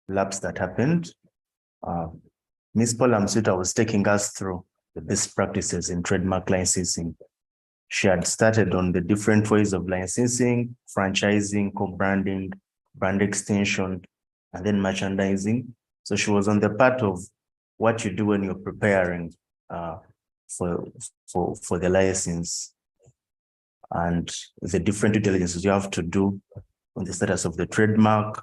lapse that happened. Ms. Paula Msuta was taking us through the best practices in trademark licensing. She had started on the different ways of licensing, franchising, co-branding, brand extension, and then merchandising. So she was on the part of what you do when you're preparing for the license and the different due diligences you have to do on the status of the trademark,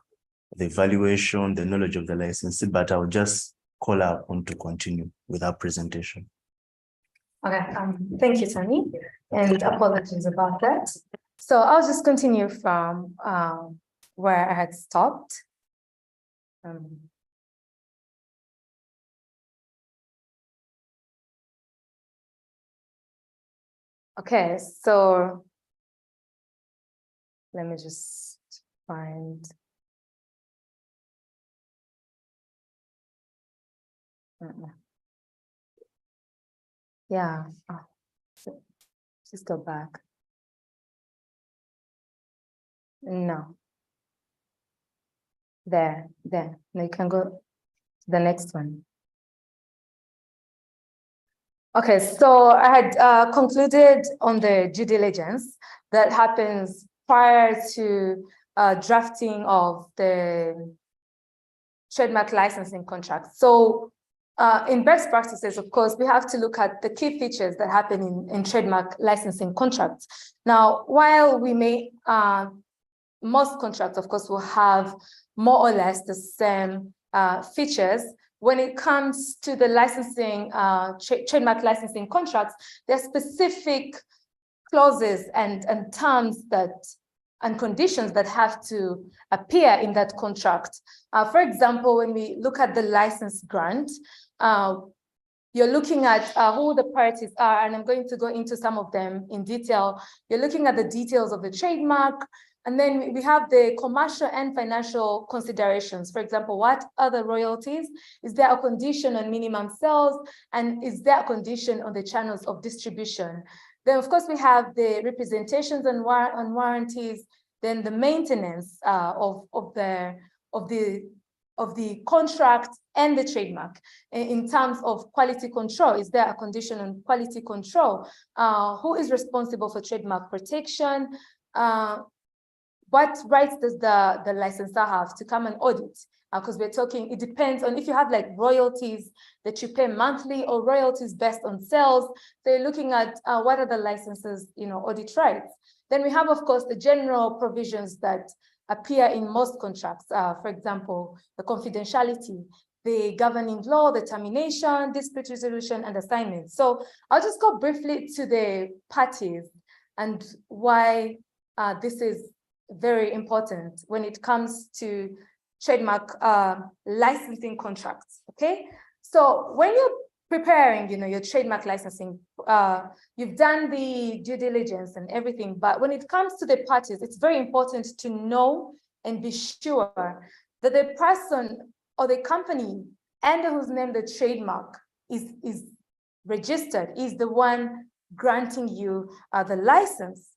the evaluation, the knowledge of the licensee, but I'll just call her on to continue with our presentation. Okay, thank you, Tony, and apologies about that. So I'll just continue from where I had stopped. Okay, so let me just find. Yeah, just go back. No. There. Now you can go to the next one. Okay, so I had concluded on the due diligence that happens prior to drafting of the trademark licensing contract. So in best practices, of course, we have to look at the key features that happen in trademark licensing contracts. Now, while we may, most contracts, of course, will have more or less the same features, when it comes to the licensing, trademark licensing contracts, there are specific clauses and terms and conditions that have to appear in that contract. For example, when we look at the license grant, you're looking at who the parties are, and I'm going to go into some of them in detail. You're looking at the details of the trademark, and then we have the commercial and financial considerations. For example, what are the royalties? Is there a condition on minimum sales? And is there a condition on the channels of distribution? Then, of course, we have the representations and warranties, then the maintenance of the contract and the trademark. In terms of quality control, is there a condition on quality control? Who is responsible for trademark protection? What rights does the licensor have to come and audit? Because we're talking, it depends on if you have like royalties that you pay monthly or royalties based on sales. So you're looking at what are the licenses, audit rights. Then we have, of course, the general provisions that appear in most contracts. For example, the confidentiality, the governing law, the termination, dispute resolution, and assignment. So I'll just go briefly to the parties and why this is very important when it comes to trademark licensing contracts. Okay, so when you're preparing, your trademark licensing, you've done the due diligence and everything, but when it comes to the parties, it's very important to know and be sure that the person or the company under whose name the trademark is registered is the one granting you the license.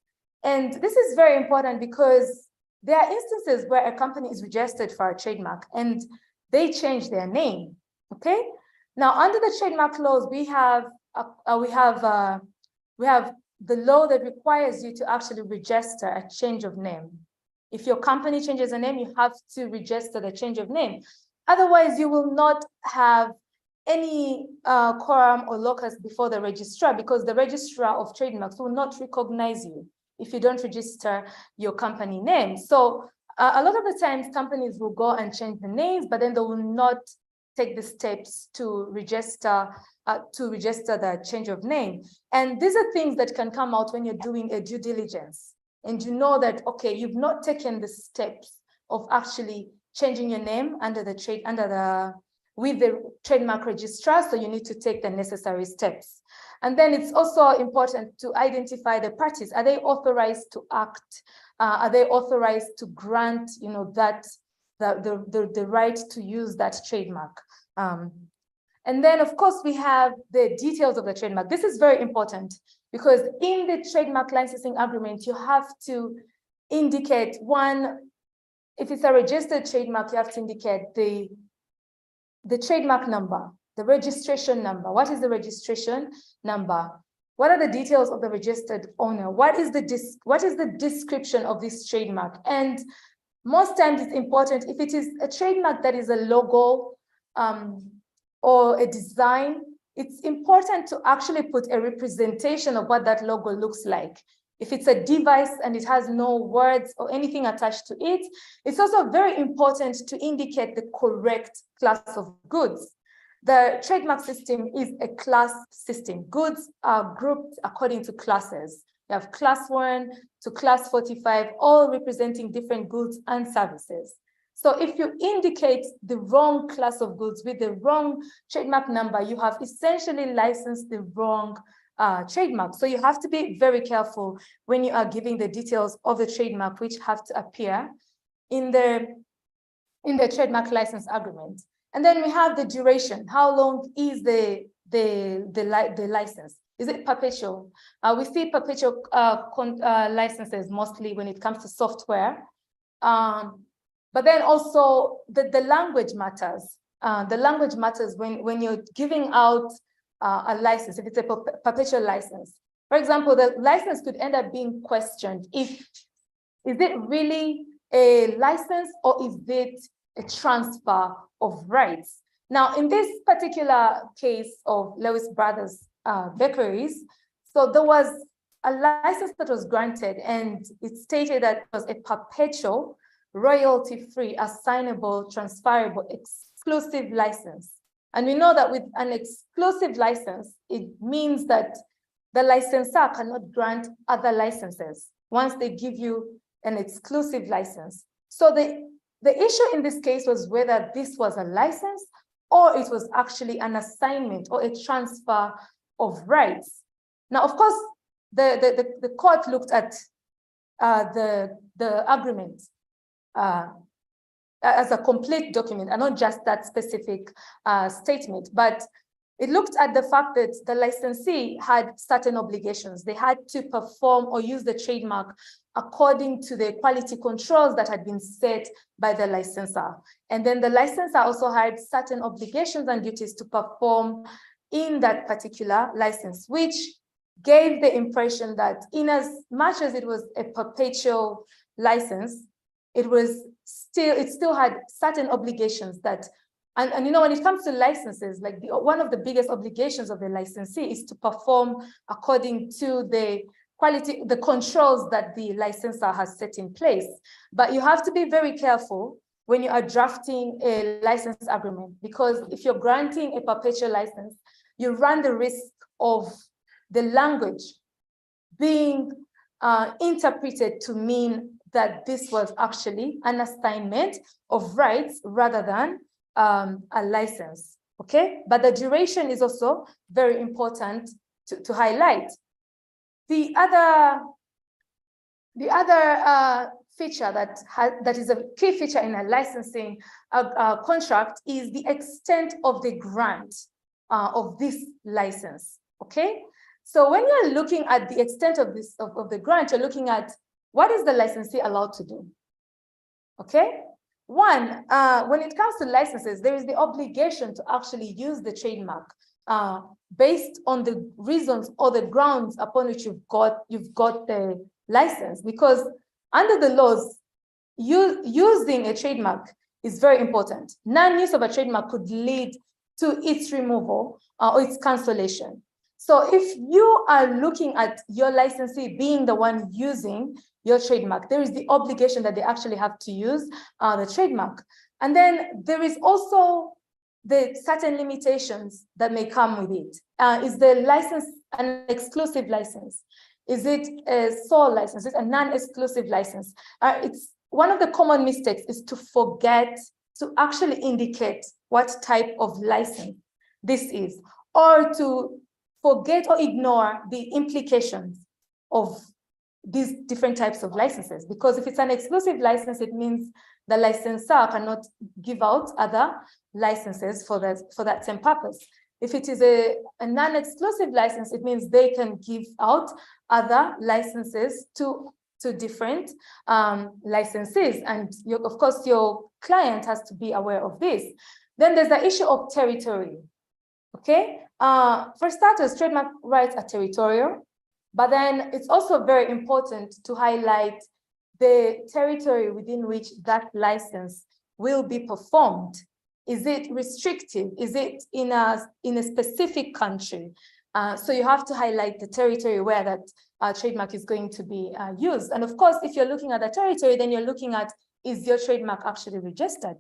And this is very important because there are instances where a company is registered for a trademark and they change their name. Okay. Now, under the trademark laws, we have the law that requires you to actually register a change of name. If your company changes a name, you have to register the change of name. Otherwise, you will not have any quorum or locus before the registrar, because the registrar of trademarks will not recognize you if you don't register your company name. So a lot of the times companies will go and change the names, but then they will not take the steps to register the change of name. And these are things that can come out when you're doing a due diligence. And you know that, okay, you've not taken the steps of actually changing your name with the trademark registrar, so you need to take the necessary steps. And then it's also important to identify the parties. Are they authorized to act? Are they authorized to grant, the right to use that trademark? And then, of course, we have the details of the trademark. This is very important because in the trademark licensing agreement, you have to indicate, one, if it's a registered trademark, you have to indicate the trademark number, the registration number. What is the registration number? What are the details of the registered owner? What is the description of this trademark? And most times it's important, if it is a trademark that is a logo or a design, it's important to actually put a representation of what that logo looks like. If it's a device and it has no words or anything attached to it, it's also very important to indicate the correct class of goods. The trademark system is a class system. Goods are grouped according to classes. You have class 1 to class 45, all representing different goods and services. So if you indicate the wrong class of goods with the wrong trademark number, you have essentially licensed the wrong trademark. So you have to be very careful when you are giving the details of the trademark, which have to appear in the trademark license agreement. And then we have the duration. How long is the license? Is it perpetual? We see perpetual licenses mostly when it comes to software. But then also the language matters. The language matters when you're giving out a license, if it's a perpetual license. For example, the license could end up being questioned. Is it really a license or is it a transfer of rights? Now, in this particular case of Lewis Brothers Bakeries, so there was a license that was granted and it stated that it was a perpetual, royalty-free, assignable, transferable, exclusive license. And we know that with an exclusive license, it means that the licensor cannot grant other licenses once they give you an exclusive license. So the issue in this case was whether this was a license or it was actually an assignment or a transfer of rights. Now, of course, the court looked at the agreement as a complete document and not just that specific statement, but it looked at the fact that the licensee had certain obligations. They had to perform or use the trademark according to the quality controls that had been set by the licensor. And then the licensor also had certain obligations and duties to perform in that particular license, which gave the impression that in as much as it was a perpetual license, it still had certain obligations that, and you know, when it comes to licenses, like one of the biggest obligations of the licensee is to perform according to the quality, the controls that the licensor has set in place. But you have to be very careful when you are drafting a license agreement, because if you're granting a perpetual license, you run the risk of the language being interpreted to mean that this was actually an assignment of rights rather than a license, okay? But the duration is also very important to highlight. The other feature that is a key feature in a licensing contract is the extent of the grant of this license, okay? So when you're looking at the extent of the grant, you're looking at what is the licensee allowed to do, okay? One, when it comes to licenses, there is the obligation to actually use the trademark based on the reasons or the grounds upon which you've got the license, because under the laws, using a trademark is very important. Non-use of a trademark could lead to its removal or its cancellation. So if you are looking at your licensee being the one using your trademark, there is the obligation that they actually have to use the trademark. And then there is also the certain limitations that may come with it. Is the license an exclusive license? Is it a sole license? Is it a non-exclusive license? It's one of the common mistakes is to forget to actually indicate what type of license this is, or to forget or ignore the implications of these different types of licenses. Because if it's an exclusive license, it means the licensor cannot give out other licenses for that same purpose. If it is a non-exclusive license, it means they can give out other licenses to to different licenses. And of course, your client has to be aware of this. Then there's the issue of territory. Okay, for starters, trademark rights are territorial, but then it's also very important to highlight the territory within which that license will be performed. Is it restrictive? Is it in a specific country? So you have to highlight the territory where that trademark is going to be used. And of course, if you're looking at the territory, then you're looking at, is your trademark actually registered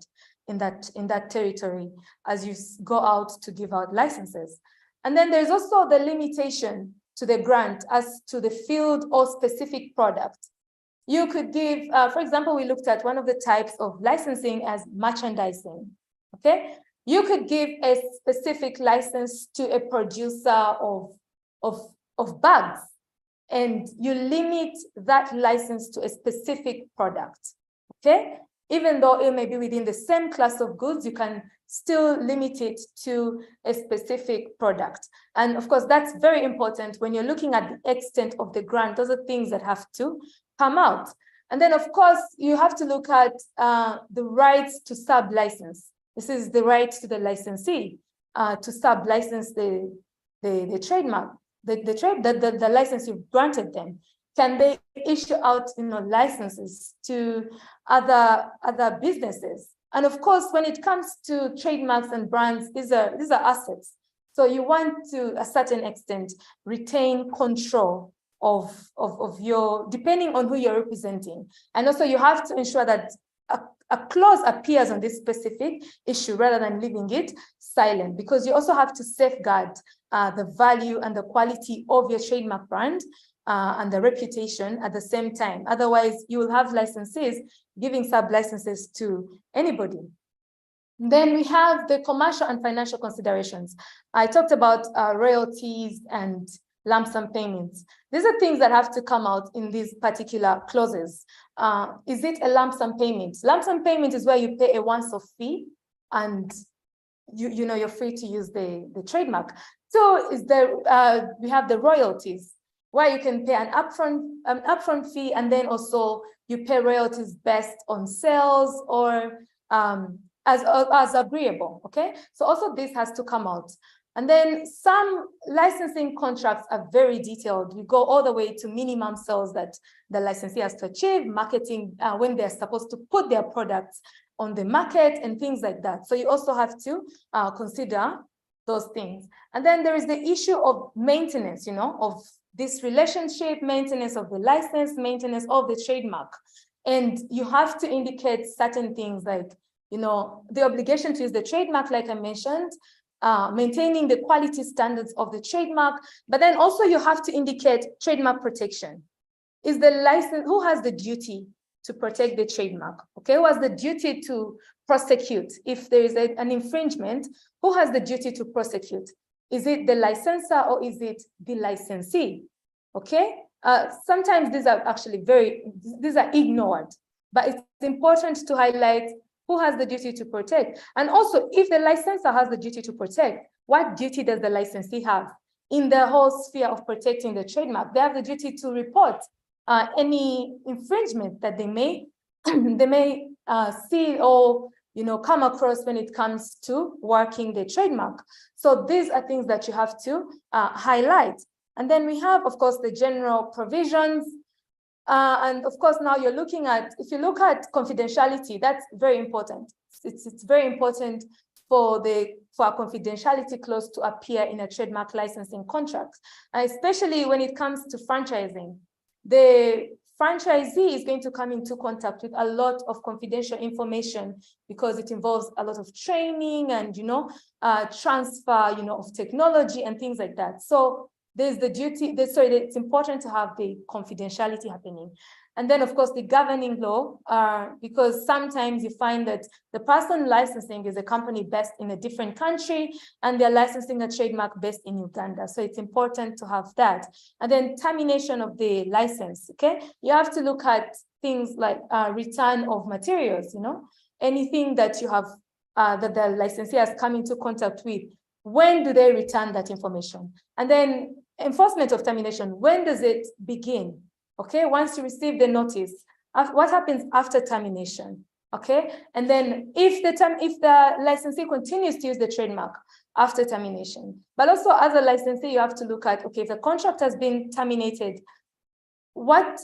in that territory as you go out to give out licenses? And then there's also the limitation to the grant as to the field or specific product. You could give, for example, we looked at one of the types of licensing as merchandising. Okay, you could give a specific license to a producer of bags, and you limit that license to a specific product. Okay, even though it may be within the same class of goods, you can still limit it to a specific product. And of course, that's very important when you're looking at the extent of the grant. Those are things that have to come out. And then, of course, you have to look at the rights to sub-license. This is the right to the licensee to sub-license the trademark, the license you've granted them. Can they issue out licenses to other businesses? And of course, when it comes to trademarks and brands, these are assets. So you want to, a certain extent, retain control of your, depending on who you're representing. And also you have to ensure that a clause appears on this specific issue rather than leaving it silent, because you also have to safeguard the value and the quality of your trademark brand and the reputation at the same time. Otherwise, you will have licenses giving sub-licenses to anybody. Then we have the commercial and financial considerations. I talked about royalties and lump sum payments. These are things that have to come out in these particular clauses. Is it a lump sum payment? Lump sum payment is where you pay a once-off fee and you're free to use the trademark. So is we have the royalties, where you can pay an upfront fee, and then also you pay royalties based on sales or as agreeable. Okay, so also this has to come out. And then some licensing contracts are very detailed. You go all the way to minimum sales that the licensee has to achieve, marketing, when they're supposed to put their products on the market and things like that. So you also have to consider those things. And then there is the issue of maintenance, of this relationship, maintenance of the license, maintenance of the trademark. And you have to indicate certain things like, the obligation to use the trademark, like I mentioned, maintaining the quality standards of the trademark, but then also you have to indicate trademark protection. Is the license, who has the duty to protect the trademark? Okay, who has the duty to prosecute? If there is an infringement, who has the duty to prosecute? Is it the licensor or is it the licensee? Okay, sometimes these are actually these are ignored, but it's important to highlight who has the duty to protect. And also, if the licensor has the duty to protect, what duty does the licensee have in the whole sphere of protecting the trademark? They have the duty to report any infringement that they may see or come across when it comes to working the trademark. So these are things that you have to highlight. And then we have, of course, the general provisions. And of course, now you're looking at, if you look at confidentiality, that's very important. It's very important for a confidentiality clause to appear in a trademark licensing contract, especially when it comes to franchising. The franchisee is going to come into contact with a lot of confidential information because it involves a lot of training and, transfer, of technology and things like that. So there's the duty, it's important to have the confidentiality happening. And then, of course, the governing law, because sometimes you find that the person licensing is a company based in a different country and they're licensing a trademark based in Uganda. So it's important to have that. And then termination of the license, okay? You have to look at things like return of materials, anything that you have, that the licensee has come into contact with. When do they return that information? And then enforcement of termination, when does it begin? Okay, once you receive the notice, what happens after termination? Okay, and then if the licensee continues to use the trademark after termination, but also as a licensee, you have to look at, okay, if the contract has been terminated, what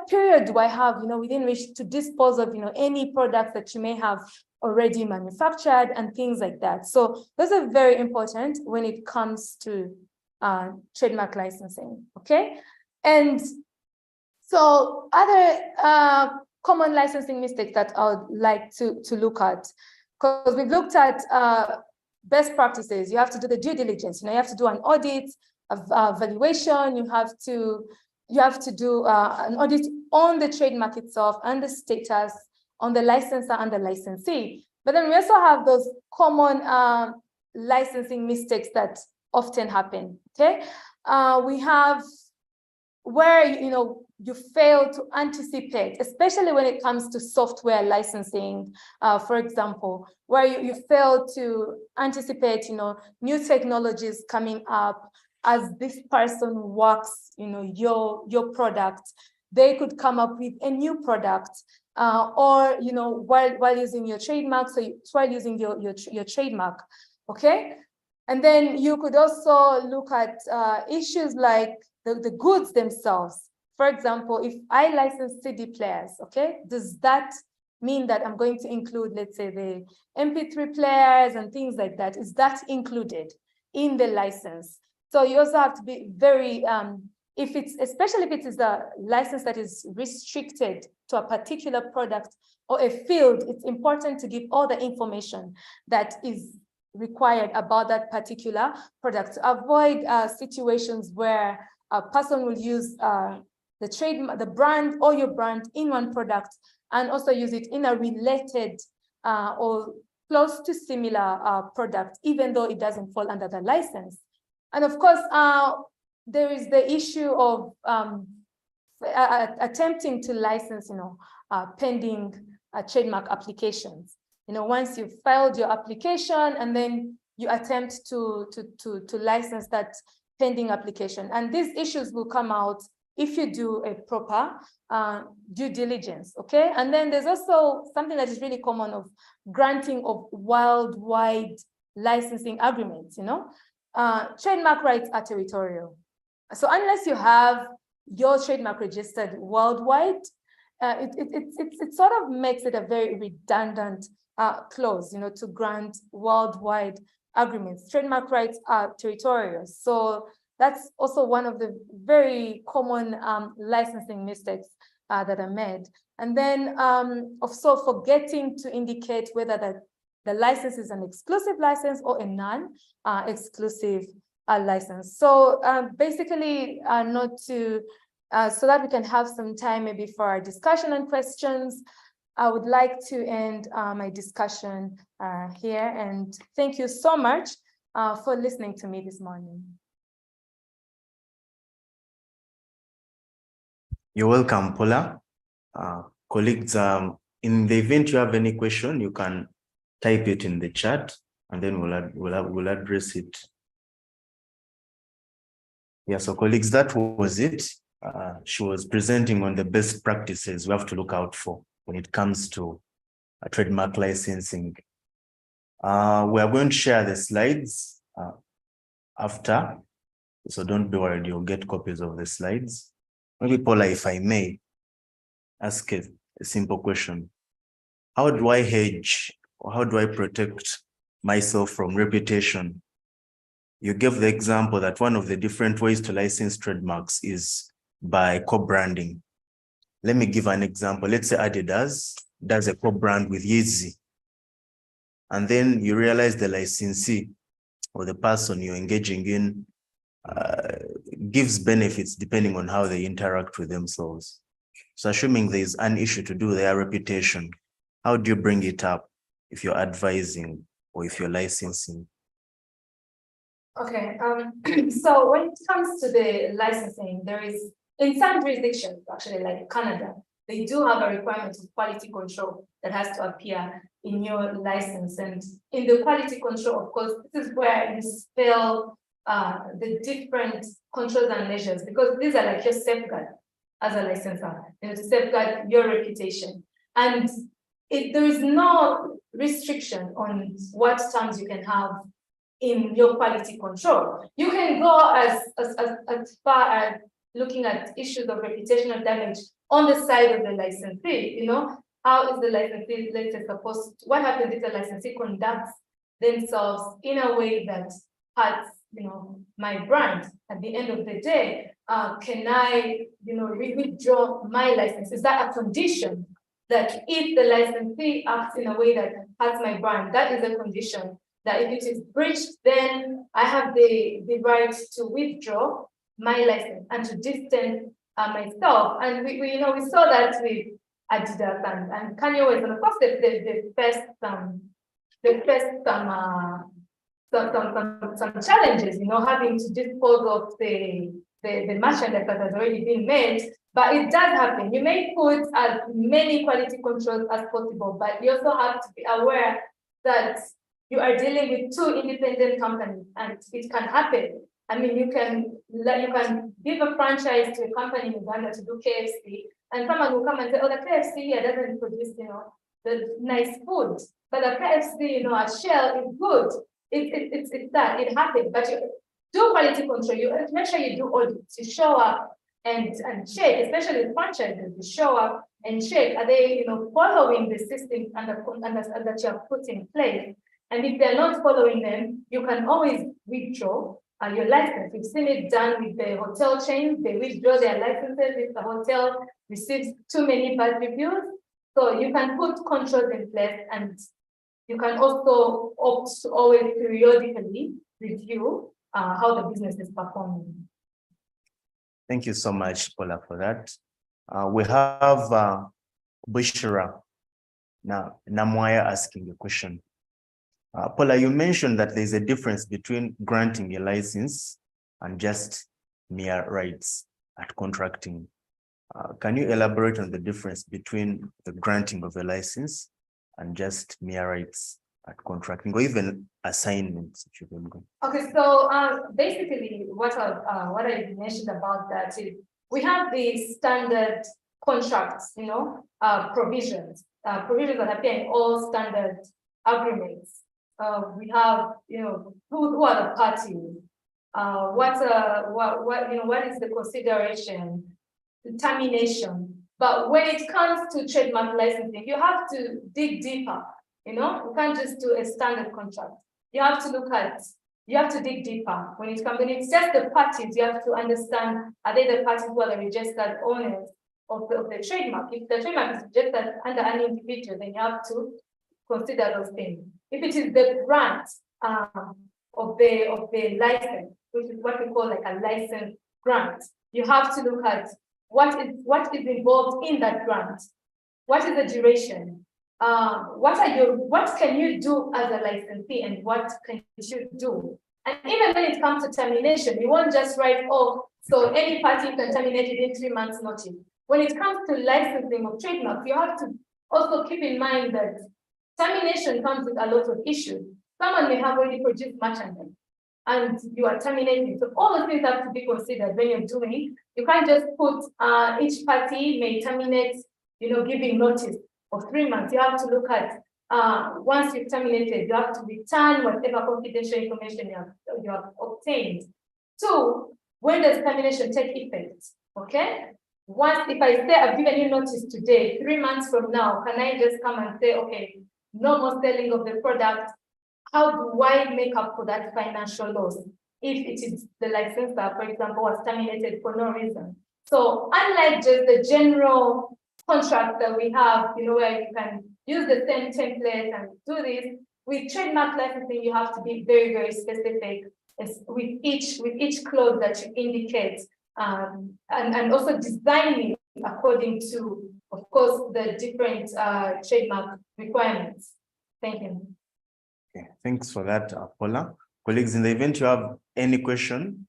period do I have, within which to dispose of, any products that you may have already manufactured and things like that. So those are very important when it comes to trademark licensing. Okay, and so other common licensing mistakes that I would like to look at, because we've looked at best practices. You have to do the due diligence. You have to do an audit, a valuation. You have to do an audit on the trademark itself and the status on the licensor and the licensee. But then we also have those common licensing mistakes that often happen. Okay, we have where you fail to anticipate, especially when it comes to software licensing, for example, where you fail to anticipate new technologies coming up as this person works your product. They could come up with a new product, or while using your trademark, so while using your trademark. Okay, and then you could also look at issues like the goods themselves. For example, if I license CD players, okay, does that mean that I'm going to include, let's say, the MP3 players and things like that? Is that included in the license? So you also have to be very, especially if it is a license that is restricted to a particular product or a field, it's important to give all the information that is required about that particular product to avoid situations where a person will use the trademark, the brand or your brand in one product and also use it in a related or close to similar product, even though it doesn't fall under the license. And of course, there is the issue of attempting to license, pending trademark applications. Once you've filed your application and then you attempt to license that pending application. And these issues will come out if you do a proper due diligence, okay? And then there's also something that is really common of granting of worldwide licensing agreements, trademark rights are territorial. So unless you have your trademark registered worldwide, it sort of makes it a very redundant clause, to grant worldwide agreements. Trademark rights are territorial. So that's also one of the very common licensing mistakes that are made. And then also forgetting to indicate whether the license is an exclusive license or a non-exclusive license. So basically so that we can have some time maybe for our discussion and questions, I would like to end my discussion here. And thank you so much for listening to me this morning. You're welcome, Paula. Colleagues, in the event you have any question, you can type it in the chat and then we'll address it. Yeah, so colleagues, that was it. She was presenting on the best practices we have to look out for when it comes to trademark licensing. We are going to share the slides after, so don't be worried, you'll get copies of the slides. Maybe Paula, if I may ask a simple question. How do I hedge or how do I protect myself from reputation? You gave the example that one of the different ways to license trademarks is by co-branding. Let me give an example. Let's say Adidas does a co-brand with Yeezy. And then you realize the licensee or the person you're engaging in gives benefits depending on how they interact with themselves. So assuming there's an issue to do with their reputation, how do you bring it up if you're advising or if you're licensing? Okay, so when it comes to the licensing, there is, in some jurisdictions, actually like Canada, they do have a requirement of quality control that has to appear in your license. And in the quality control, of course, this is where you spell the different controls and measures, because these are like your safeguard. as a licensor, you know, to safeguard your reputation. And there is no restriction on what terms you can have in your quality control. You can go as far as looking at issues of reputational damage on the side of the licensee. You know, how is the licensee, let's say, supposed to, what happens if the licensee conducts themselves in a way that hurts, you know, my brand? At the end of the day, can I, you know, withdraw my license? Is that a condition? That if the licensee acts in a way that hurts my brand, that is a condition. That if it is breached, then I have the right to withdraw my license and to distance myself. And we you know, we saw that with Adidas and Kanye West, and of course the first some challenges, you know, having to dispose of the merchandise that has already been made. But it does happen. You may put as many quality controls as possible, but you also have to be aware that you are dealing with two independent companies, and it can happen. I mean, you can give a franchise to a company in Uganda to do KFC, and someone will come and say, "Oh, the KFC here doesn't produce, you know, the nice food, but the KFC, you know, at Shell is good." It's that it happens, but you do quality control. You make sure you do audits. You show up and check, especially with franchises. You show up and check, are they, you know, following the system and that you have put in place? And if they're not following them, you can always withdraw your license. We've seen it done with the hotel chains. They withdraw their licenses if the hotel receives too many bad reviews. So you can put controls in place, and you can also opt to always periodically review how the business is performing. Thank you so much, Paula, for that. We have Bushra now Namwaya asking a question. Paula, you mentioned that there's a difference between granting a license and just mere rights at contracting. Can you elaborate on the difference between the granting of a license and just mere rights at contracting, or even assignments, if you can go? Okay, so basically what I mentioned about that is we have the standard contracts, you know, provisions that appear in all standard agreements. We have, you know, who are the parties? What is the consideration, termination? But when it comes to trademark licensing, you have to dig deeper. You know, you can't just do a standard contract. You have to dig deeper. When it's just the parties, you have to understand, are they the parties who are the registered owners of the trademark? If the trademark is registered under an individual, then you have to consider those things. If it is the grant of the license, which is what we call like a license grant, you have to look at what is involved in that grant. What is the duration? What can you do as a licensee, and what can you do? And even when it comes to termination, you won't just write, oh, so any party can terminate it in 3 months notice. When it comes to licensing of trademarks, you have to also keep in mind that termination comes with a lot of issues. Someone may have already produced merchandise and you are terminating. So all the things have to be considered when you're doing. You can't just put each party may terminate, you know, giving notice of 3 months. You have to look at once you've terminated, you have to return whatever confidential information you have obtained. 2, when does termination take effect? Okay. Once, if I say I've given you notice today, 3 months from now, can I just come and say, okay, no more selling of the product? How do I make up for that financial loss if it is the licensor, for example, was terminated for no reason? So unlike just the general contract that we have, you know, where you can use the same template and do this, with trademark licensing, you have to be very, very specific with each clause that you indicate, and also designing according to, of course, the different trademark requirements. Thank you. Okay, thanks for that, Paula. Colleagues, in the event you have any question,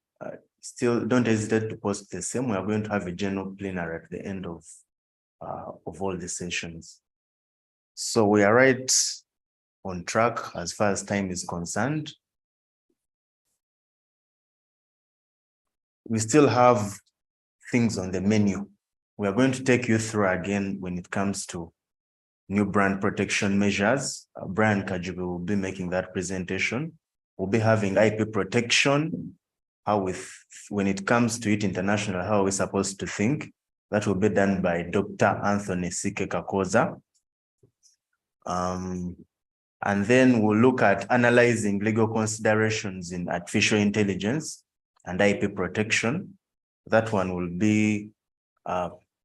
still don't hesitate to post the same. We are going to have a general plenary at the end of all the sessions. So we are right on track as far as time is concerned. We still have things on the menu We are going to take you through again when it comes to new brand protection measures. Brian Kajubi will be making that presentation. We'll be having IP protection, when it comes to it international, how are we supposed to think? That will be done by Dr. Anthony Sike Kakoza. And then we'll look at analyzing legal considerations in artificial intelligence and IP protection. That one will be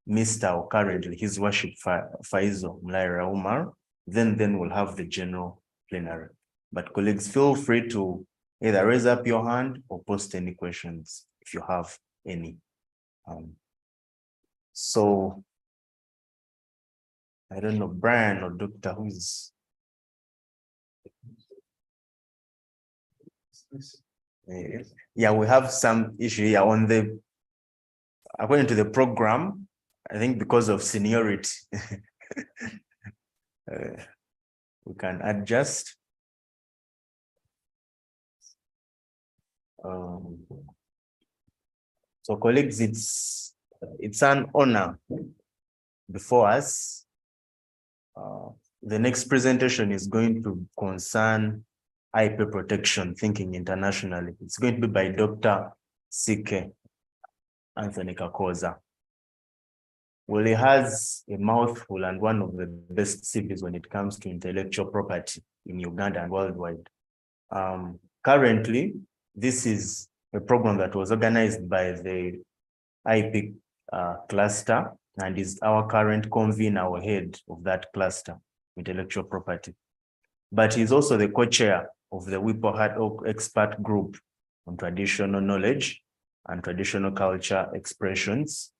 Mr. or currently His Worship Faizo Mlaira Umar. Then we'll have the general plenary. But colleagues, feel free to either raise up your hand or post any questions if you have any. So I don't know, Brian or Dr. who is. Yeah, we have some issue here on the, according to the program, I think because of seniority, we can adjust. So colleagues, it's an honor before us. The next presentation is going to concern IP protection, thinking internationally. It's going to be by Dr. Sike Anthony Kakoza. Well, he has a mouthful and one of the best CVs when it comes to intellectual property in Uganda and worldwide. Currently, this is a program that was organized by the IP cluster and is our current convener or head of that cluster, intellectual property. But he's also the co-chair of the Whipple Hat Oak Expert Group on Traditional Knowledge and Traditional Culture Expressions.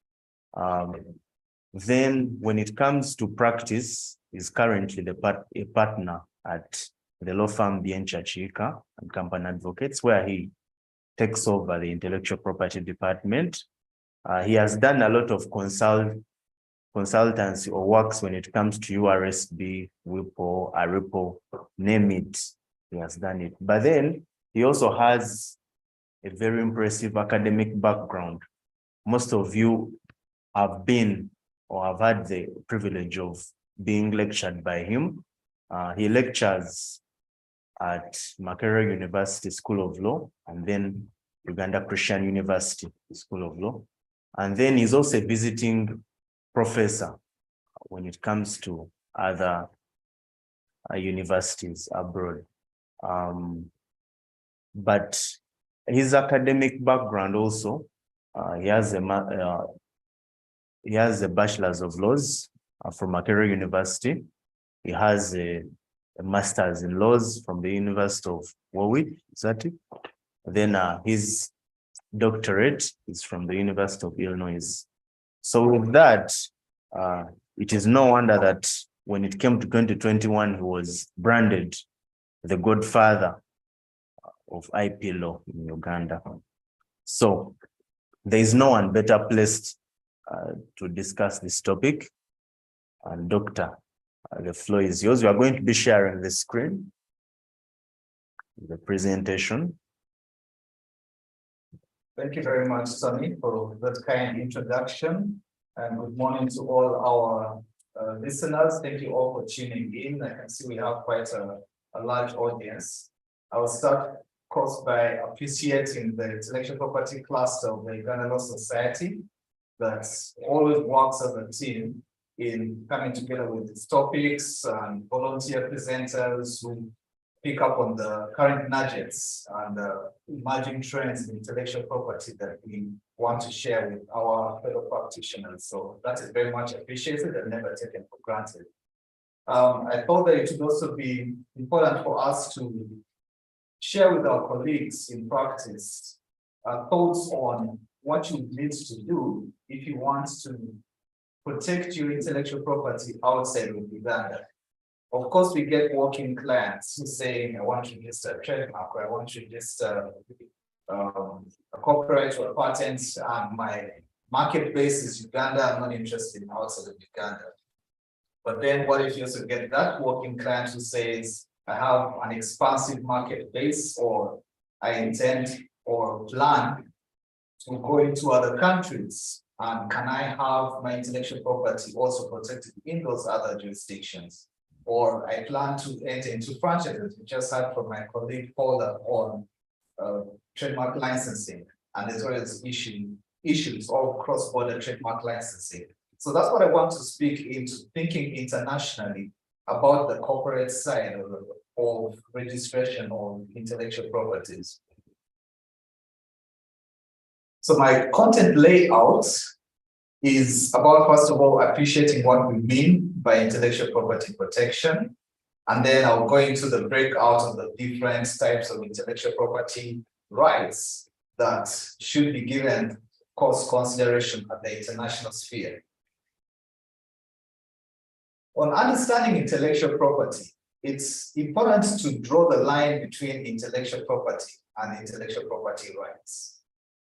Then when it comes to practice, he's currently a partner at the law firm Biencha Chika and Company Advocates, where he takes over the intellectual property department. He has done a lot of consultancy or works when it comes to URSB, Whipple, Aripo, name it, he has done it. But then he also has a very impressive academic background. Most of you have been or have had the privilege of being lectured by him. He lectures at Makerere University School of Law and then Uganda Christian University School of Law. And then he's also a visiting professor when it comes to other universities abroad. But his academic background also, he has a Bachelor's of Laws from Makerere University. He has a Master's in Laws from the University of Warwick, is that it? Then his doctorate is from the University of Illinois. So with that, it is no wonder that when it came to 2021, he was branded the godfather of IP law in Uganda. So there is no one better placed to discuss this topic. And Doctor, the floor is yours. We are going to be sharing the screen, the presentation. Thank you very much, Sonny, for that kind introduction. And good morning to all our listeners. Thank you all for tuning in. I can see we have quite a large audience. I will start, of course, by appreciating the intellectual property cluster of the Uganda Law Society that always works as a team in coming together with these topics and volunteer presenters who pick up on the current nudges and emerging trends in intellectual property that we want to share with our fellow practitioners. So that is very much appreciated and never taken for granted. I thought that it would also be important for us to share with our colleagues in practice thoughts on what you need to do if you want to protect your intellectual property outside of Uganda. Of course, we get working clients who say, I want to register a trademark, or I want to register a copyright or a patent, and my market base is Uganda, I'm not interested in outside of Uganda. But then what if you also get that working client who says, I have an expansive market base, or I intend or plan to go into other countries, And can I have my intellectual property also protected in those other jurisdictions? Or I plan to enter into franchises. We just heard from my colleague Paula on trademark licensing, and there's always issues of cross-border trademark licensing. So that's what I want to speak into, thinking internationally about the corporate side of registration of intellectual properties. So my content layout is about, first of all, appreciating what we mean by intellectual property protection. And then I'll go into the breakout of the different types of intellectual property rights that should be given cost consideration at the international sphere. On understanding intellectual property, it's important to draw the line between intellectual property and intellectual property rights.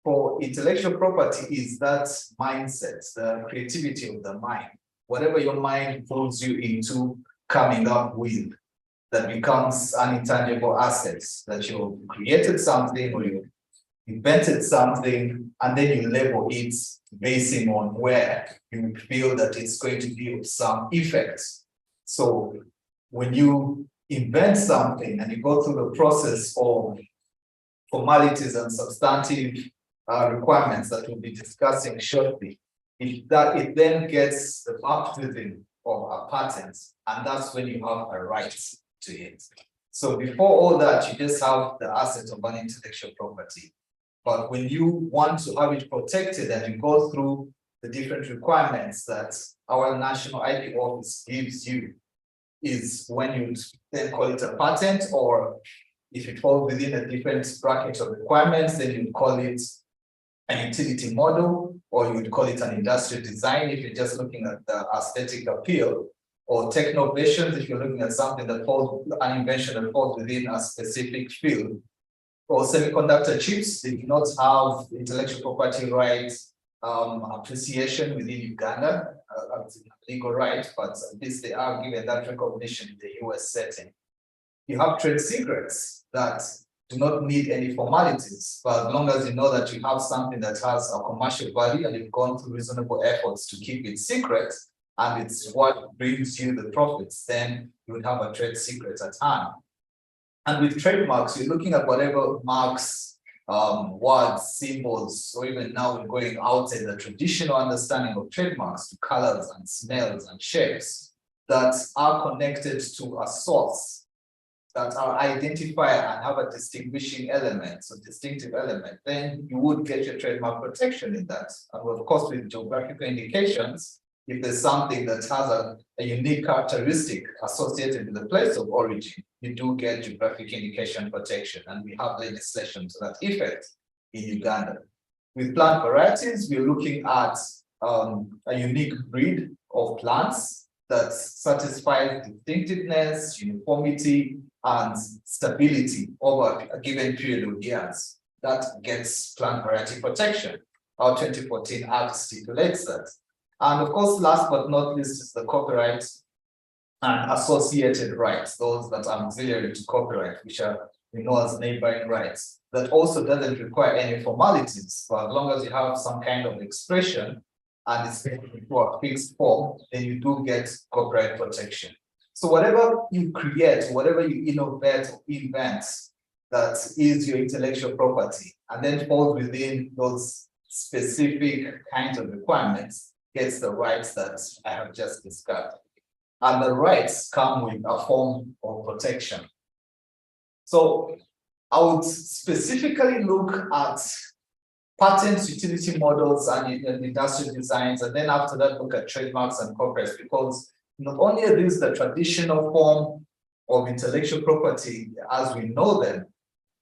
For intellectual property is that mindset, the creativity of the mind, whatever your mind pulls you into coming up with, that becomes an intangible asset, that you created something or you invented something, and then you label it basing on where you feel that it's going to be of some effect. So when you invent something and you go through the process of formalities and substantive requirements that we'll be discussing shortly, it then gets the baptism of a patent, and that's when you have a right to it. So before all that, you just have the asset of an intellectual property. But when you want to have it protected and you go through the different requirements that our National IP Office gives you, is when you then call it a patent, or if it falls within a different bracket of requirements, then you call it an utility model, or you would call it an industrial design if you're just looking at the aesthetic appeal, or technovations if you're looking at something that falls, an invention that falls within a specific field. Or semiconductor chips, they do not have intellectual property rights appreciation within Uganda, legal right, but at least they are given that recognition in the US setting. You have trade secrets that do not need any formalities, but as long as you know that you have something that has a commercial value and you've gone through reasonable efforts to keep it secret, and it's what brings you the profits, then you would have a trade secret at hand. And with trademarks, you're looking at whatever marks, words, symbols, or even now we're going outside the traditional understanding of trademarks to colors and smells and shapes that are connected to a source, that are identifier and have a distinguishing element, so distinctive element, then you would get your trademark protection in that. And of course, with geographical indications, if there's something that has a unique characteristic associated with the place of origin, you do get geographic indication protection, and we have legislation to that effect in Uganda. With plant varieties, we're looking at a unique breed of plants that satisfies distinctiveness, uniformity, and stability over a given period of years. That gets plant variety protection. Our 2014 Act stipulates that. And of course, last but not least is the copyright and associated rights, those that are auxiliary to copyright, which are known as neighboring rights. That also doesn't require any formalities, but as long as you have some kind of expression and it's into a fixed form, then you do get copyright protection. So whatever you create, whatever you innovate or invent, that is your intellectual property, and then falls within those specific kinds of requirements, gets the rights that I have just described. And the rights come with a form of protection. So I would specifically look at patents, utility models, and industrial designs, and then after that, look at trademarks and copyrights, because not only are these the traditional form of intellectual property as we know them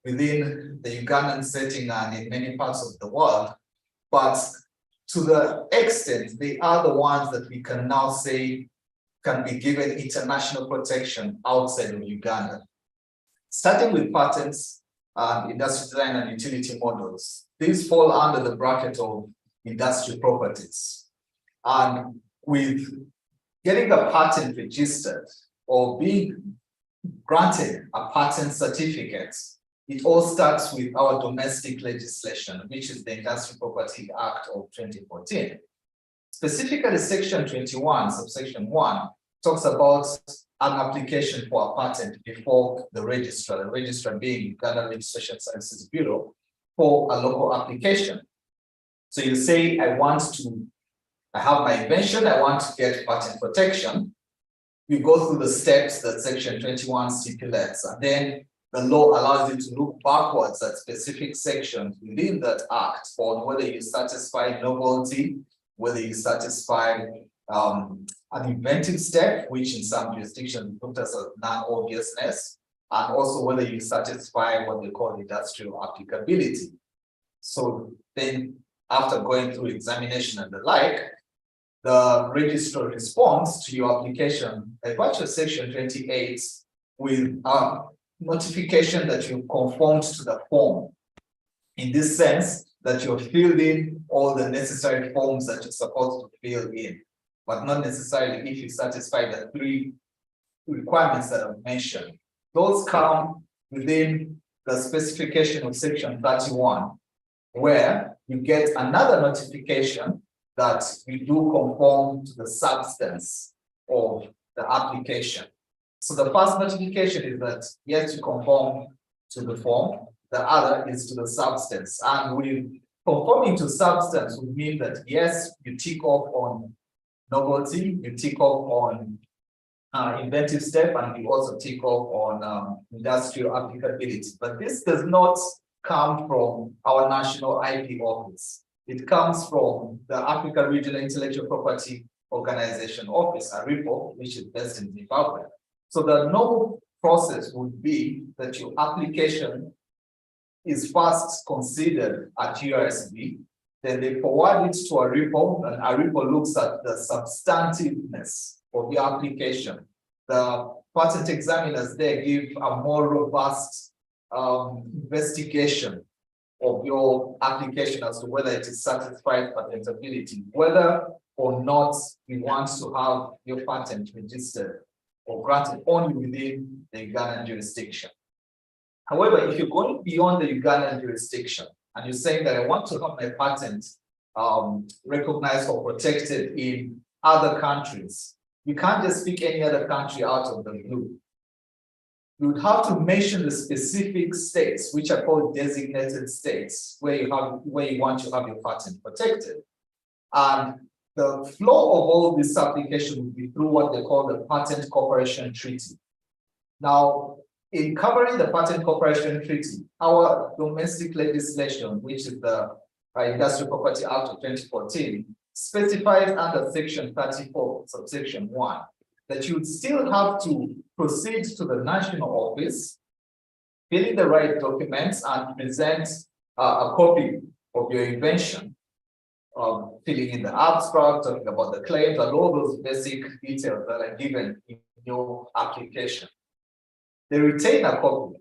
within the Ugandan setting and in many parts of the world, but to the extent they are the ones that we can now say can be given international protection outside of Uganda. Starting with patents and industrial design and utility models, these fall under the bracket of industrial properties. And with getting a patent registered or being granted a patent certificate, it all starts with our domestic legislation, which is the Industrial Property Act of 2014. Specifically, Section 21, subsection 1, talks about an application for a patent before the registrar being Uganda Registration Services Bureau, for a local application. So you say, I have my invention, I want to get patent protection. You go through the steps that Section 21 stipulates, and then the law allows you to look backwards at specific sections within that act on whether you satisfy novelty, whether you satisfy an inventive step, which in some jurisdictions looked as a non-obviousness, and also whether you satisfy what they call industrial applicability. So then, after going through examination and the like, the registrar responds to your application by virtue of Section 28 with a notification that you conformed to the form. In this sense, that you're filled in all the necessary forms that you're supposed to fill in, but not necessarily if you satisfy the 3 requirements that I've mentioned. Those come within the specification of Section 31, where you get another notification that you do conform to the substance of the application. So the first notification is that yes, you conform to the form. The other is to the substance. And with conforming to substance would mean that yes, you tick off on novelty, you tick off on inventive step, and you also tick off on industrial applicability. But this does not come from our national IP office. It comes from the Africa Regional Intellectual Property Organization Office, ARIPO, which is based in Zimbabwe. So the normal process would be that your application is first considered at URSB, then they forward it to ARIPO, and ARIPO looks at the substantiveness of your application. The patent examiners there give a more robust investigation of your application as to whether it is satisfied patentability, whether or not you want to have your patent registered or granted only within the Ugandan jurisdiction. However, if you're going beyond the Ugandan jurisdiction and you're saying that I want to have my patent recognized or protected in other countries, you can't just pick any other country out of the blue. You would have to mention the specific states, which are called designated states, where you want to have your patent protected. And the flow of all this application would be through what they call the Patent Cooperation Treaty. Now, in covering the Patent Cooperation Treaty, our domestic legislation, which is the Industrial Property Act of 2014, specifies under Section 34, subsection 1, that you would still have to proceed to the national office, fill in the right documents, and present a copy of your invention, filling in the abstract, talking about the claims, and all those basic details that are given in your application. They retain a copy.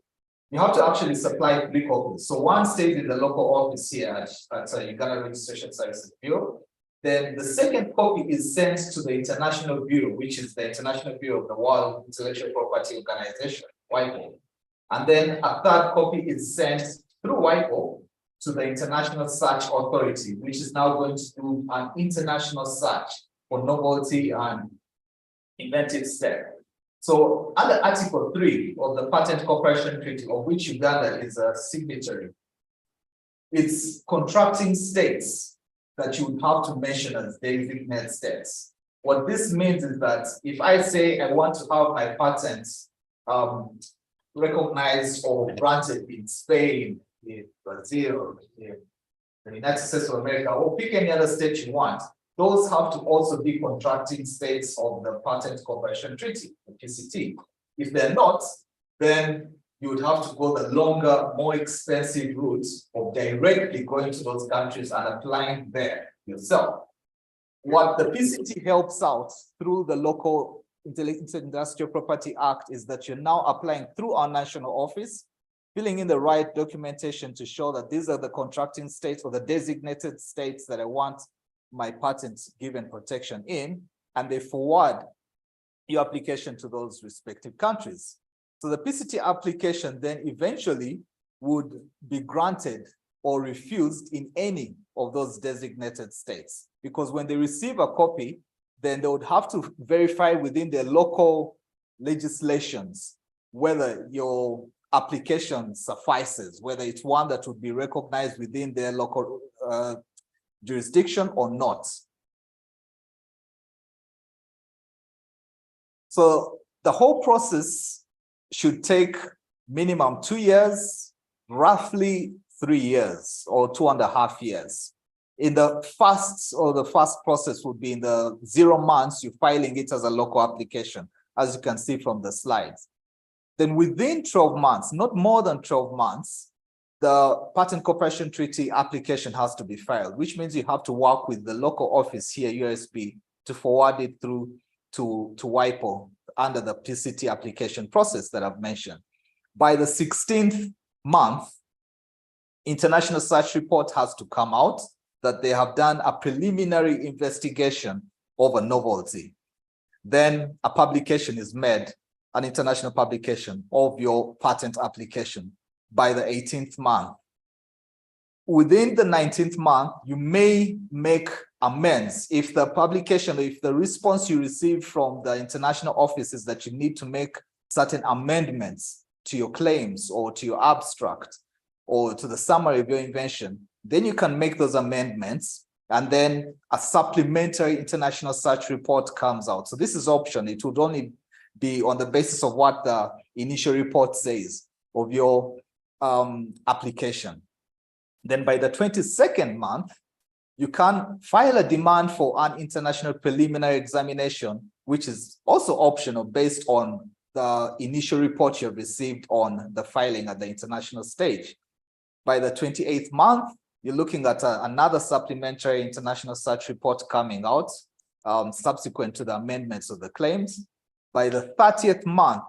You have to actually supply 3 copies. So one stays in the local office here at Uganda Registration Services Bureau. Then the second copy is sent to the International Bureau, which is the International Bureau of the World Intellectual Property Organization, WIPO. And then a third copy is sent through WIPO to the International Search Authority, which is now going to do an international search for novelty and inventive step. So under Article 3 of the Patent Cooperation Treaty, of which Uganda is a signatory, it's contracting states that you would have to mention as designated states. What this means is that if I say I want to have my patent recognized or granted in Spain, in Brazil, in the United States of America, or pick any other state you want, those have to also be contracting states of the Patent Cooperation Treaty, the PCT. If they're not, then you would have to go the longer, more expensive route of directly going to those countries and applying there yourself. What the PCT helps out through the local Industrial Property Act is that you're now applying through our national office, filling in the right documentation to show that these are the contracting states or the designated states that I want my patent given protection in, and they forward your application to those respective countries. So the PCT application then eventually would be granted or refused in any of those designated states. Because when they receive a copy, then they would have to verify within their local legislations whether your application suffices, whether it's one that would be recognized within their local jurisdiction or not. So the whole process should take minimum 2 years, roughly 3 years or 2.5 years. In the first process would be in the 0 months, you're filing it as a local application, as you can see from the slides. Then within 12 months, not more than 12 months, the Patent Cooperation Treaty application has to be filed, which means you have to work with the local office here, URSB, to forward it through to WIPO under the PCT application process that I've mentioned. By the 16th month, international search report has to come out that they have done a preliminary investigation of a novelty. Then a publication is made, an international publication of your patent application by the 18th month. Within the 19th month, you may make amends. If the publication, if the response you receive from the international office is that you need to make certain amendments to your claims or to your abstract or to the summary of your invention, then you can make those amendments, and then a supplementary international search report comes out. So this is optional. It would only be on the basis of what the initial report says of your application. Then by the 22nd month, you can file a demand for an international preliminary examination, which is also optional based on the initial report you received on the filing at the international stage. By the 28th month, you're looking at another supplementary international search report coming out, subsequent to the amendments of the claims. By the 30th month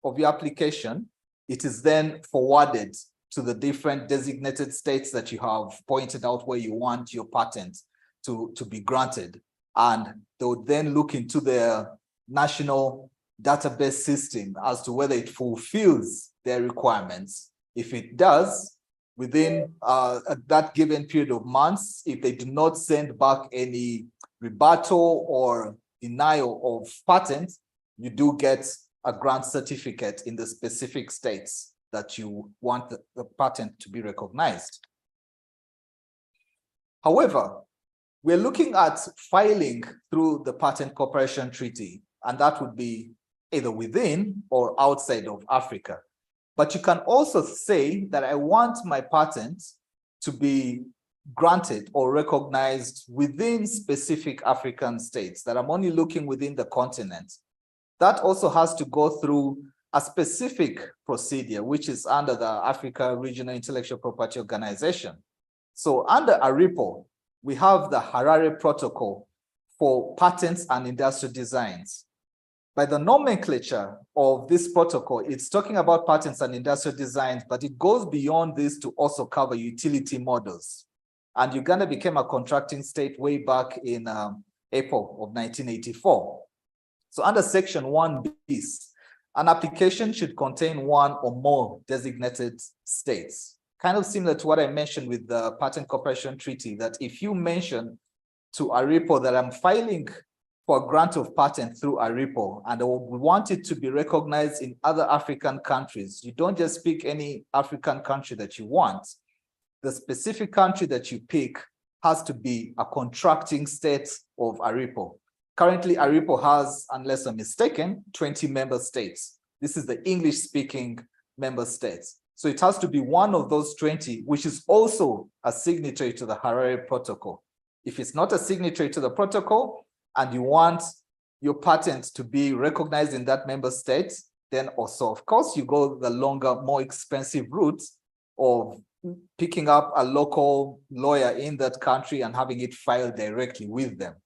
of your application, it is then forwarded to the different designated states that you have pointed out where you want your patent to be granted. And they would then look into their national database system as to whether it fulfills their requirements. If it does, within that given period of months, if they do not send back any rebuttal or denial of patent, you do get a grant certificate in the specific states that you want the patent to be recognized. However, we're looking at filing through the Patent Cooperation Treaty, and that would be either within or outside of Africa. But you can also say that I want my patent to be granted or recognized within specific African states, that I'm only looking within the continent. That also has to go through a specific procedure, which is under the Africa Regional Intellectual Property Organization. So under ARIPO, we have the Harare Protocol for patents and industrial designs. By the nomenclature of this protocol, it's talking about patents and industrial designs, but it goes beyond this to also cover utility models. And Uganda became a contracting state way back in April of 1984. So under Section 1 bis, an application should contain one or more designated states. Kind of similar to what I mentioned with the Patent Cooperation Treaty, that if you mention to ARIPO that I'm filing for a grant of patent through ARIPO and I want it to be recognized in other African countries, you don't just pick any African country that you want. The specific country that you pick has to be a contracting state of ARIPO. Currently, ARIPO has, unless I'm mistaken, 20 member states. This is the English-speaking member states. So it has to be one of those 20, which is also a signatory to the Harare Protocol. If it's not a signatory to the protocol and you want your patent to be recognized in that member state, then also, of course, you go the longer, more expensive route of picking up a local lawyer in that country and having it filed directly with them.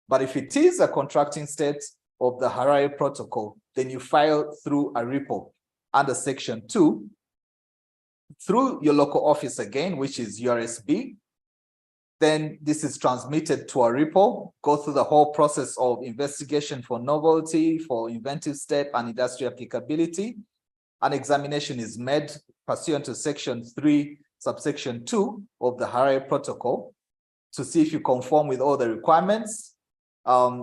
But if it is a contracting state of the Harare Protocol, then you file through ARIPO under Section 2, through your local office again, which is URSB. Then this is transmitted to ARIPO, go through the whole process of investigation for novelty, for inventive step and industrial applicability. An examination is made pursuant to section 3, subsection 2 of the Harare Protocol to see if you conform with all the requirements.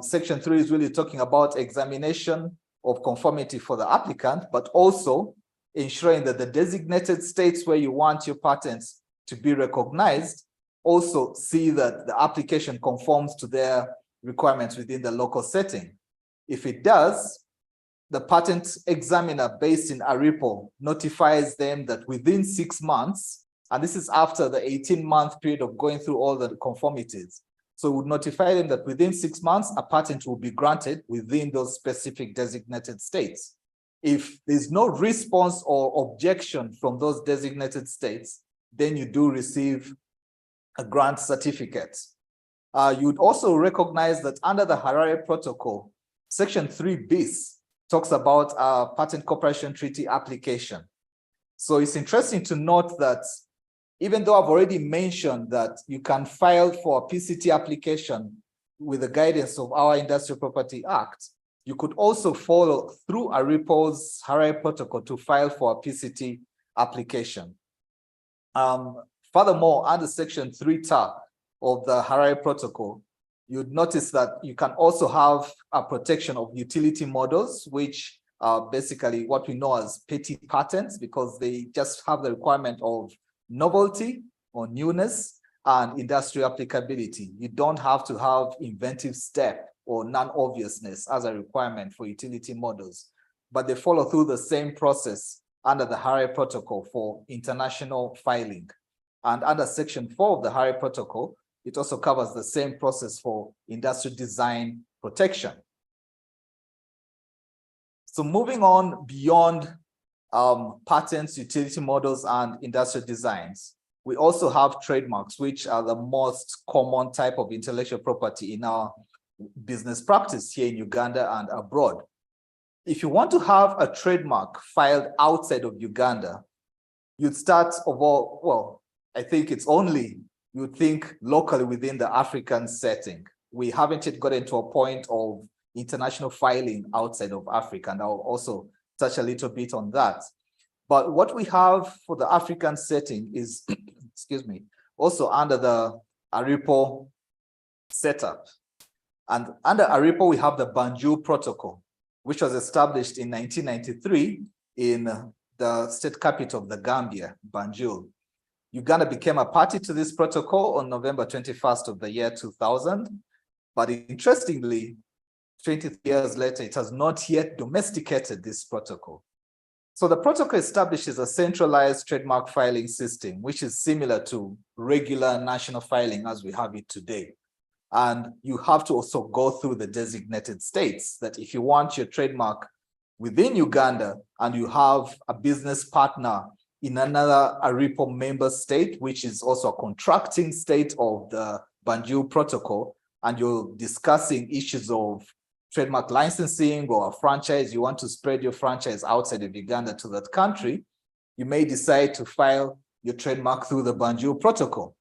Section 3 is really talking about examination of conformity for the applicant, but also ensuring that the designated states where you want your patents to be recognized also see that the application conforms to their requirements within the local setting. If it does, the patent examiner based in ARIPO notifies them that within 6 months, and this is after the 18-month period of going through all the conformities. So would notify them that within 6 months, a patent will be granted within those specific designated states. If there's no response or objection from those designated states, then you do receive a grant certificate. You'd also recognize that under the Harare Protocol, Section 3 bis talks about a patent cooperation treaty application. So it's interesting to note that even though I've already mentioned that you can file for a PCT application with the guidance of our Industrial Property Act, you could also follow through ARIPO's Harare Protocol to file for a PCT application. Furthermore, under Section 3 of the Harare Protocol, you'd notice that you can also have a protection of utility models, which are basically what we know as petty patents, because they just have the requirement of novelty or newness and industrial applicability. You don't have to have inventive step or non-obviousness as a requirement for utility models, but they follow through the same process under the Harare Protocol for international filing. And under Section 4 of the Harare Protocol, it also covers the same process for industrial design protection. So moving on beyond patents, utility models, and industrial designs, we also have trademarks, which are the most common type of intellectual property in our business practice here in Uganda and abroad. If you want to have a trademark filed outside of Uganda, you'd start of all, well, I think it's only, you would think locally within the African setting. We haven't yet gotten to a point of international filing outside of Africa, and I'll also touch a little bit on that. But what we have for the African setting is, excuse me, also under the ARIPO setup. And under ARIPO, we have the Banjul Protocol, which was established in 1993 in the state capital of the Gambia, Banjul. Uganda became a party to this protocol on November 21st of the year 2000. But interestingly, 20 years later, it has not yet domesticated this protocol. So the protocol establishes a centralized trademark filing system, which is similar to regular national filing as we have it today. And you have to also go through the designated states that if you want your trademark within Uganda and you have a business partner in another ARIPO member state, which is also a contracting state of the Banjul Protocol, and you're discussing issues of trademark licensing or a franchise, you want to spread your franchise outside of Uganda to that country, you may decide to file your trademark through the Banjul Protocol.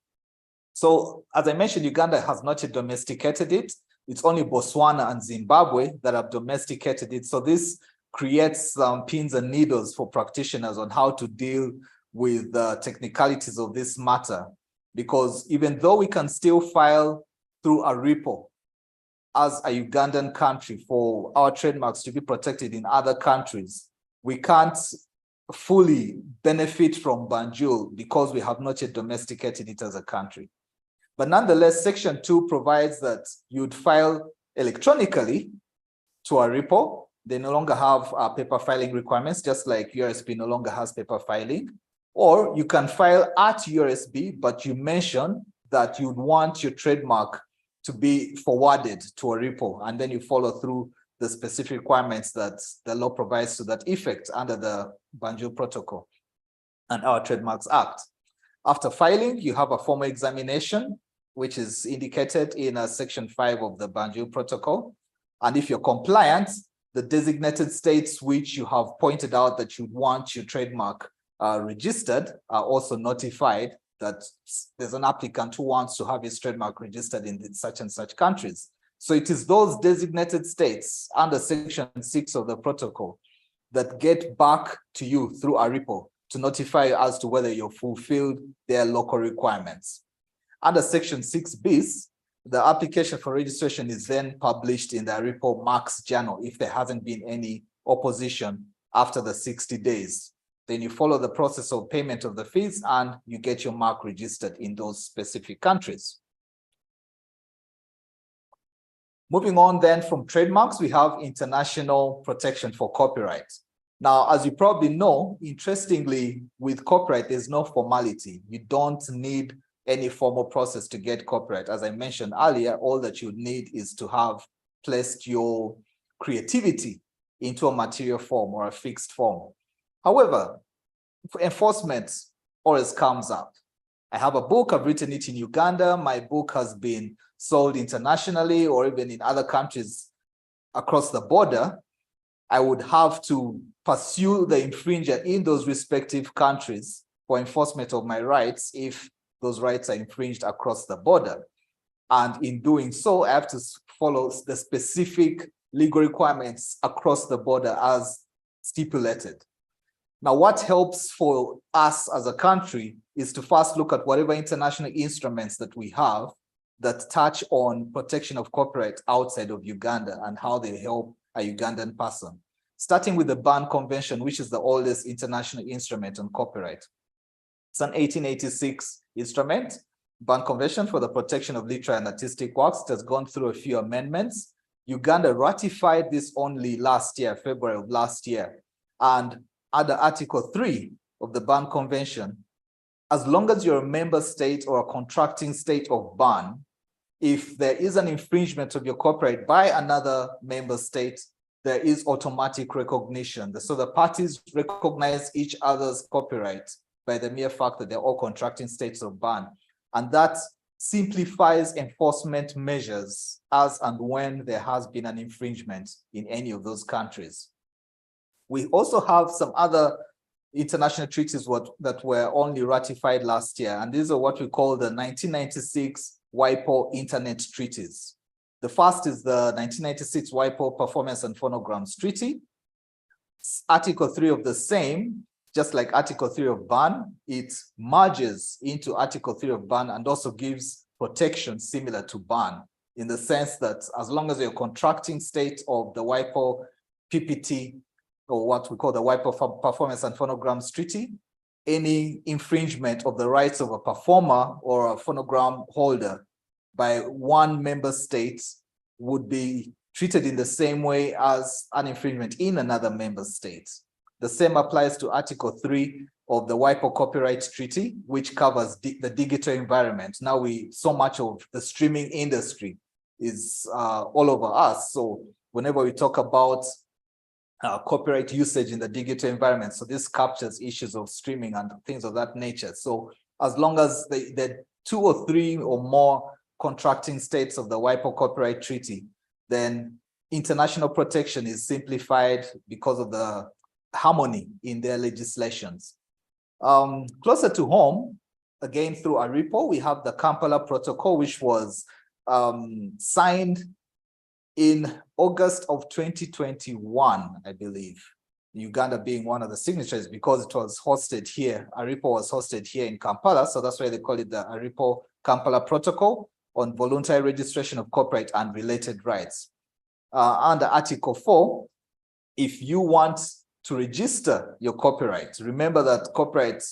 So as I mentioned, Uganda has not yet domesticated it. It's only Botswana and Zimbabwe that have domesticated it. So this creates some pins and needles for practitioners on how to deal with the technicalities of this matter. Because even though we can still file through ARIPO as a Ugandan country for our trademarks to be protected in other countries, we can't fully benefit from Banjul because we have not yet domesticated it as a country. But nonetheless, Section 2 provides that you'd file electronically to ARIPO. They no longer have paper filing requirements, just like URSB no longer has paper filing. Or you can file at URSB, but you mention that you'd want your trademark to be forwarded to ARIPO, and then you follow through the specific requirements that the law provides to that effect under the Banjul Protocol and our Trademarks Act. After filing, you have a formal examination, which is indicated in Section 5 of the Banjul Protocol. And if you're compliant, the designated states which you have pointed out that you want your trademark registered are also notified that there's an applicant who wants to have his trademark registered in such and such countries. So it is those designated states under Section 6 of the protocol that get back to you through ARIPO to notify you as to whether you've fulfilled their local requirements. Under Section 6 bis, the application for registration is then published in the ARIPO Max Journal if there hasn't been any opposition after the 60 days. Then you follow the process of payment of the fees and you get your mark registered in those specific countries. Moving on then from trademarks, we have international protection for copyright. Now, as you probably know, interestingly, with copyright, there's no formality. You don't need any formal process to get copyright. As I mentioned earlier, all that you need is to have placed your creativity into a material form or a fixed form. However, enforcement always comes up. I have a book, I've written it in Uganda. My book has been sold internationally or even in other countries across the border. I would have to pursue the infringer in those respective countries for enforcement of my rights if those rights are infringed across the border. And in doing so, I have to follow the specific legal requirements across the border as stipulated. Now, what helps for us as a country is to first look at whatever international instruments that we have that touch on protection of copyright outside of Uganda and how they help a Ugandan person. Starting with the Berne Convention, which is the oldest international instrument on copyright. It's an 1886 instrument, Berne Convention for the Protection of Literary and Artistic Works. It has gone through a few amendments. Uganda ratified this only last year, February of last year. And under Article 3 of the Berne Convention, as long as you're a member state or a contracting state of Berne, if there is an infringement of your copyright by another member state, there is automatic recognition. So the parties recognize each other's copyright by the mere fact that they're all contracting states of Berne. And that simplifies enforcement measures as and when there has been an infringement in any of those countries. We also have some other international treaties that were only ratified last year, and these are what we call the 1996 WIPO Internet Treaties. The first is the 1996 WIPO Performance and Phonograms Treaty. Article 3 of the same, just like Article 3 of Berne, it merges into Article 3 of Berne and also gives protection similar to Berne, in the sense that as long as you're contracting state of the WIPO PPT, or what we call the WIPO Performance and Phonograms Treaty, any infringement of the rights of a performer or a phonogram holder by one member state would be treated in the same way as an infringement in another member state. The same applies to Article 3 of the WIPO Copyright Treaty, which covers the digital environment. Now so much of the streaming industry is all over us. So whenever we talk about copyright usage in the digital environment, so this captures issues of streaming and things of that nature. So as long as the 2 or 3 or more contracting states of the WIPO Copyright Treaty, then international protection is simplified because of the harmony in their legislations. Closer to home, again through ARIPO, we have the Kampala Protocol, which was signed in August of 2021, I believe, Uganda being one of the signatories because it was hosted here. ARIPO was hosted here in Kampala, so that's why they call it the ARIPO Kampala Protocol on voluntary registration of copyright and related rights. Under Article 4, if you want to register your copyright, remember that copyright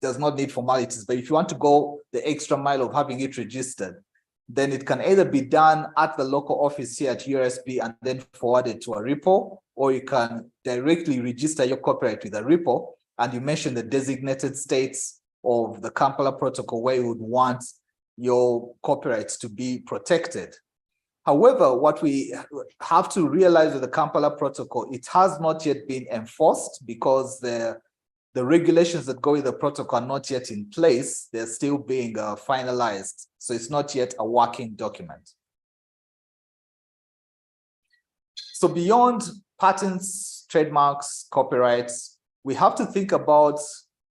does not need formalities, but if you want to go the extra mile of having it registered, then it can either be done at the local office here at URSB and then forwarded to ARIPO, or you can directly register your copyright with ARIPO, and you mention the designated states of the Kampala Protocol where you would want your copyrights to be protected. However, what we have to realize with the Kampala Protocol, it has not yet been enforced because the regulations that go with the protocol are not yet in place. They're still being finalized. So it's not yet a working document. So beyond patents, trademarks, copyrights, we have to think about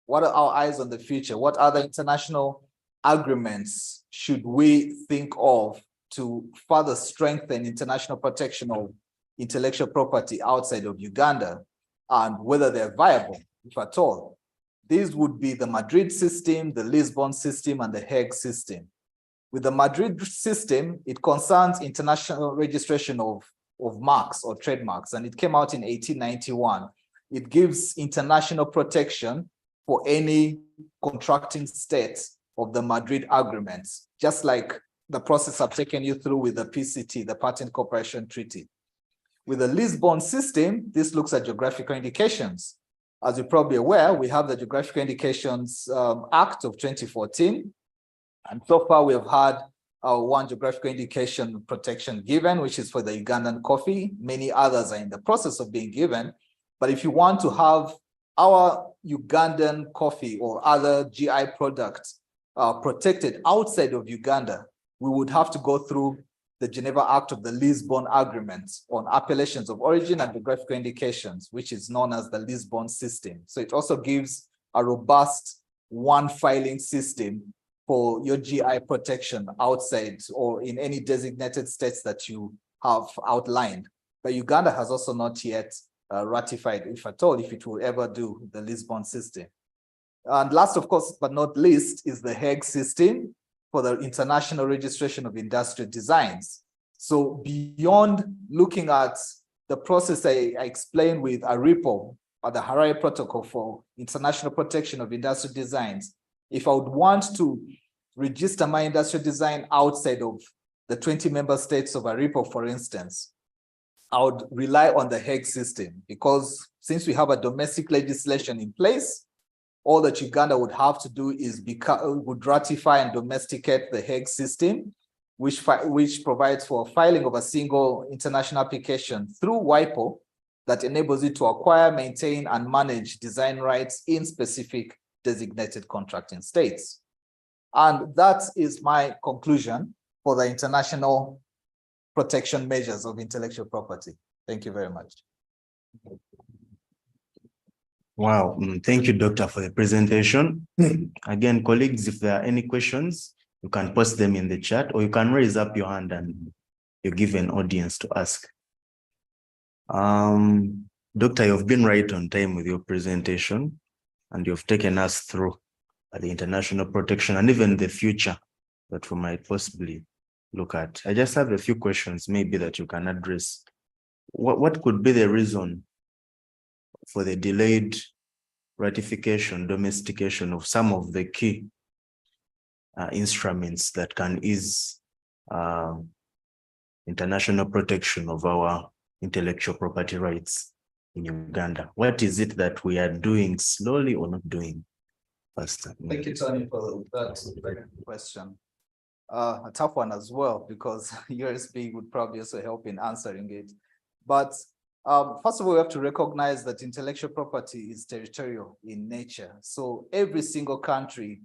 what are our eyes on the future? What other international agreements should we think of to further strengthen international protection of intellectual property outside of Uganda, and whether they're viable, if at all? These would be the Madrid system, the Lisbon system, and the Hague system. With the Madrid system, it concerns international registration of marks or trademarks, and it came out in 1891. It gives international protection for any contracting state of the Madrid agreements, just like the process I've taken you through with the PCT, the Patent Cooperation Treaty. With the Lisbon system, this looks at geographical indications. As you're probably aware, we have the Geographical Indications Act of 2014. And so far, we have had one geographical indication protection given, which is for the Ugandan coffee. Many others are in the process of being given. But if you want to have our Ugandan coffee or other GI products protected outside of Uganda, we would have to go through the Geneva Act of the Lisbon Agreement on appellations of origin and geographical indications, which is known as the Lisbon system. So it also gives a robust one filing system for your GI protection outside or in any designated states that you have outlined. But Uganda has also not yet ratified, if at all, if it will ever do, the Lisbon system. And last, of course, but not least, is the Hague system for the international registration of industrial designs. So beyond looking at the process I explained with ARIPO, or the Harare Protocol for International Protection of Industrial Designs, if I would want to register my industrial design outside of the 20 member states of ARIPO, for instance, I would rely on the Hague system, because since we have a domestic legislation in place, all that Uganda would have to do is would ratify and domesticate the Hague system, which provides for filing of a single international application through WIPO that enables it to acquire, maintain, and manage design rights in specific designated contracting states. And that is my conclusion for the international protection measures of intellectual property. Thank you very much. Wow, thank you, Doctor, for the presentation. Again, colleagues, if there are any questions, you can post them in the chat, or you can raise up your hand and you give an audience to ask. Doctor, you've been right on time with your presentation, and you've taken us through the international protection and even the future that we might possibly look at. I just have a few questions maybe that you can address. What could be the reason for the delayed ratification, domestication of some of the key instruments that can ease international protection of our intellectual property rights in Uganda? What is it that we are doing slowly or not doing faster? Thank you, Tony, for that question. A tough one as well, because USB would probably also help in answering it. But first of all, we have to recognize that intellectual property is territorial in nature. So every single country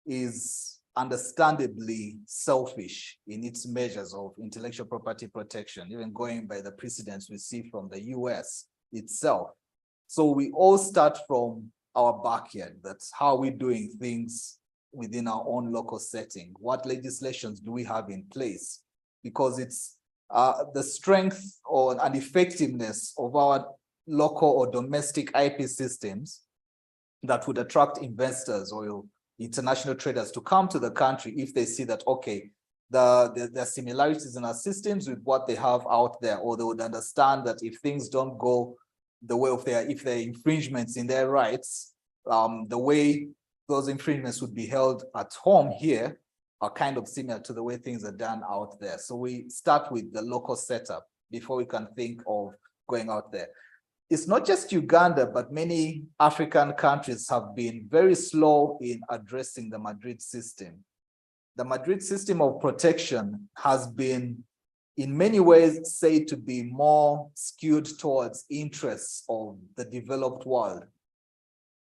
is understandably selfish in its measures of intellectual property protection, even going by the precedents we see from the US itself. So we all start from our backyard. That's how we're doing things within our own local setting. What legislations do we have in place? Because it's the strength and effectiveness of our local or domestic IP systems that would attract investors or international traders to come to the country if they see that, okay, there are similarities in our systems with what they have out there, or they would understand that if things don't go the way of if there are infringements in their rights, the way those infringements would be held at home here are kind of similar to the way things are done out there. So we start with the local setup before we can think of going out there. It's not just Uganda, but many African countries have been very slow in addressing the Madrid system. The Madrid system of protection has been in many ways said to be more skewed towards interests of the developed world.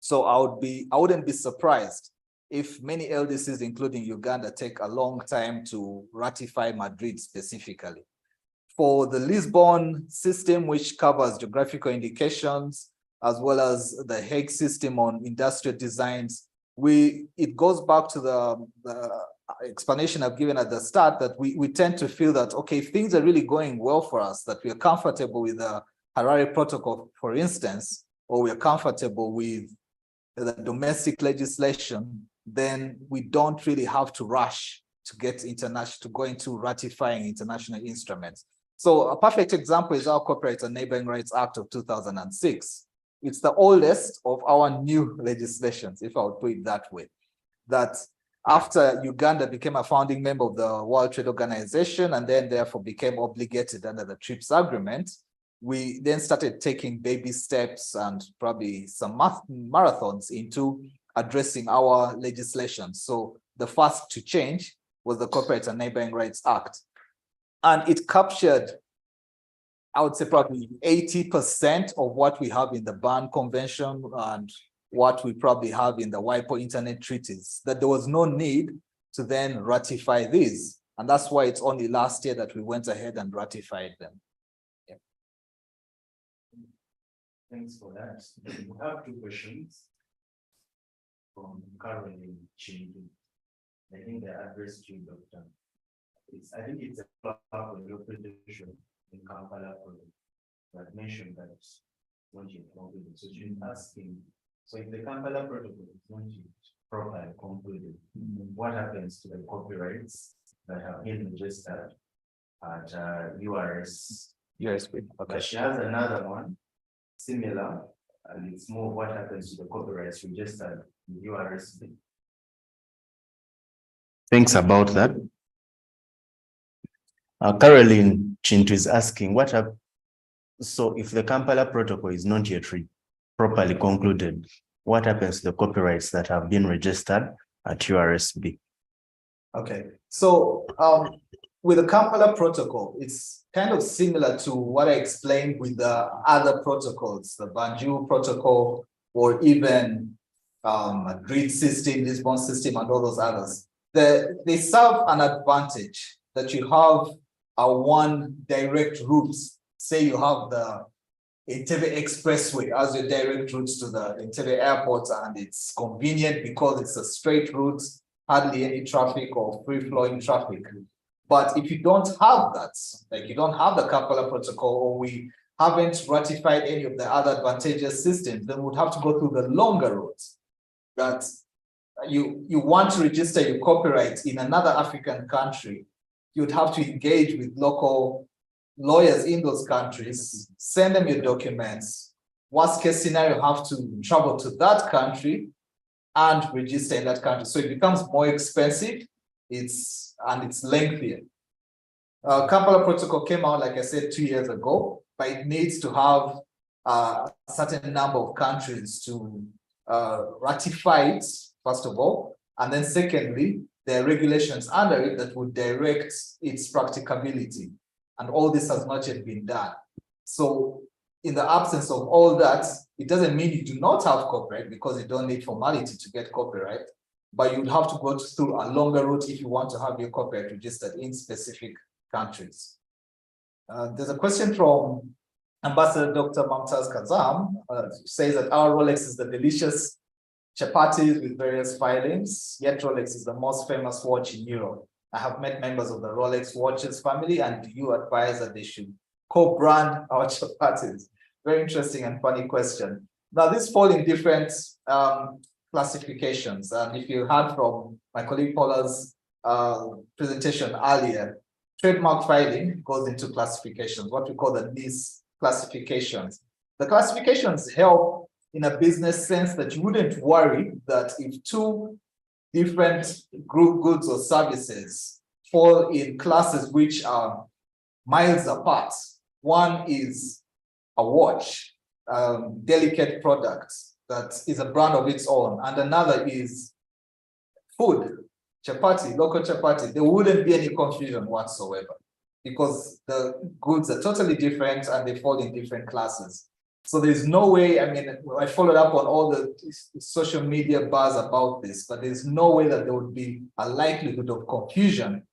So I wouldn't be surprised if many LDCs, including Uganda, take a long time to ratify Madrid specifically. For the Lisbon system, which covers geographical indications, as well as the Hague system on industrial designs, it goes back to the explanation I've given at the start, that we tend to feel that, okay, if things are really going well for us, that we are comfortable with the Harare Protocol, for instance, or we are comfortable with the domestic legislation, then we don't really have to rush to get international, to go into ratifying international instruments. So a perfect example is our Copyright and Neighboring Rights Act of 2006. It's the oldest of our new legislations, if I would put it that way, that after Uganda became a founding member of the World Trade Organization and then therefore became obligated under the TRIPS agreement, we then started taking baby steps and probably some marathons into addressing our legislation. So the first to change was the Copyright and Neighboring Rights Act. And it captured, I would say, probably 80% of what we have in the Berne Convention and what we probably have in the WIPO Internet Treaties, that there was no need to then ratify these. And that's why it's only last year that we went ahead and ratified them. Yeah. Thanks for that. We have two questions from Caroline Chindu. I think they are addressed to you, Dr. I think it's a part of your presentation in Kampala that mentioned that not yet concluded. So she's asking, so if the Kampala protocol is not yet properly concluded, what happens to the copyrights that have been registered at URS? Yes, okay. But she has another one similar, and it's more what happens to the copyrights registered in URSB. Thanks about that. Caroline Chintu is asking, what have, so if the Kampala protocol is not yet properly concluded, what happens to the copyrights that have been registered at URSB? Okay, so with the Kampala protocol, it's kind of similar to what I explained with the other protocols, the Banjul protocol, or even Madrid system, Lisbon system, and all those others. They serve an advantage that you have a one direct route. Say you have the Entebbe Expressway as your direct route to the Entebbe airport, and it's convenient because it's a straight route, hardly any traffic or free-flowing traffic. But if you don't have that, like you don't have the Kampala protocol, or we haven't ratified any of the other advantageous systems, then we would have to go through the longer route. That you want to register your copyright in another African country, you'd have to engage with local lawyers in those countries, send them your documents. Worst case scenario, have to travel to that country and register in that country. So it becomes more expensive, it's lengthier. Kampala protocol came out, like I said, 2 years ago, but it needs to have a certain number of countries to ratify it, first of all, and then secondly, there are regulations under it that would direct its practicability. And all this has not yet been done. So in the absence of all that, it doesn't mean you do not have copyright, because you don't need formality to get copyright, but you'd have to go through a longer route if you want to have your copyright registered in specific countries. There's a question from Ambassador Dr. Mamtaz Kazam, says that our Rolex is the delicious chapatis with various filings, yet Rolex is the most famous watch in Europe. I have met members of the Rolex watches family, and do you advise that they should co-brand our chapatis? Very interesting and funny question. Now, these fall in different classifications. And if you heard from my colleague Paula's presentation earlier, trademark filing goes into classifications, what we call the NIS classifications. The classifications help in a business sense that you wouldn't worry that if two different group goods or services fall in classes which are miles apart. One is a watch, delicate product that is a brand of its own, and another is food, chapati, local chapati. There wouldn't be any confusion whatsoever, because the goods are totally different and they fall in different classes. So there's no way, I mean, I followed up on all the social media buzz about this, but there's no way that there would be a likelihood of confusion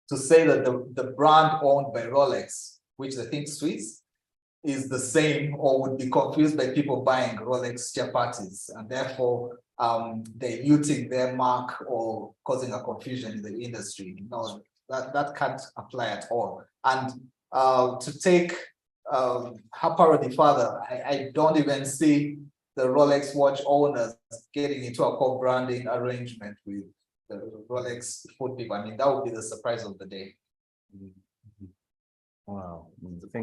to say that the brand owned by Rolex, which I think Swiss, is the same, or would be confused by people buying Rolex chapatis, and therefore diluting their mark or causing a confusion in the industry. No, that can't apply at all. And to take her parody further, I don't even see the Rolex watch owners getting into a co-branding arrangement with the Rolex food people. I mean, that would be the surprise of the day. Wow.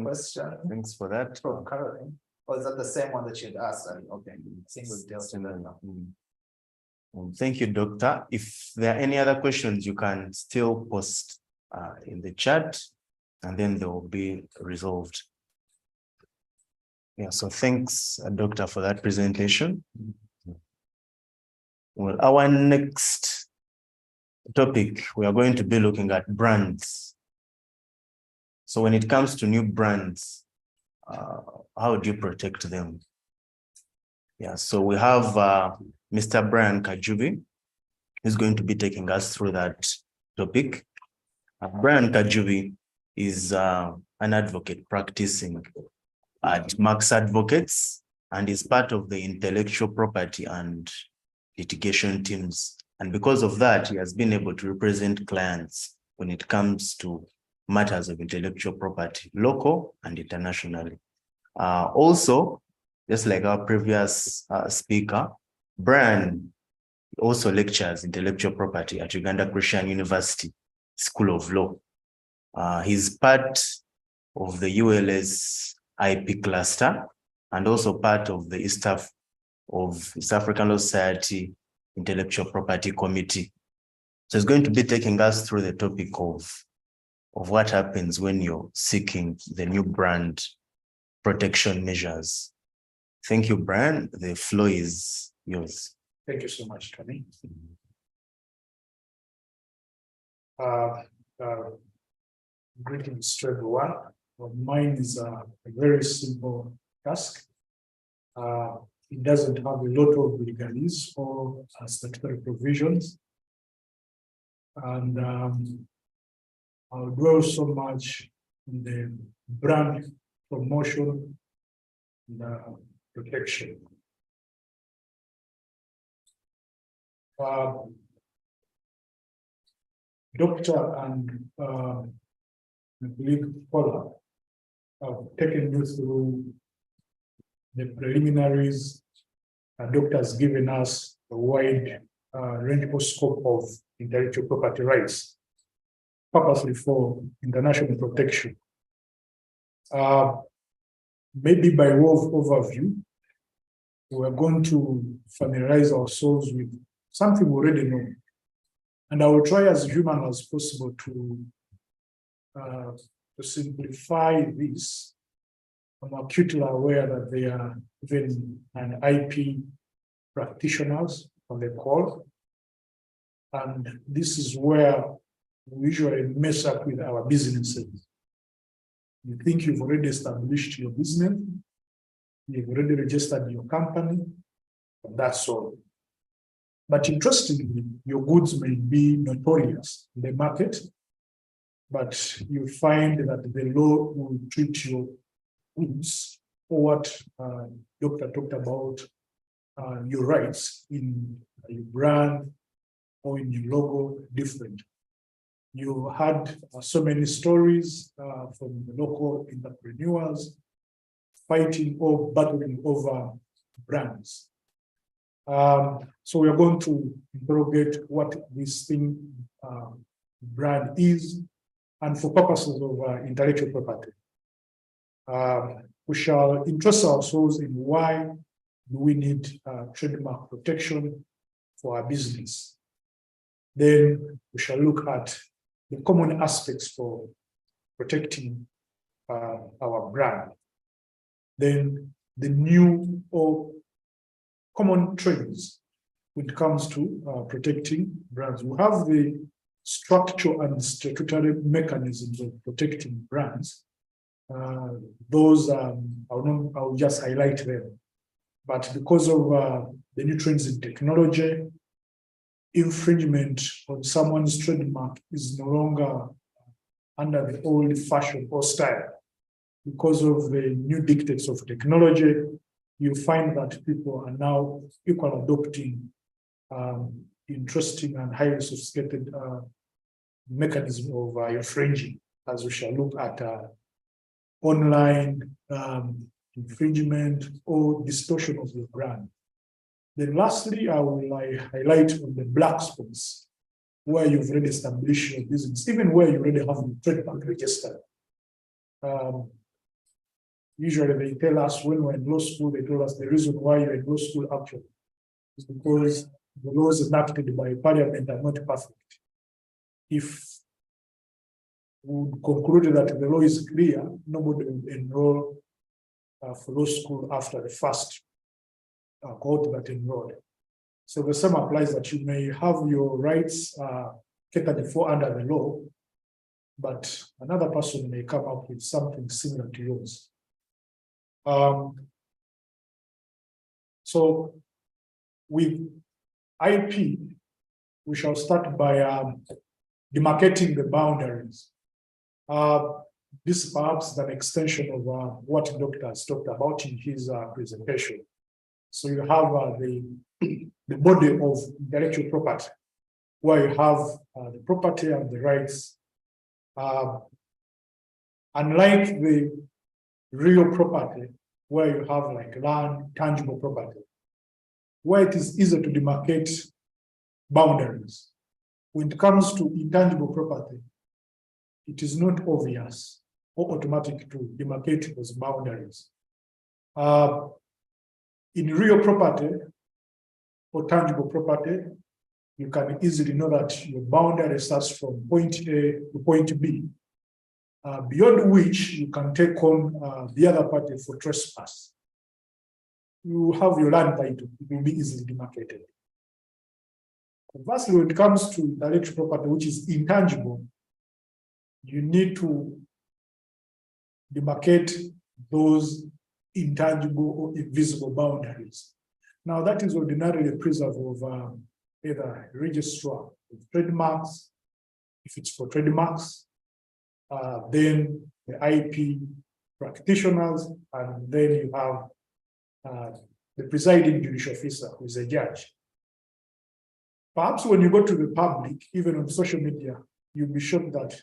Question Thanks for that. from Caroline. Or is that the same one that you'd asked? Okay, I think we've dealt with that now. Thank you, Doctor. If there are any other questions, you can still post in the chat and then they will be resolved. Yeah, so thanks, Doctor, for that presentation. Well, our next topic, we are going to be looking at brands. So when it comes to new brands, how do you protect them? Yeah, so we have Mr. Brian Kajubi, who's going to be taking us through that topic. Brian Kajubi is an advocate practicing at Max Advocates and is part of the intellectual property and litigation teams. And because of that, he has been able to represent clients when it comes to matters of intellectual property, local and internationally. Also, just like our previous speaker, Brian also lectures intellectual property at Uganda Christian University School of Law. He's part of the ULS IP cluster and also part of the East African Law Society Intellectual Property Committee. So he's going to be taking us through the topic of what happens when you're seeking the new brand protection measures. Thank you, Brian. The floor is yours. Thank you so much, Tony. Greetings to everyone. Mine is a very simple task. It doesn't have a lot of legalese or statutory provisions. And I'll dwell so much on the brand promotion and protection. Doctor and my colleague Paula have taken you through the preliminaries. Doctor has given us a wide rangeable scope of intellectual property rights, purposely for international protection. Maybe by way of overview, we're going to familiarize ourselves with something we already know. And I will try as human as possible to simplify this. I'm acutely aware that there are even an IP practitioners on the call. And this is where we usually mess up with our businesses. You think you've already established your business, you've already registered your company, and that's all. But interestingly, your goods may be notorious in the market, but you find that the law will treat your goods, or what Doctor talked about, your rights in your brand or in your logo different. You had so many stories from the local entrepreneurs fighting or battling over brands. So we are going to interrogate what this thing brand is, and for purposes of intellectual property. We shall interest ourselves in why do we need trademark protection for our business. Then we shall look at the common aspects for protecting our brand. Then the new or common trends when it comes to protecting brands. We have the structure and statutory mechanisms of protecting brands. Those I'll just highlight them. But because of the new trends in technology, infringement on someone's trademark is no longer under the old fashion or style. Because of the new dictates of technology, you find that people are now equally adopting interesting and highly sophisticated mechanism of infringing, as we shall look at online infringement, or distortion of the brand. Then lastly, I will highlight on the black spots, where you've already established your business, even where you already have the trademark registered. Usually they tell us when we're in law school, they told us the reason why you're in law school actually is because the laws enacted by Parliament are not perfect. If we conclude that the law is clear, nobody will enroll for law school after the first cohort that enrolled. So the same applies, that you may have your rights catered for under the law, but another person may come up with something similar to yours. So with IP, we shall start by demarcating the boundaries. This perhaps is an extension of what Dr. has talked about in his presentation. So you have the body of intellectual property, where you have the property and the rights. Unlike the real property, where you have like land, tangible property, where it is easy to demarcate boundaries. When it comes to intangible property, it is not obvious or automatic to demarcate those boundaries. In real property or tangible property, you can easily know that your boundary starts from point A to point B, beyond which you can take on the other party for trespass. You have your land title, it will be easily demarcated. Conversely, when it comes to intellectual property, which is intangible, you need to demarcate those intangible or invisible boundaries. Now, that is ordinarily preserved of either registrar of trademarks, if it's for trademarks, then the IP practitioners, and then you have the presiding judicial officer, who is a judge. Perhaps when you go to the public, even on social media, you'll be shocked that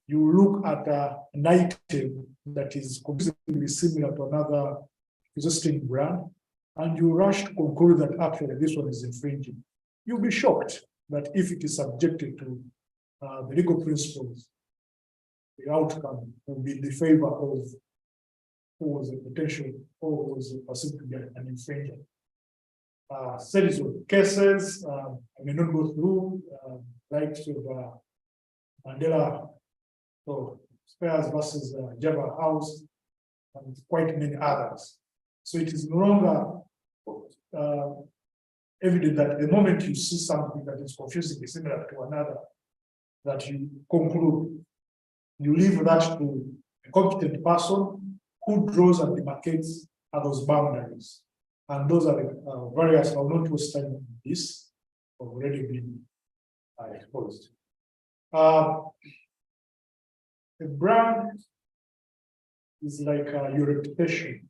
you look at an item that is completely similar to another existing brand, and you rush to conclude that actually this one is infringing. You'll be shocked that if it is subjected to the legal principles, the outcome will be in the favor of who was a potential or who was perceived to be an infringer. Series of cases, I may not go through, like Mandela, so Spears versus Java House, and quite many others. So it is no longer evident that the moment you see something that is confusingly similar to another, that you conclude, you leave that to a competent person who draws and demarcates those boundaries. And those are the various, I will not waste time on this, have already been exposed. A brand is like your reputation.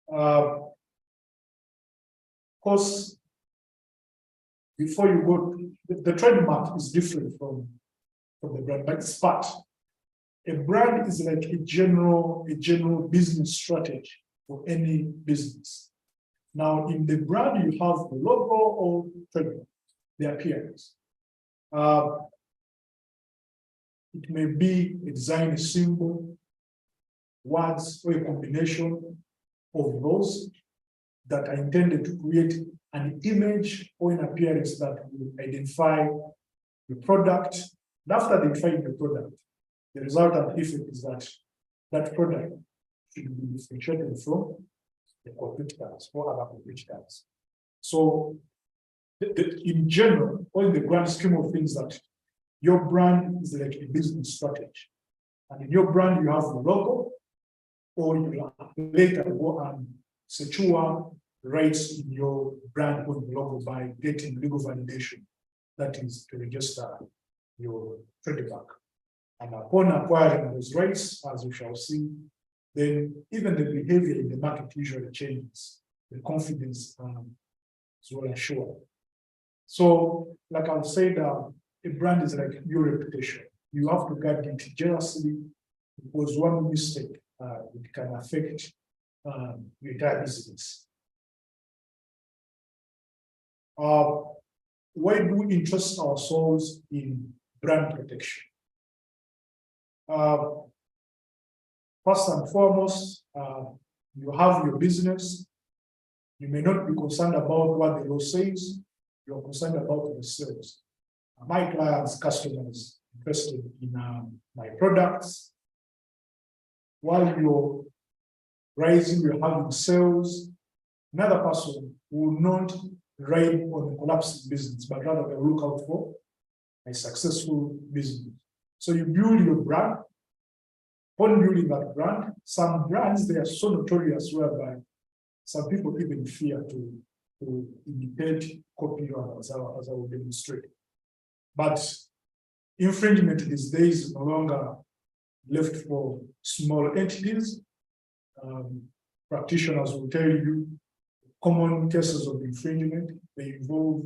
Of course, before you go, the trademark is different from the brand, but it's part. A brand is like a general business strategy for any business. Now, in the brand, you have the logo or trademark, the appearance. It may be a design, a symbol, words, or a combination of those that are intended to create an image or an appearance that will identify the product. And after identifying the product, the resultant effect is that that product should be differentiated from the competitors or other competitors. So, in general, or in the grand scheme of things, that your brand is like a business strategy. And in your brand, you have the logo, or you later go and secure rights in your brand or the logo by getting legal validation. That is to register your trademark. And upon acquiring those rights, as we shall see, then even the behavior in the market usually changes. The confidence is well assured. So, like I've said, a brand is like your reputation. You have to guard it jealously, because one mistake it can affect the entire business. Why do we interest ourselves in brand protection? First and foremost, you have your business. You may not be concerned about what the law says. You're concerned about yourselves. My clients, customers interested in my products. While you're rising, you're having sales, another person will not ride on a collapsing business, but rather they look out for a successful business. So you build your brand. Upon building that brand, some brands, they are so notorious whereby some people even fear to imitate, copy, as I will demonstrate. But infringement these days is no longer left for small entities. Practitioners will tell you common cases of infringement, they involve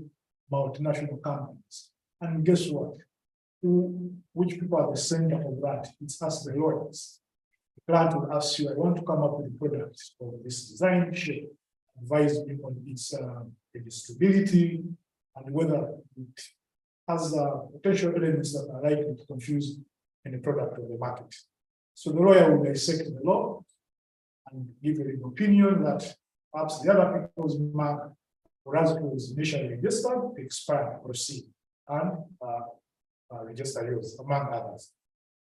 multinational companies. And guess what? Which people are the center of that? It's us, the lawyers. The client will ask you, I want to come up with a product of this design, shape, advise me on its distributability and whether it has potential elements that are likely to confuse any product of the market. So the lawyer will dissect the law and give an opinion that perhaps the other people's mark, or as it was initially registered, expire, proceed, and register yours, among others.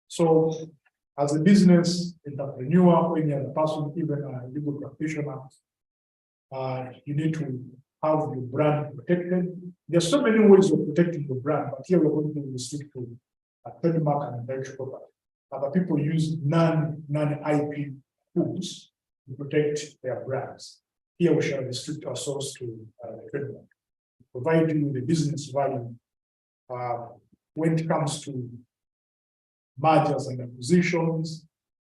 So, as a business entrepreneur or any other person, even a legal practitioner, you need to have your brand protected. There are so many ways of protecting your brand, but here we're going to restrict to trademark and intellectual property. Other people use non-IP tools to protect their brands. Here we shall restrict ourselves to the trademark, provide you with the business value when it comes to mergers and acquisitions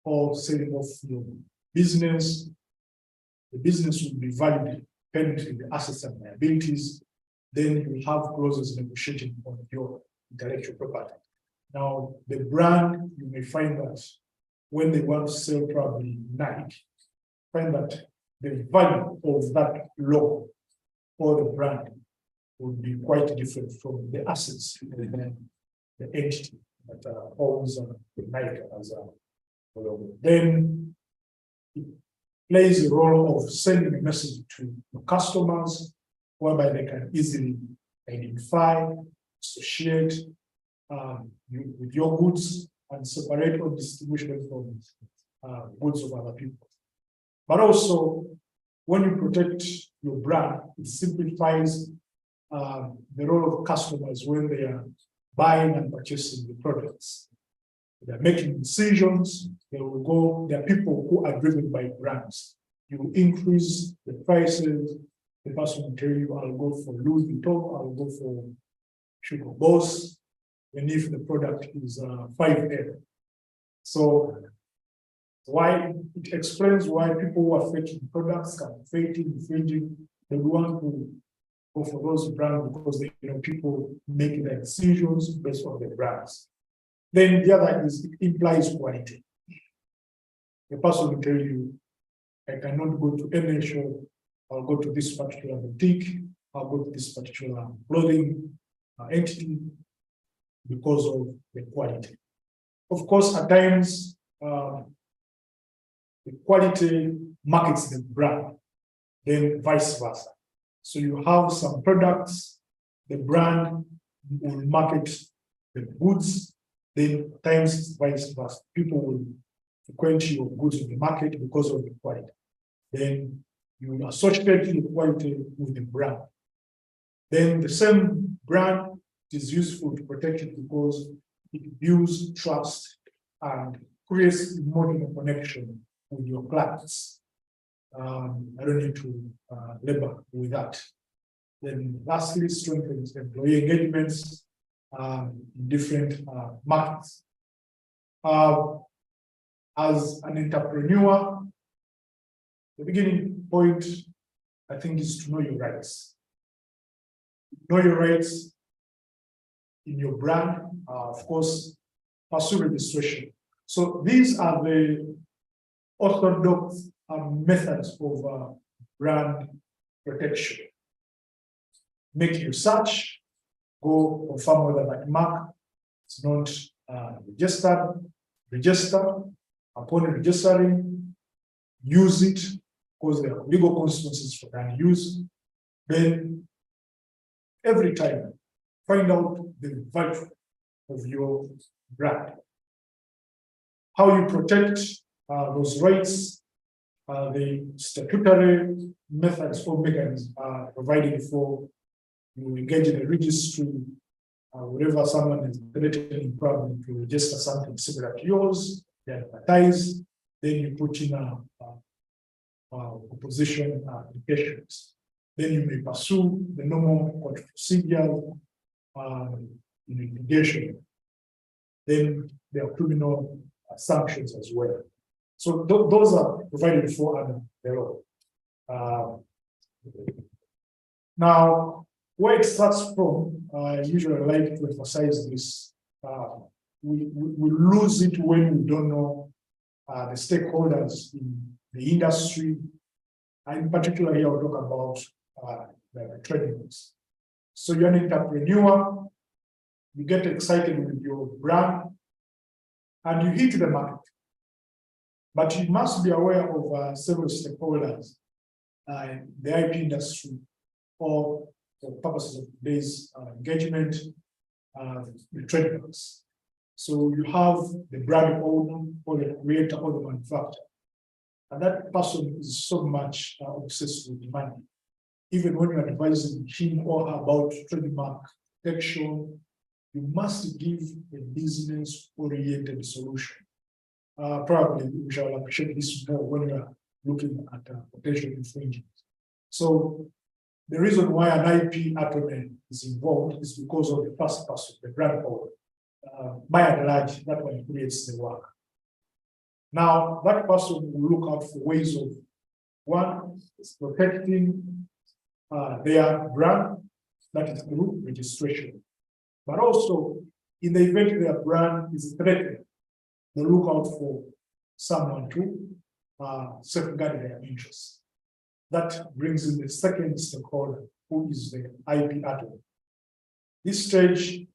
or selling off your business. The business will be valued depending on the assets and liabilities. Then you have clauses negotiating on your intellectual property. Now, the brand, you may find that when they want to sell probably Nike, find that the value of that logo or the brand would be quite different from the assets and the entity that owns Nike as a logo. Then it plays a role of sending a message to the customers whereby they can easily identify, associate with your goods and separate or distinguish them from goods of other people. But also, when you protect your brand, it simplifies the role of customers when they are buying and purchasing the products. They're making decisions, they will go, there are people who are driven by brands. You increase the prices, the person will tell you, I'll go for Louis Vuitton, I'll go for Hugo Boss, and if the product is 5M. So why it explains why people who are faking products, faking, infringing, they want to go for those brands because they people make their decisions based on the brands. Then the other is it implies quality. The person will tell you, I cannot go to any shop, I'll go to this particular boutique, I'll go to this particular clothing entity because of the quality. Of course, at times, the quality markets the brand, then vice versa. So you have some products, the brand will market the goods, then times vice versa. People will frequent your goods in the market because of the quality. Then you associate the quality with the brand. Then the same brand is useful to protect it because it builds trust and creates emotional connection with your clients. I don't need to labor with that. Then lastly, strengthens employee engagements in different markets. As an entrepreneur, the beginning point, I think, is to know your rights. Know your rights in your brand, of course, pursue registration. So these are the orthodox methods of brand protection. Make your search, go confirm whether that mark is not registered, register. Upon registering, use it because there are legal consequences for that use. Then every time, find out the value of your brand. How you protect those rights, the statutory methods or mechanisms are provided for. You engage in a registry, wherever someone is threatening probably to register something similar to yours, they advertise, then you put in opposition applications. Then you may pursue the normal court procedure in litigation. Then there are criminal sanctions as well. So those are provided for under the law. Now, where it starts from, I usually like to emphasize this. We lose it when we don't know the stakeholders in the industry. And in particular, here we'll talk about the trademarks. So you're an entrepreneur, you get excited with your brand, and you hit the market. But you must be aware of several stakeholders in the IP industry, or for purposes of today's engagement, the trademarks. So you have the brand owner, or the creator, or the manufacturer. And that person is so much obsessed with money. Even when you're advising him or her about trademark protection, you must give a business-oriented solution. Probably we shall appreciate this more when we are looking at potential infringement. So the reason why an IP attorney is involved is because of the first person, the brand owner. By and large, that one creates the work. Now, that person will look out for ways of, one, is protecting their brand, that is through registration. But also, in the event their brand is threatened, they look out for someone to safeguard their interests. That brings in the second stakeholder, who is the IP attorney. This stage,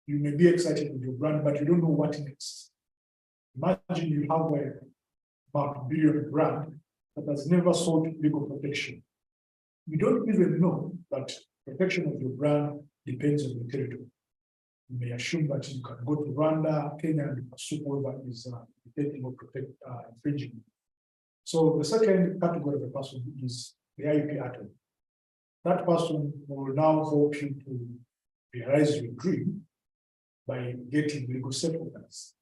you may be excited with your brand, but you don't know what next. Imagine you have a multi-billion brand that has never sought legal protection. You don't even know that protection of your brand depends on the territory. You may assume that you can go to Rwanda, Kenya, and pursue whoever is detecting or infringing. So the second category of the person is the IP attorney. That person will now help you to realize your dream by getting legal settlements.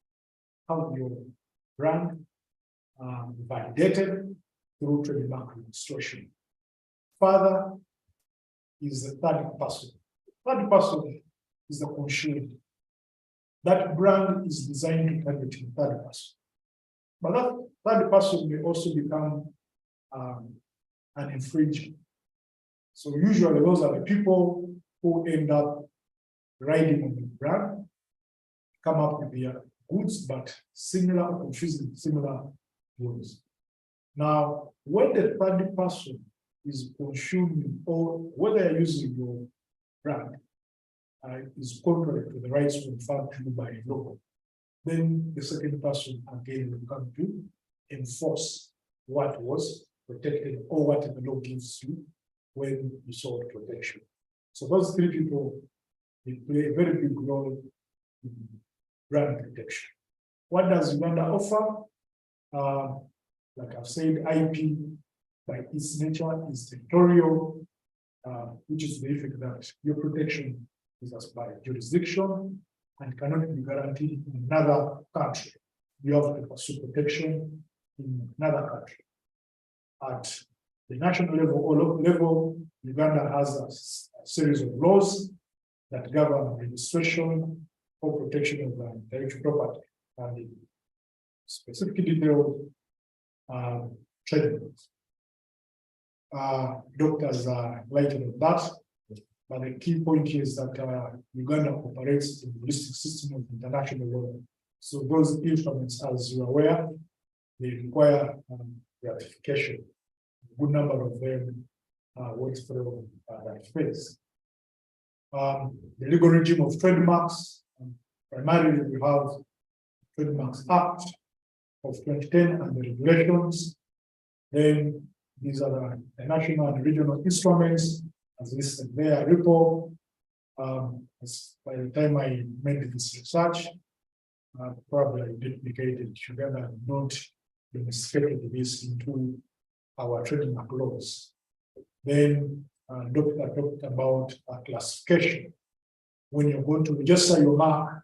Have your brand validated through trademark registration. Further is the third person. The third person is the consumer. That brand is designed to target the third person. But that third person may also become an infringer. So usually those are the people who end up riding on the brand, come up with their goods, but similar or confusing similar goods. Now, when the third person is consuming, or whether you're using your brand, is contrary to the rights conferred to you by law, then the second person again will come to enforce what was protected or what the law gives you when you sought protection. So those three people, they play a very big role in brand protection. What does Uganda offer? Like I've said, IP by its nature is territorial, which is the effect that your protection is as by jurisdiction and cannot be guaranteed in another country. You have to pursue protection in another country. At the national level or local level, Uganda has a series of laws that govern registration or protection of intellectual property and the specific detailed trademarks. Doctors are lighted on that, but the key point here is that Uganda operates in the holistic system of international law. So those instruments, as you're aware, they require ratification. A good number of them went through that phase. The legal regime of trademarks, primarily we have Trademarks Act of 2010 and the regulations. Then these are the national and regional instruments as listed there, RIPO. By the time I made this research, probably I duplicated Uganda, not domesticated this into our trademark laws. Then Doctor talked about classification. When you're going to register your mark,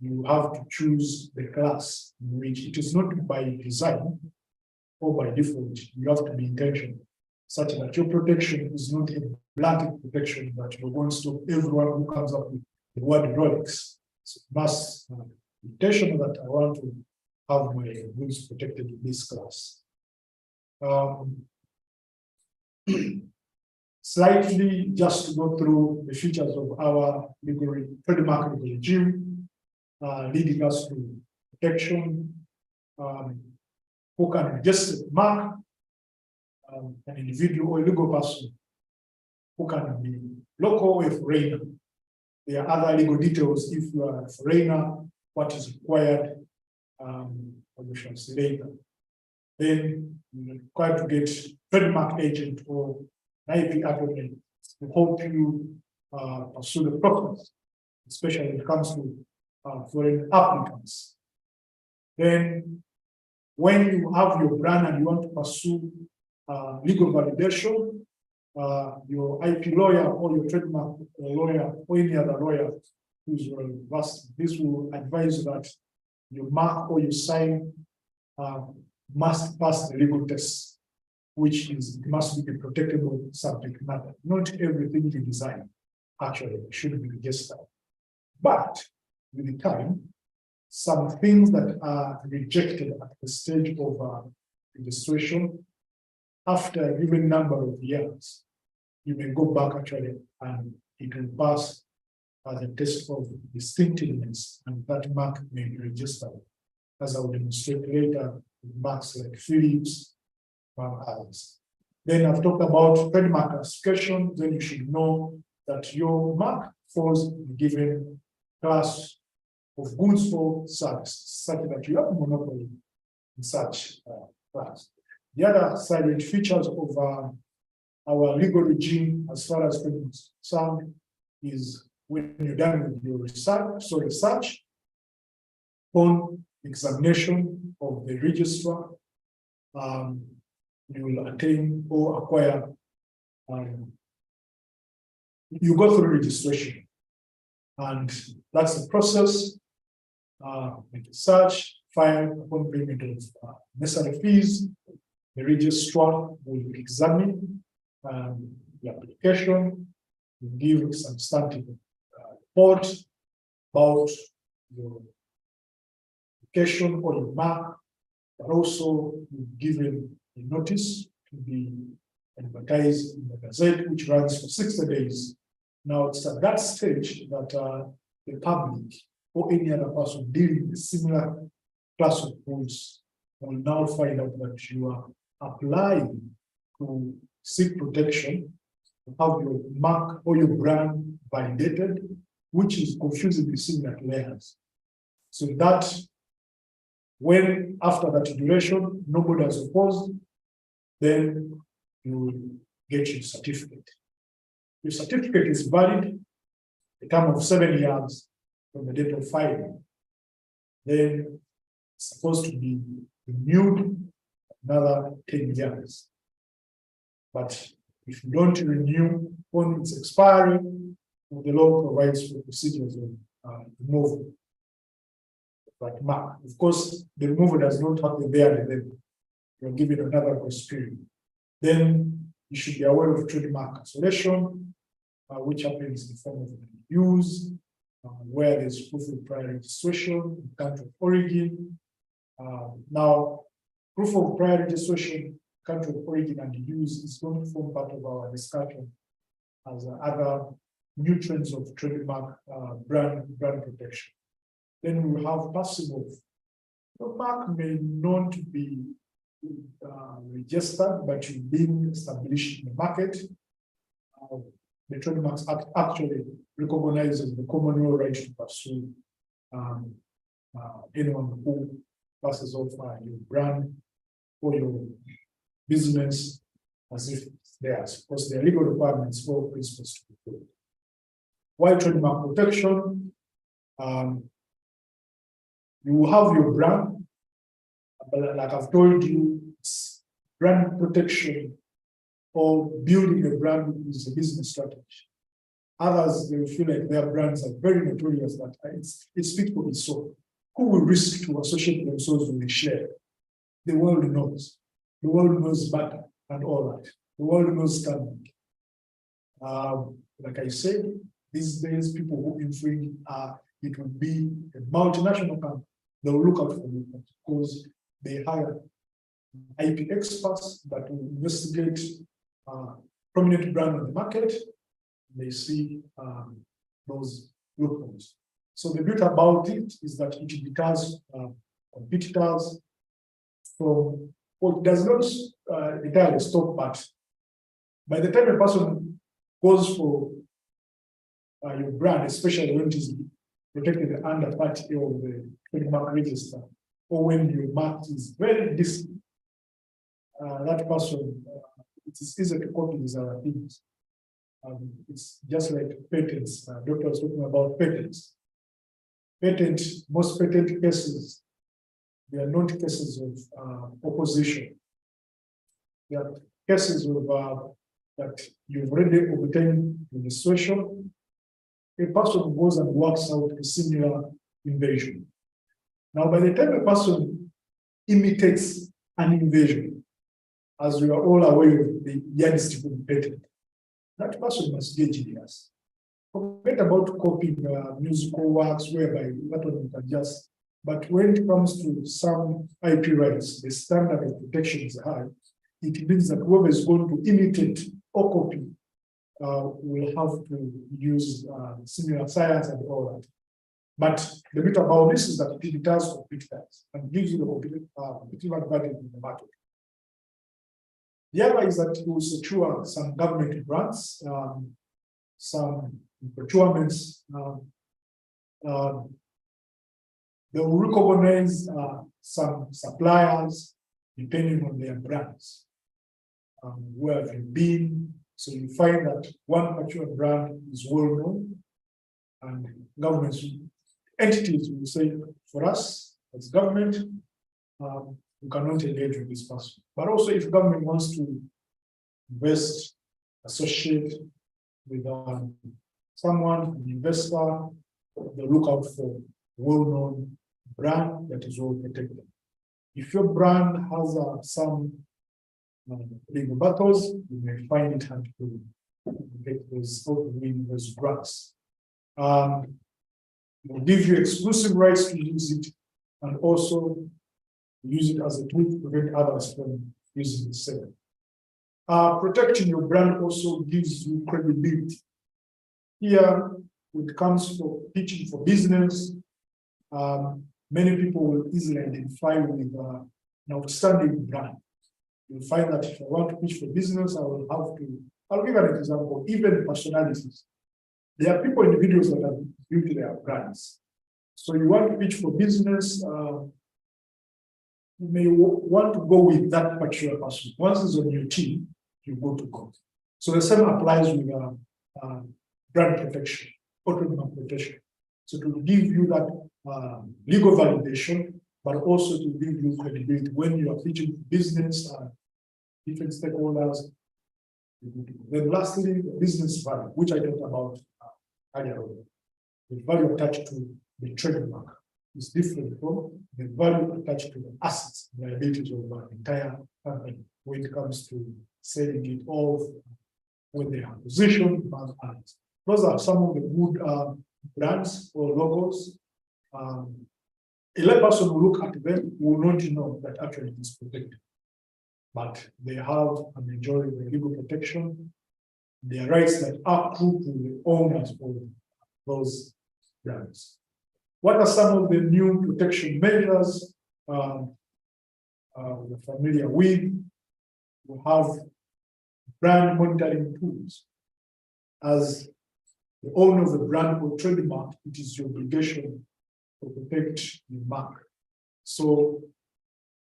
you have to choose the class in which it is not by design or by default. You have to be intentional, such that your protection is not a blanket protection that you're going to stop everyone who comes up with the word Rolex. So it must be intentional that I want to have my goods protected in this class. Slightly just to go through the features of our trademark legal regime, leading us to protection. Who can register the mark? An individual or legal person who can be local or a foreigner. There are other legal details if you are a foreigner, what is required, we shall see later. Then you're required to get trademark agent or IP advocate to help you pursue the process, especially when it comes to foreign applicants. Then when you have your brand and you want to pursue legal validation, your IP lawyer or your trademark lawyer or any other lawyer who's well-versed, this will advise that your mark or your sign must pass the legal test, which is must be a protectable subject matter. Not everything you design actually should be registered. But with the time, some things that are rejected at the stage of registration, after a given number of years, you may go back actually and it will pass as a test of distinctiveness, and that mark may be registered, as I will demonstrate later with marks like Philips, others. Then I've talked about trademark classification. Then you should know that your mark falls in a given class of goods or services, such that you have a monopoly in such class. The other silent features of our legal regime, as far as trademarks are concerned, is when you're done with your research, on examination of the registrar, you will attain or acquire, you go through registration. And that's the process, make a search, file upon payment of necessary fees. The registrar will examine the application, will give substantive report about your application or your mark, but also given a notice to be advertised in the Gazette, which runs for 60 days. Now it's at that stage that the public or any other person dealing with a similar class of goods will now find out that you are applying to seek protection, to have your mark or your brand validated, which is confusingly similar to theirs. So that when after that duration, nobody has opposed, then you will get your certificate. Your certificate is valid a term of 7 years from the date of filing. Then it's supposed to be renewed another 10 years. But if you don't renew on its expiry, the law provides for procedures of removal. But mark, of course, the removal does not happen there and then. You're given another grace period. Then you should be aware of trademark cancellation, which happens in the form of use, where there's proof of prior registration, country of origin. Now, proof of prior registration, country of origin, and use is going to form part of our discussion as other nutrients of trademark brand protection. Then we will have passive The mark may not be registered, but you've been established in the market. The Trademarks Act actually recognizes the common law right to pursue anyone who passes off your brand or your business as if it's theirs, because there are legal requirements for principles to be followed. Why trademark protection? You will have your brand, but like I've told you, it's brand protection or building a brand is a business strategy. Others, they will feel like their brands are very notorious, that it's fit for its soul. Who will risk to associate themselves with a share? The world knows. The world knows better and all that. The world knows standing. Like I said, these days, people who infringe it will be a multinational company. They will look out for you because they hire IP experts that will investigate prominent brand on the market. They see those loopholes. So the beauty about it is that it deters competitors from, well, it does not entirely stop, but by the time a person goes for your brand, especially when it is protected under Part A of the trademark register, or when your mark is very distant, that person, it is easy to copy these other things. It's just like patents. Doctor was talking about patents. Most patent cases, they are not cases of opposition. They are cases of that you've already obtained registration. A person goes and works out a similar invasion. Now, by the time a person imitates an invasion, as we are all aware of the yardstick of patent, that person must be a genius. Forget about copying musical works whereby that one you can just, but when it comes to some IP rights, the standard of protection is high. It means that whoever is going to imitate or copy will have to use similar science and all that. But the bit about this is that it deters competitors and gives you the competitive advantage in the market. The other is that it will secure some government grants, some procurements. They will recognize some suppliers depending on their brands. Where have you been? So you find that one particular brand is well known, and governments, entities will say, for us as government, we cannot engage with this person. But also, if government wants to invest, associate with someone, an investor, they look out for well-known brand that is well protected. If your brand has some legal battles, you may find it hard to get those grants. Will give you exclusive rights to use it, and also use it as a tool to prevent others from using the same. Protecting your brand also gives you credibility. Here, when it comes to pitching for business, many people will easily identify with an outstanding brand. You'll find that if I want to pitch for business, I'll give an example, even personalities. There are people, individuals that have built their brands. So you want to pitch for business, you may want to go with that particular person. Once it's on your team, you go to God. So the same applies with brand protection, or trademark protection. So to give you that legal validation, but also to give you credibility when you are pitching business, different stakeholders. Then lastly, the business value, which I talked about earlier on. The value attached to the trademark is different from the value attached to the assets, the liabilities of an entire company when it comes to selling it off, when they are positioned, and others. Those are some of the good brands or logos. A layperson will look at them, will not know that actually it is protected. But they have and enjoy the legal protection, their rights that are true to the owners of those brands. What are some of the new protection measures we're familiar with, we have brand monitoring tools. As the owner of the brand or trademark, it is your obligation to protect the mark. So,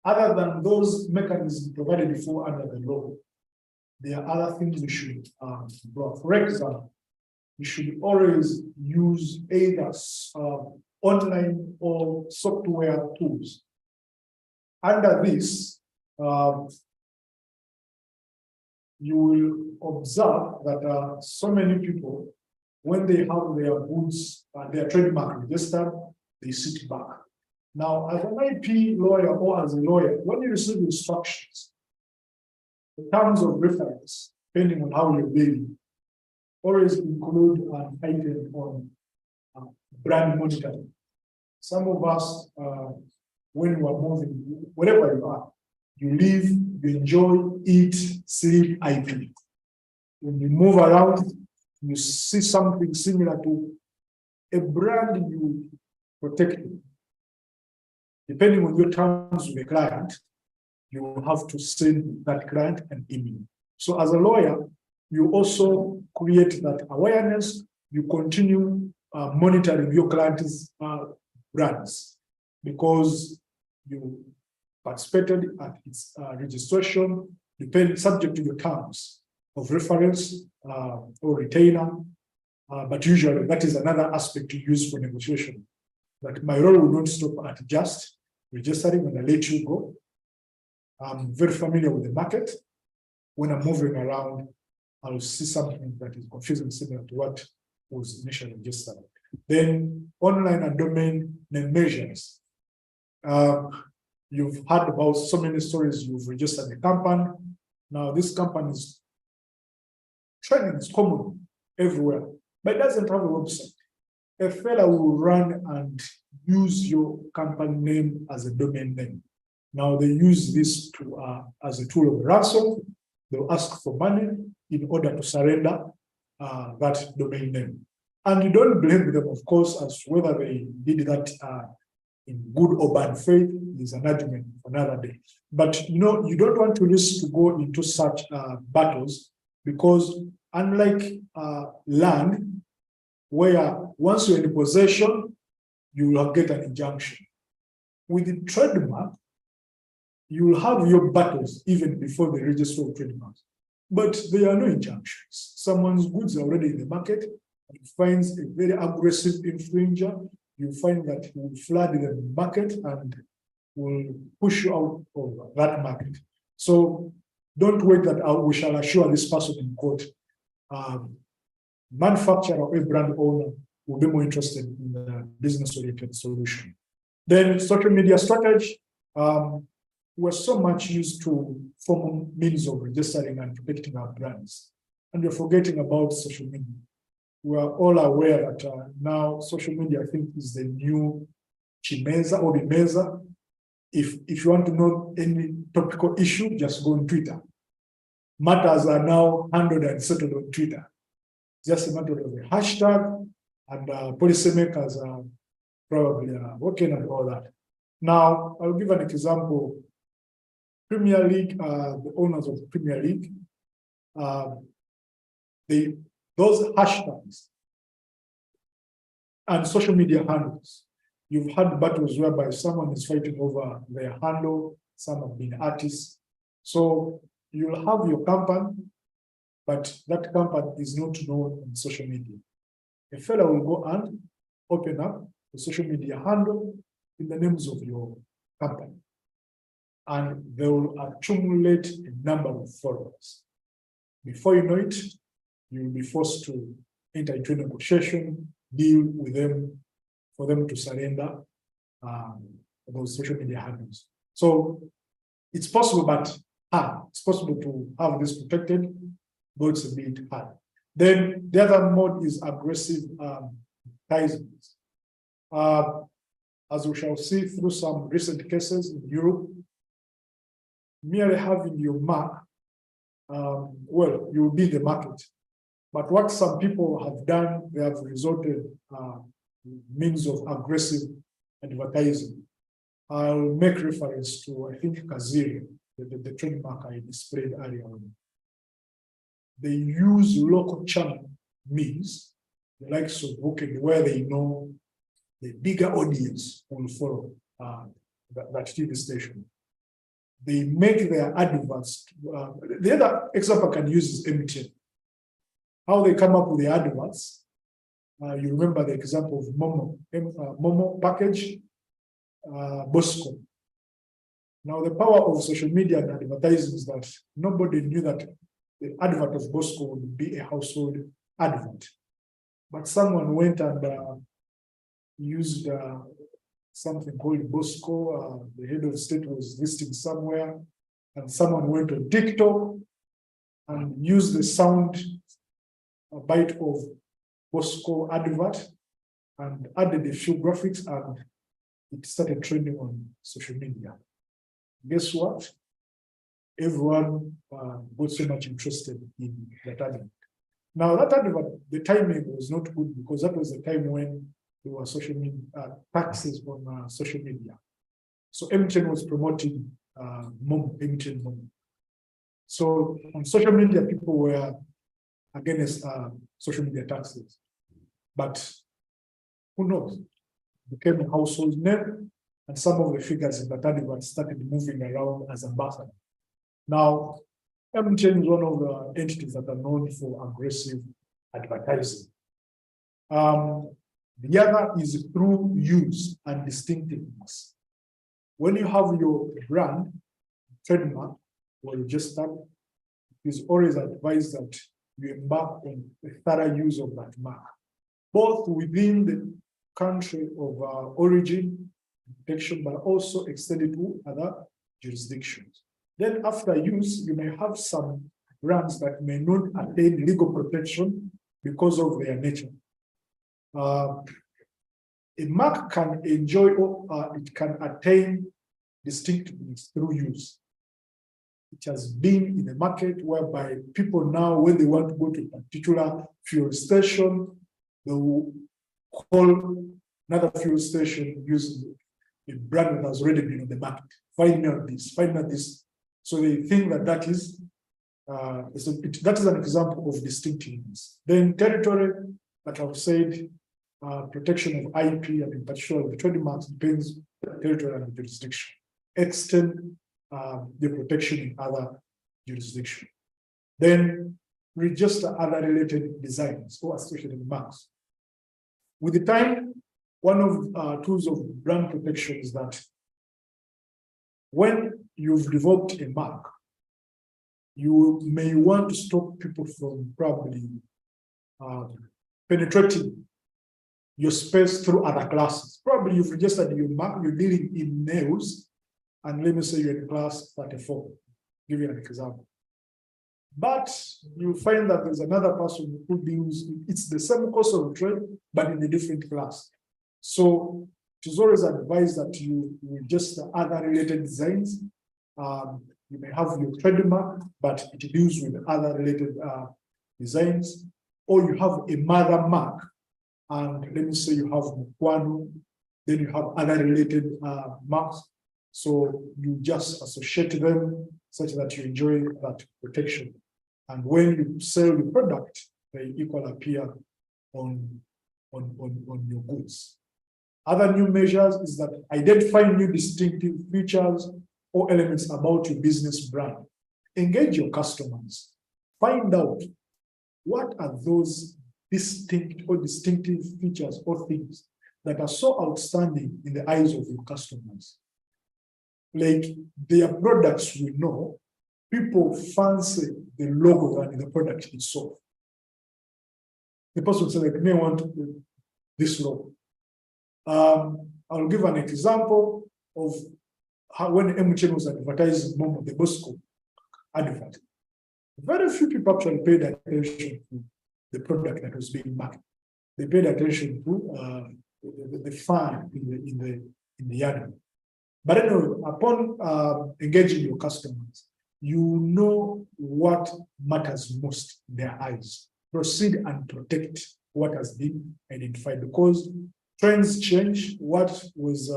other than those mechanisms provided for under the law, there are other things we should block. For example, you should always use either online or software tools. Under this, you will observe that so many people, when they have their goods, their trademark registered, they sit back. Now, as an IP lawyer or as a lawyer, when you receive instructions, the terms of reference, depending on how you're dealing, always include an item on brand monitoring. Some of us, when we are moving, wherever you are, you live, you enjoy, eat, sleep, IP. When you move around, you see something similar to a brand you protect. Depending on your terms with the client, you will have to send that client an email. So as a lawyer, you also create that awareness, you continue monitoring your client's brands because you participated at its registration, subject to your terms of reference or retainer, but usually that is another aspect to use for negotiation. But my role will not stop at just registering when I let you go. I'm very familiar with the market. When I'm moving around, I'll see something that is confusing, similar to what was initially registered. Then online and domain name measures. You've heard about so many stories. You've registered a company. Now this company is training is common everywhere, but it doesn't have a website. A fella will run and use your company name as a domain name. Now they use this to as a tool of ransom. They'll ask for money in order to surrender that domain name. And you don't blame them, of course, as to whether they did that in good or bad faith is an argument for another day. But you know, you don't want to risk to go into such battles because unlike land, where once you're in possession, you will get an injunction. With the trademark, you will have your battles even before the register of trademarks. But there are no injunctions. Someone's goods are already in the market, and finds a very aggressive infringer, you find that he will flood the market and will push you out of that market. So don't wait that we shall assure this person in court. Manufacturer or a brand owner will be more interested in the business-oriented solution. Then social media strategy. We're so much used to formal means of registering and protecting our brands. And we're forgetting about social media. We are all aware that now social media, I think, is the new Chimeza or the Meza. If you want to know any topical issue, just go on Twitter. Matters are now handled and settled on Twitter. Just a matter of a hashtag, and policymakers are probably working on all that. Now, I'll give an example. Premier League, the owners of the Premier League, those hashtags and social media handles, you've had battles whereby someone is fighting over their handle, some have been artists. So you'll have your company, but that company is not known on social media. A fellow will go and open up a social media handle in the names of your company, and they will accumulate a number of followers. Before you know it, you will be forced to enter into a negotiation, deal with them, for them to surrender those social media handles. So it's possible, but hard. It's possible to have this protected, but it's a bit hard. Then the other mode is aggressive advertisements. As we shall see through some recent cases in Europe, merely having your mark, well, you will be the market. But what some people have done, they have resorted means of aggressive advertising. I'll make reference to, I think, Kaziri, the trademark I displayed earlier on. They use local channel means, the likes of Booking, where they know the bigger audience will follow that TV station. They make their adverts. The other example I can use is MTN. How they come up with the adverts. You remember the example of Momo, Momo package, Bosco. Now the power of social media and advertising is that nobody knew that the advert of Bosco would be a household advert. But someone went and used something called Bosco. The head of state was listing somewhere, and someone went on TikTok and used the sound bite of Bosco advert and added a few graphics, and it started trending on social media. Guess what? Everyone got so much interested in that advert. Now that advert, the timing was not good because that was the time when there were social media taxes on social media. So MTN was promoting MTN Momo. So on social media, people were against social media taxes, but who knows? It became a household name, and some of the figures in that advert started moving around as ambassador. Now, MTN is one of the entities that are known for aggressive advertising. The other is through use and distinctiveness. When you have your brand, trademark, or registered, it is always advised that you embark on a thorough use of that mark, both within the country of origin, protection, but also extended to other jurisdictions. Then after use, you may have some brands that may not attain legal protection because of their nature. A mark can enjoy, it can attain distinctiveness through use. It has been in the market whereby people now, when they want to go to a particular fuel station, they will call another fuel station using a brand that has already been on the market. Find out this. So they think that that is an example of distinctiveness. Then territory, like I've said, protection of IP and in particular the trademarks depends on the territory and the jurisdiction. Extend the protection in other jurisdictions. Then register other related designs or associated marks. With the time, one of tools of brand protection is that when you've developed a mark, you may want to stop people from probably penetrating your space through other classes. Probably you've registered your mark, you're dealing in nails, and let me say you're in class 34. Give you an example. But you find that there's another person who deals, it's the same course of trade, but in a different class. So it is always advised that you register other related designs. You may have your trademark, but it deals with other related designs, or you have a mother mark, and let me say you have Mukwano, then you have other related marks. So you just associate them such that you enjoy that protection. And when you sell the product, they equally appear on your goods. Other new measures is that identify new distinctive features or elements about your business brand. Engage your customers. Find out what are those distinct or distinctive features or things that are so outstanding in the eyes of your customers. Like their products, we know, people fancy the logo and the product itself. The person says, like, may want this logo. I'll give an example of how when MTN was advertising Momo, the Bosco advert. Very few people actually paid attention to the product that was being marketed. They paid attention to the fan in the advert. But anyway, upon engaging your customers, you know what matters most in their eyes. Proceed and protect what has been identified, because trends change. What was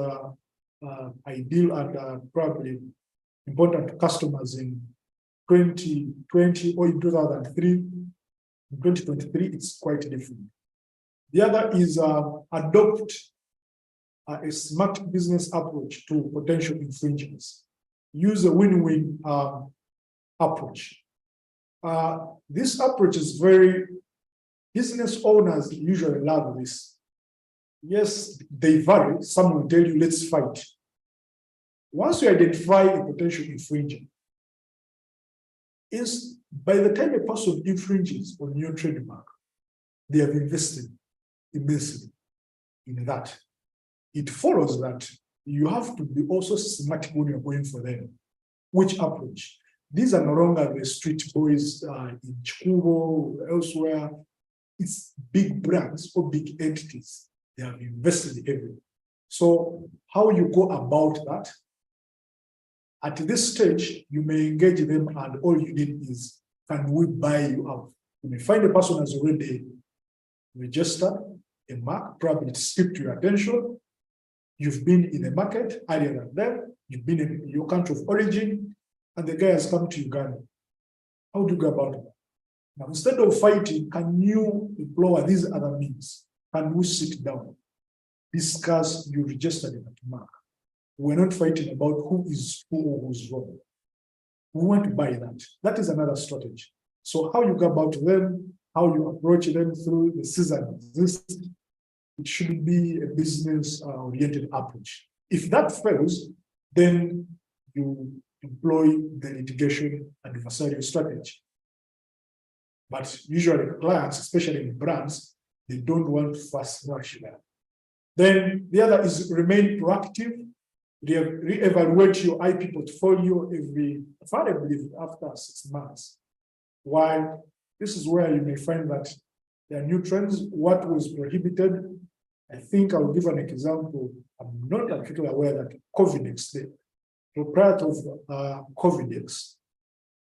ideal and probably important to customers in 2020 or in 2003. In 2023, it's quite different. The other is adopt a smart business approach to potential infringements. Use a win-win approach. This approach is business owners usually love this. Yes, they vary. Some will tell you, let's fight. Once you identify a potential infringer, is by the time a person infringes on your trademark, they have invested immensely in that. It follows that you have to be also systematic when you're going for them. Which approach? These are no longer the street boys in Chikubo, elsewhere. It's big brands or big entities. They have invested everything. So how you go about that? At this stage, you may engage them and all you need is, can we buy you out? You may find a person has already registered a mark, probably it's skipped your attention. You've been in the market earlier than them, you've been in your country of origin, and the guy has come to Uganda. How do you go about it? Now, instead of fighting, can you employ these other means? Can we sit down, discuss, you registered in that mark? We're not fighting about who is who or who's wrong. We want to buy that. That is another strategy. So how you go about them, how you approach them through the seasons, it should be a business-oriented approach. If that fails, then you employ the litigation adversarial strategy. But usually clients, especially in brands, they don't want to fast rush that. Then the other is remain proactive, re-evaluate your IP portfolio preferably after 6 months. While this is where you may find that there are new trends, what was prohibited. I think I'll give an example. I'm not particularly aware that Covidex, the proprietor of Covidex,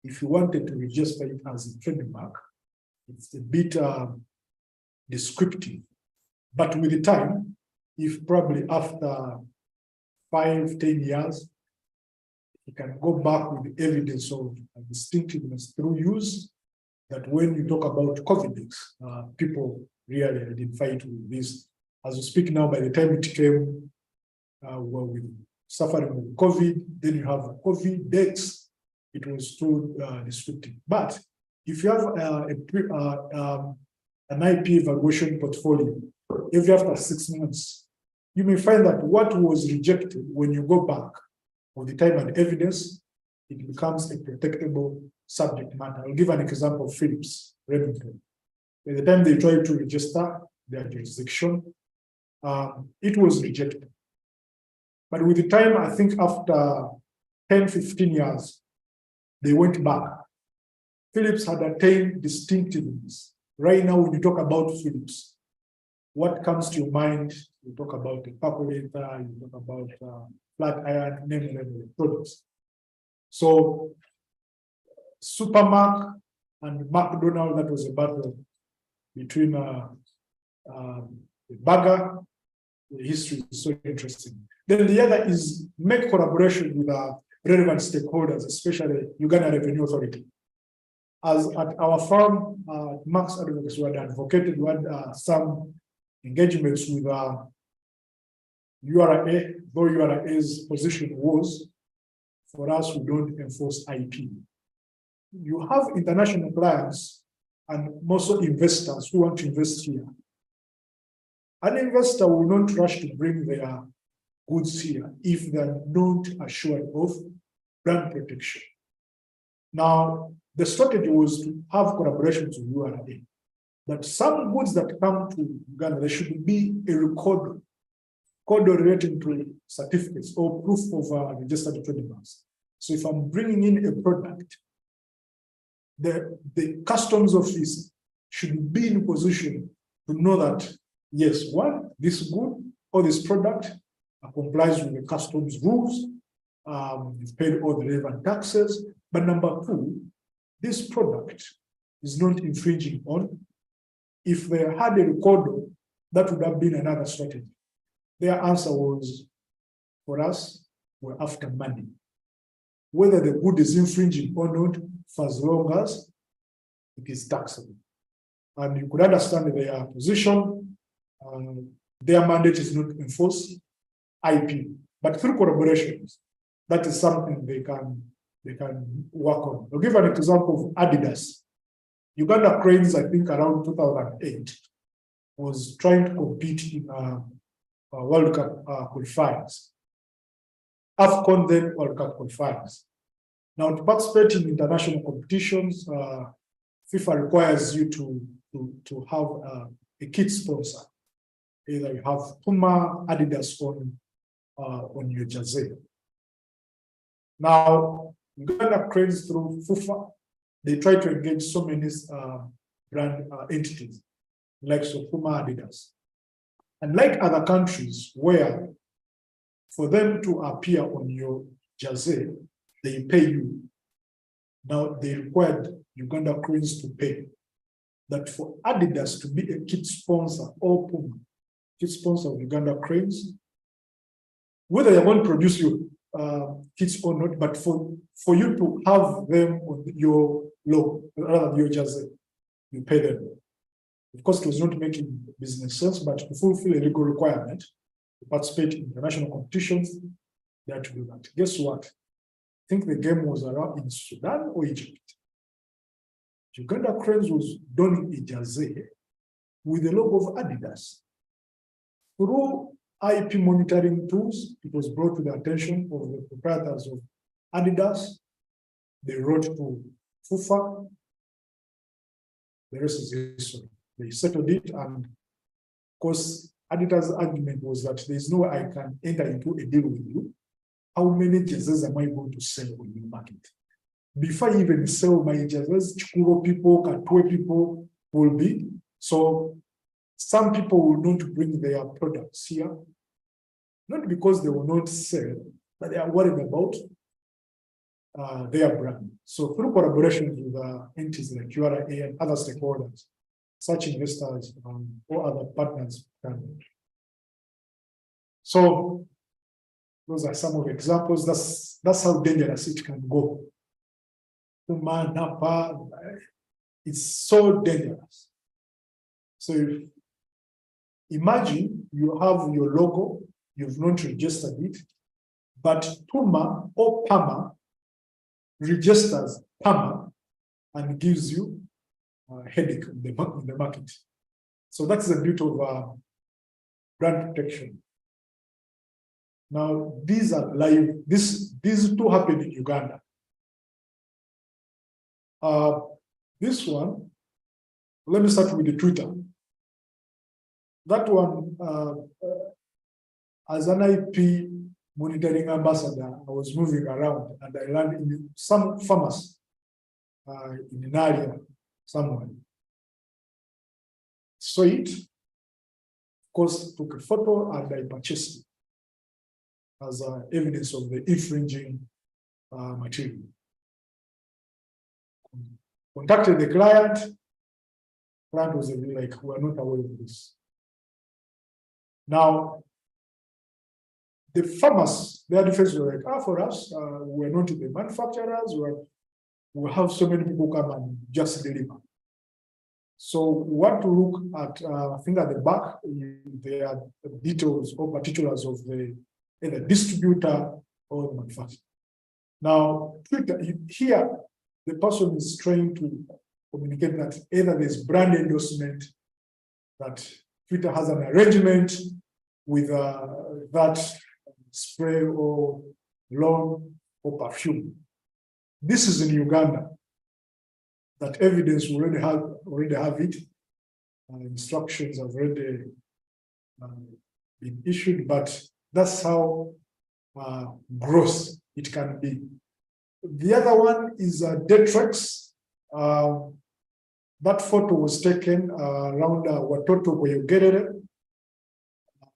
if you wanted to register it as a trademark, it's a bit descriptive. But with the time, if probably after 5-10 years, you can go back with the evidence of distinctiveness through use, that when you talk about Covidex, people really identify it with this. As we speak now, by the time it came, well, with suffering with COVID, then you have Covidex, it was too descriptive. But if you have an IP evaluation portfolio, every after 6 months, you may find that what was rejected, when you go back with the time and evidence, it becomes a protectable subject matter. I'll give an example of Philips Remington. By the time they tried to register their jurisdiction, it was rejected. But with the time, I think after 10-15 years, they went back. Philips had attained distinctiveness. Right now, when you talk about Philips, what comes to your mind? You talk about the percolator, you talk about flat iron, name products. So, Supermark and McDonald, that was a battle between the burger. The history is so interesting. Then the other is make collaboration with relevant stakeholders, especially Uganda Revenue Authority. As at our firm, Max Advocates, we had advocated, we had some engagements with URA, though URA's position was, for us, we don't enforce IP. You have international clients and also investors who want to invest here. An investor will not rush to bring their goods here if they're not assured of brand protection. Now, the strategy was to have collaborations with URA, but some goods that come to Uganda, there should be a record relating to certificates or proof of registered trademarks. So if I'm bringing in a product, the customs office should be in a position to know that, yes, one, this good or this product complies with the customs rules, you've paid all the relevant taxes, but number two, this product is not infringing on. If they had a record, that would have been another strategy. Their answer was, for us, we're after money. Whether the good is infringing or not, for as long as it is taxable. And you could understand their position. Their mandate is not to enforce IP, but through collaborations, that is something they can work on. I'll give an example of Adidas. Uganda Cranes, I think around 2008, was trying to compete in World Cup qualifiers. AFCON then World Cup qualifiers. Now, to participate in international competitions, FIFA requires you to have a kit sponsor. Either you have Puma, Adidas on your jersey. Now, Uganda Cranes through FIFA, they try to engage so many brand entities, like Puma, Adidas. And like other countries where for them to appear on your jersey, they pay you. Now they required Uganda Cranes to pay. That for Adidas to be a kit sponsor or Puma, kit sponsor of Uganda Cranes, whether you're going to produce your kits or not, but for you to have them on your logo, rather your jersey, you pay them. Of course, it was not making business sense, but to fulfill a legal requirement to participate in international competitions, they had to do that. Guess what? I think the game was around in Sudan or Egypt. Uganda Cranes was donning a jersey with the logo of Adidas. Through IP monitoring tools, it was brought to the attention of the proprietors of Adidas. They wrote to FIFA. The rest is history. They settled it, and of course, Adidas' argument was that there's no way I can enter into a deal with you. How many jerseys am I going to sell on your market? Before I even sell my jerseys, Chikuro people, Katwe people will be. So some people will not bring their products here, not because they will not sell, but they are worried about their brand. So through collaborations with entities like URA and other stakeholders, such investors or other partners. So those are some of the examples. That's how dangerous it can go. It's so dangerous. So imagine you have your logo, you've not registered it, but Puma or Pama registers Pama and gives you a headache in the market. So that's the beauty of brand protection. Now, these are live, these two happen in Uganda. This one, let me start with the Twitter. That one, as an IP monitoring ambassador, I was moving around and I landed in some farmers in an area somewhere. Saw it, of course, took a photo and I purchased it as evidence of the infringing material. Contacted the client. Client was like, "We're not aware of this." Now, the farmers, their defense was like, for us, we're not the manufacturers, we have so many people come and just deliver. So we want to look at, I think at the back, there are details or particulars of the either distributor or the manufacturer. Now, Twitter, here, the person is trying to communicate that either there's brand endorsement, that Twitter has an arrangement with that spray or loan or perfume. This is in Uganda. That evidence we already have it. Instructions have already been issued, but that's how gross it can be. The other one is Detrex. That photo was taken around Watoto Boyogerere.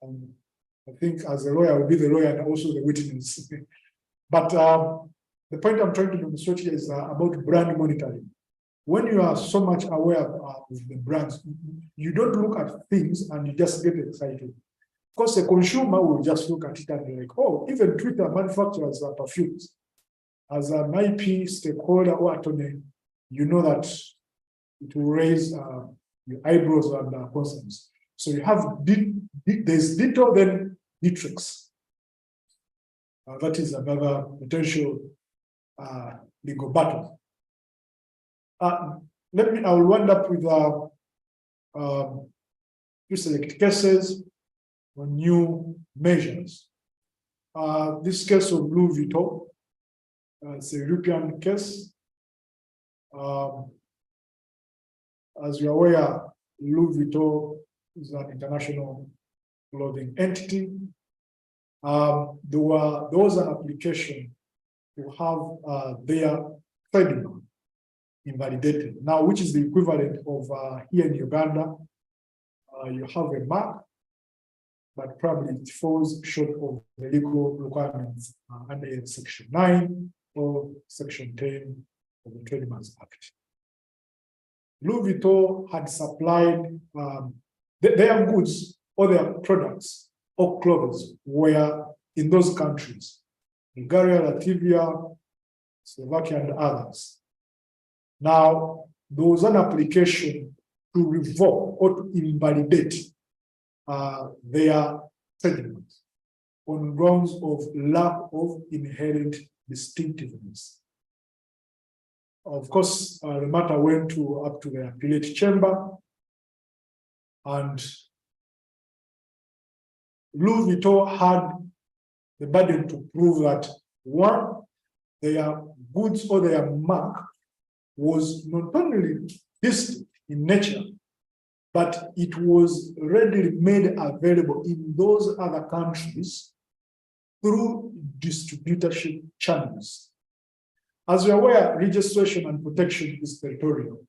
I think as a lawyer, I will be the lawyer and also the witness. But the point I'm trying to demonstrate here is about brand monitoring. When you are so much aware of the brands, you don't look at things and you just get excited. course, a consumer will just look at it and be like, oh, even Twitter manufactures perfumes. As an IP stakeholder or attorney, you know that it will raise your eyebrows and concerns. So you have, there's Ditto, then Ditrix. That is another potential legal battle. I will wind up with few select cases on new measures. This case of Louis Vuitton, it's a European case. As you're aware, Louis Vuitton is an international clothing entity. There was an application to have their trademark invalidated. Now, which is the equivalent of here in Uganda, you have a mark, but probably it falls short of the legal requirements under Section 9 or Section 10 of the Trademarks Act. Louis Vuitton had supplied their goods or their products or clothes were in those countries, Bulgaria, Latvia, Slovakia, and others. Now, there was an application to revoke or to invalidate their trademarks on grounds of lack of inherent distinctiveness. Of course, the matter went up to the appellate chamber, and Louis Vuitton had the burden to prove that one, their goods or their mark was not only distinct in nature, but it was readily made available in those other countries through distributorship channels. As you're aware, registration and protection is territorial.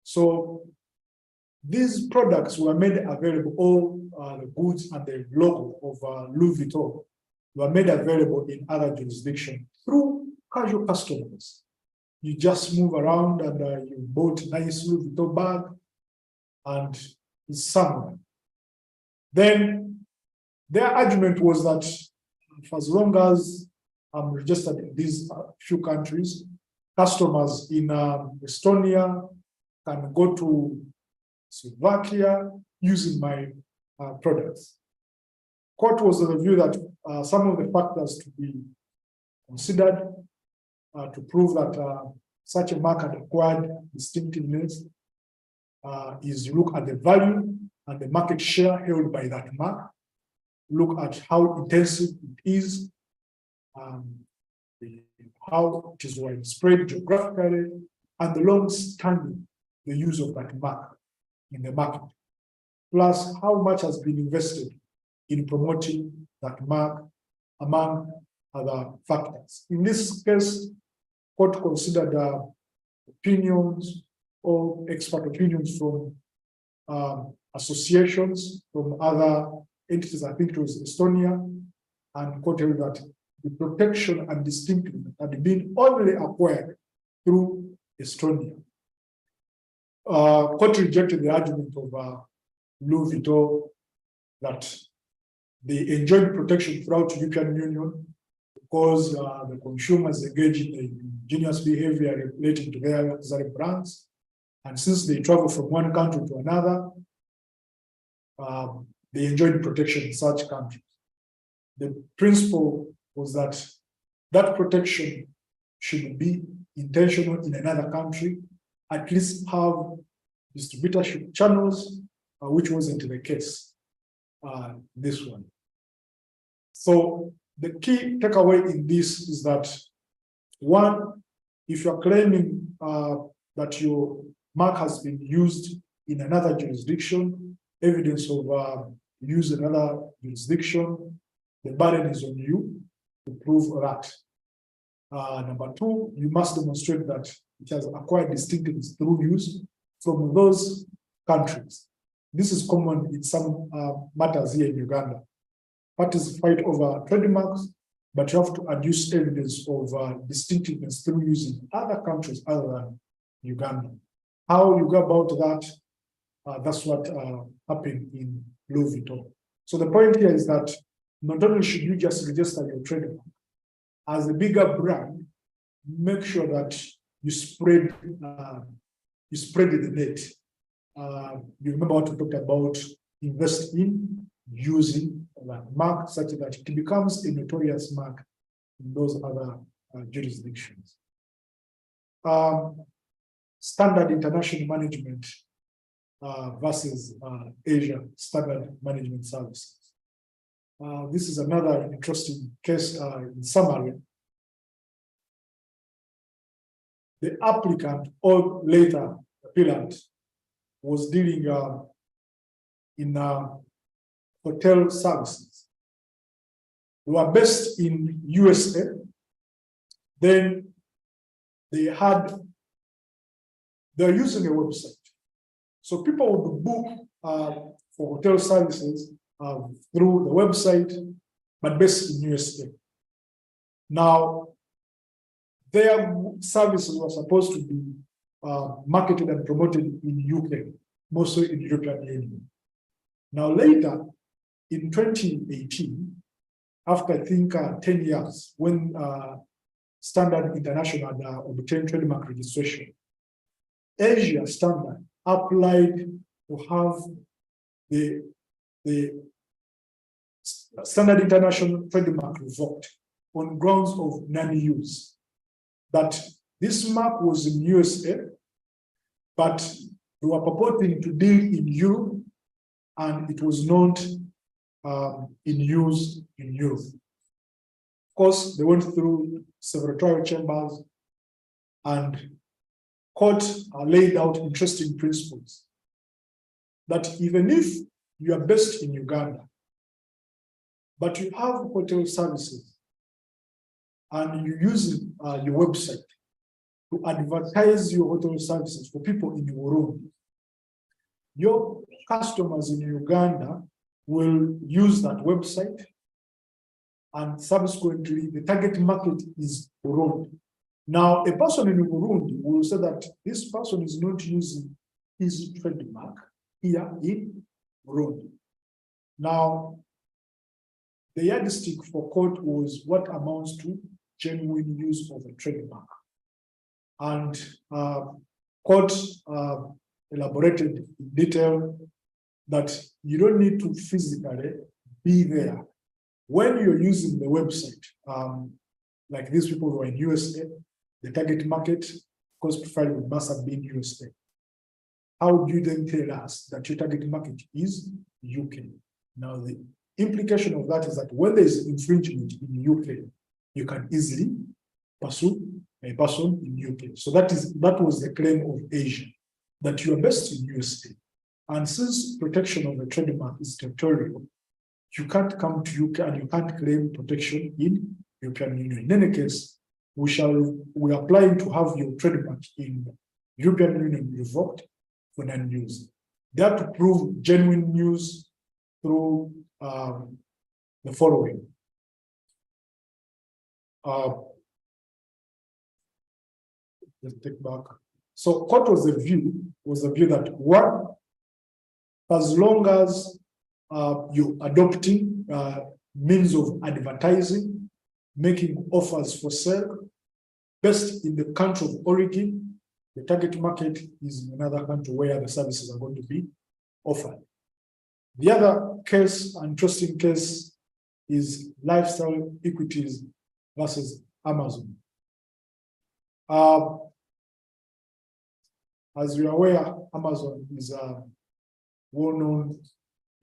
So these products were made available, all the goods and the logo of Louis Vuitton were made available in other jurisdictions through casual customers. You just move around and you bought a nice Louis Vuitton bag and it's somewhere. Then their argument was that for as long as I'm registered in these few countries, customers in Estonia can go to Slovakia using my products. Court was of the view that some of the factors to be considered to prove that such a mark had acquired distinctiveness is look at the value and the market share held by that mark, look at how intensive it is, how it is widespread geographically, and the long-standing the use of that mark in the market, plus how much has been invested in promoting that mark, among other factors. In this case, court considered opinions or expert opinions from associations from other entities. I think it was Estonia, and court held that the protection and distinctiveness had been only acquired through Estonia. Court rejected the argument of Louis Vuitton that they enjoyed protection throughout the European Union because the consumers engage in ingenious behavior relating to their luxury brands. And since they travel from one country to another, they enjoyed protection in such countries. The principle was that that protection should be intentional in another country, at least have distributorship channels, which wasn't the case, this one. So the key takeaway in this is that, one, if you're claiming that your mark has been used in another jurisdiction, evidence of use in another jurisdiction, the burden is on you to prove that. Number two, you must demonstrate that it has acquired distinctiveness through use from those countries. This is common in some matters here in Uganda. Parties fight over trademarks, but you have to adduce evidence of distinctiveness through using other countries other than Uganda. How you go about that, that's what happened in Louis Vuitton. So the point here is that not only should you just register your trademark, as a bigger brand, make sure that you spread the net. You remember what we talked about, invest in using that mark such that it becomes a notorious mark in those other jurisdictions. Standard international management versus Asia standard management services. This is another interesting case. In summary, the applicant or later appellant was dealing in hotel services. They were based in USA. Then they were using a website. So people would book for hotel services through the website, but based in USA. Now, their services were supposed to be marketed and promoted in UK, mostly in European Union. Now later, in 2018, after I think 10 years, when Standard International had obtained trademark registration, Asia Standard applied to have the Standard International trademark revoked on grounds of non-use. That this mark was in USA, but they were purporting to deal in Europe, and it was not in use in Europe. Of course, they went through several trial chambers, and court laid out interesting principles that even if you are based in Uganda, but you have hotel services and you use your website to advertise your hotel services for people in Burundi, your customers in Uganda will use that website, and subsequently the target market is Burundi. Now, a person in Burundi will say that this person is not using his trademark here in Burundi. Now, the yardstick for court was what amounts to genuine use of a trademark. And court elaborated in detail that you don't need to physically be there. When you're using the website, like these people who are in USA, the target market, of course, profile must have been USA. How do you then tell us that your target market is UK? Now, the implication of that is that when there is infringement in UK, you can easily pursue a person in UK. So that was the claim of Asia, that you are based in USA. And since protection of the trademark is territorial, you can't come to UK and you can't claim protection in European Union. In any case, we are applying to have your trademark in European Union revoked for non-use. They have to prove genuine use through the following. Let's take back. So what was the view? Was the view that one, as long as you're adopting means of advertising, making offers for sale based in the country of origin, the target market is in another country where the services are going to be offered. The other case, interesting case, is Lifestyle Equities versus Amazon. As you're aware, Amazon is a well-known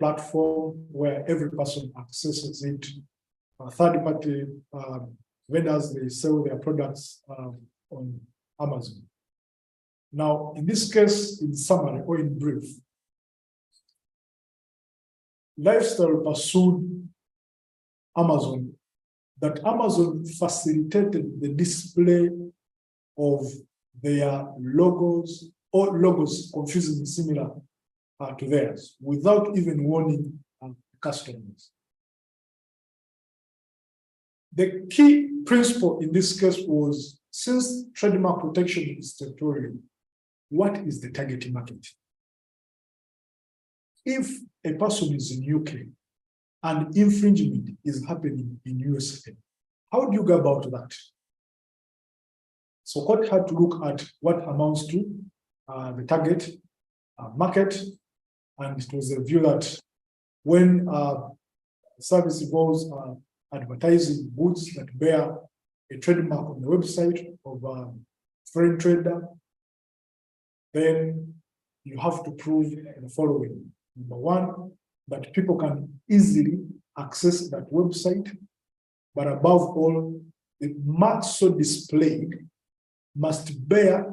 platform where every person accesses it. Third-party vendors, they sell their products on Amazon. Now, in this case, in summary or in brief, Lifestyle pursued Amazon, that Amazon facilitated the display of their logos or logos confusingly similar to theirs without even warning customers. The key principle in this case was, since trademark protection is territorial, what is the target market? If a person is in UK and infringement is happening in USA. How do you go about that? So court had to look at what amounts to the target market, and it was a view that when service involves advertising goods that bear a trademark on the website of a foreign trader, then you have to prove the following. Number one, that people can easily access that website, but above all, the mark so displayed must bear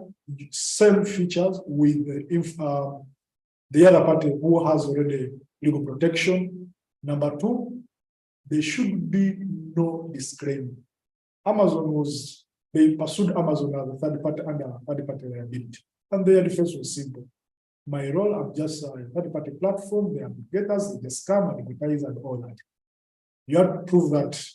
same features with the other party who has already legal protection. Number two, there should be no disclaimer. They pursued Amazon as a third party under third party liability, and their defense was simple. My role, I'm just a third party platform, the aggregators, the scam, advertise, and all that. You have to prove that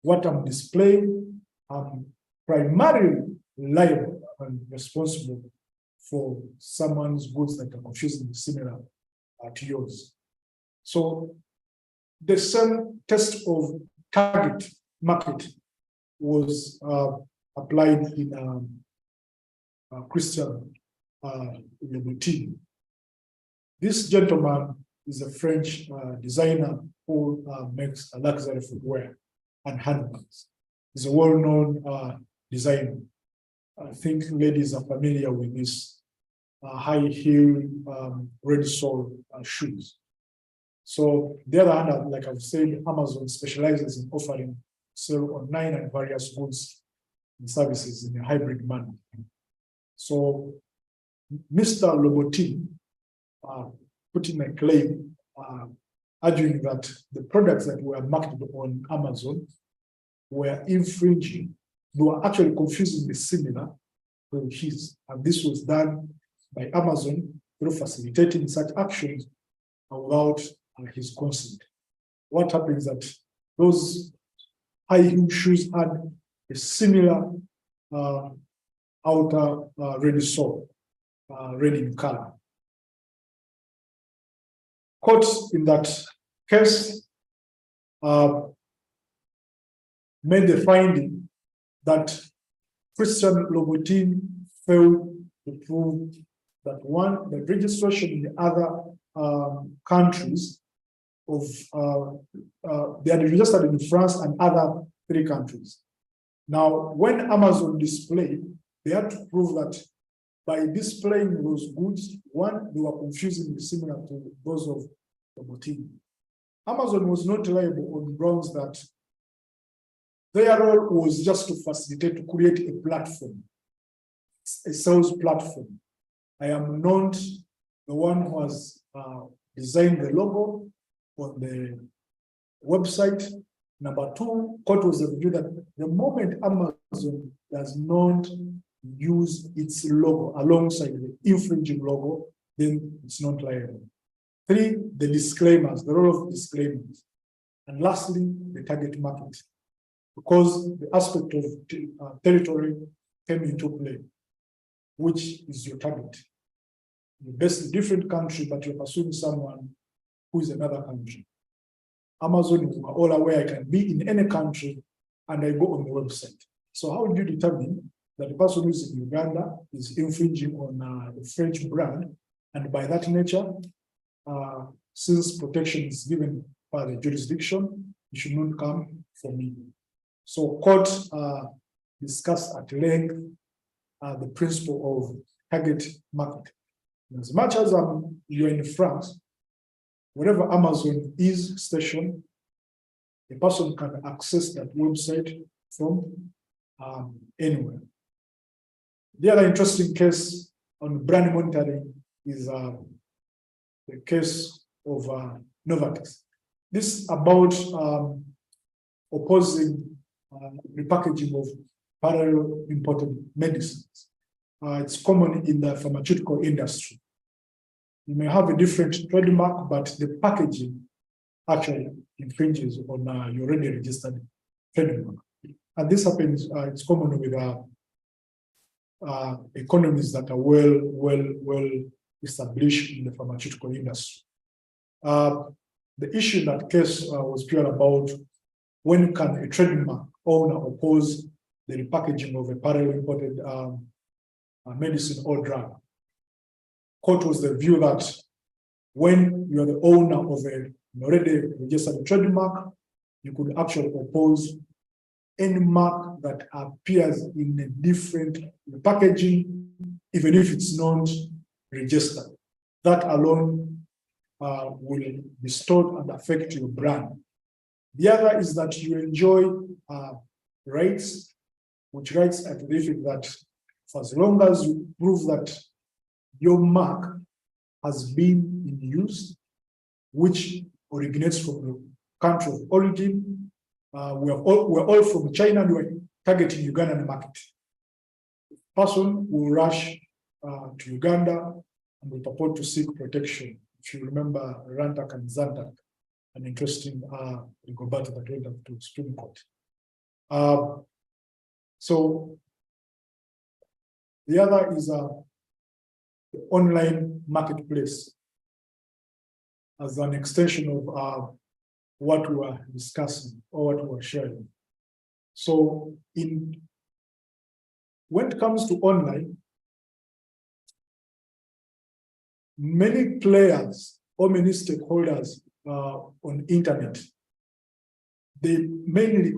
what I'm displaying, I'm primarily liable and responsible for someone's goods that are confusing similar to yours. So the same test of target market was applied in Christian Louboutin. This gentleman is a French designer who makes luxury footwear and handbags. He's a well-known designer. I think ladies are familiar with this high heel red sole shoes. So the other hand, like I've said, Amazon specializes in offering sale online and various goods and services in a hybrid manner. So Mr. Louboutin put in a claim arguing that the products that were marketed on Amazon were infringing. They were actually confusingly similar to his, and this was done by Amazon through facilitating such actions without his consent. What happens is that those high heel shoes had a similar outer red sole, red in color. Courts in that case made the finding that Christian Louboutin failed to prove that one, the registration in the other countries of they had registered in France and other 3 countries. Now, when Amazon displayed, they had to prove that by displaying those goods, one, they were confusingly similar to those of Louboutin. Amazon was not liable on grounds that their role was just to facilitate, to create a platform, a sales platform. I am not the one who has designed the logo on the website. Number 2, court was of the view that the moment Amazon does not use its logo alongside the infringing logo, then it's not liable. 3, the disclaimers, the role of disclaimers. And lastly, the target market, because the aspect of territory came into play, which is your target. You're based in a different country, but you're pursuing someone who is another country. Amazon, we are all aware, I can be in any country and I go on the website. So how do you determine that the person who is in Uganda is infringing on a French brand? And by that nature, since protection is given by the jurisdiction, it should not come from me. So court discussed at length the principle of target market. As much as you're in France, wherever Amazon is stationed, a person can access that website from anywhere. The other interesting case on brand monitoring is the case of Novartis. This is about opposing repackaging of parallel imported medicines. It's common in the pharmaceutical industry. You may have a different trademark, but the packaging actually infringes on your already registered trademark. And this happens, it's common with economies that are well established in the pharmaceutical industry. the issue in that case was pure about when can a trademark owner oppose the repackaging of a parallel imported medicine or drug. Court was the view that when you are the owner of an already registered trademark, you could actually oppose any mark that appears in a different packaging, even if it's not registered. That alone will distort and affect your brand. The other is that you enjoy rights, which rights are to the effect that for as long as you prove that your mark has been in use, which originates from the country of origin. We're all from China, and we're targeting Ugandan market. Person will rush to Uganda and will purport to seek protection. If you remember Rantak and Zantak, an interesting legal battle that went up to Supreme Court. So the other is the online marketplace as an extension of what we are discussing or what we are sharing. So when it comes to online, many players or many stakeholders on internet, they mainly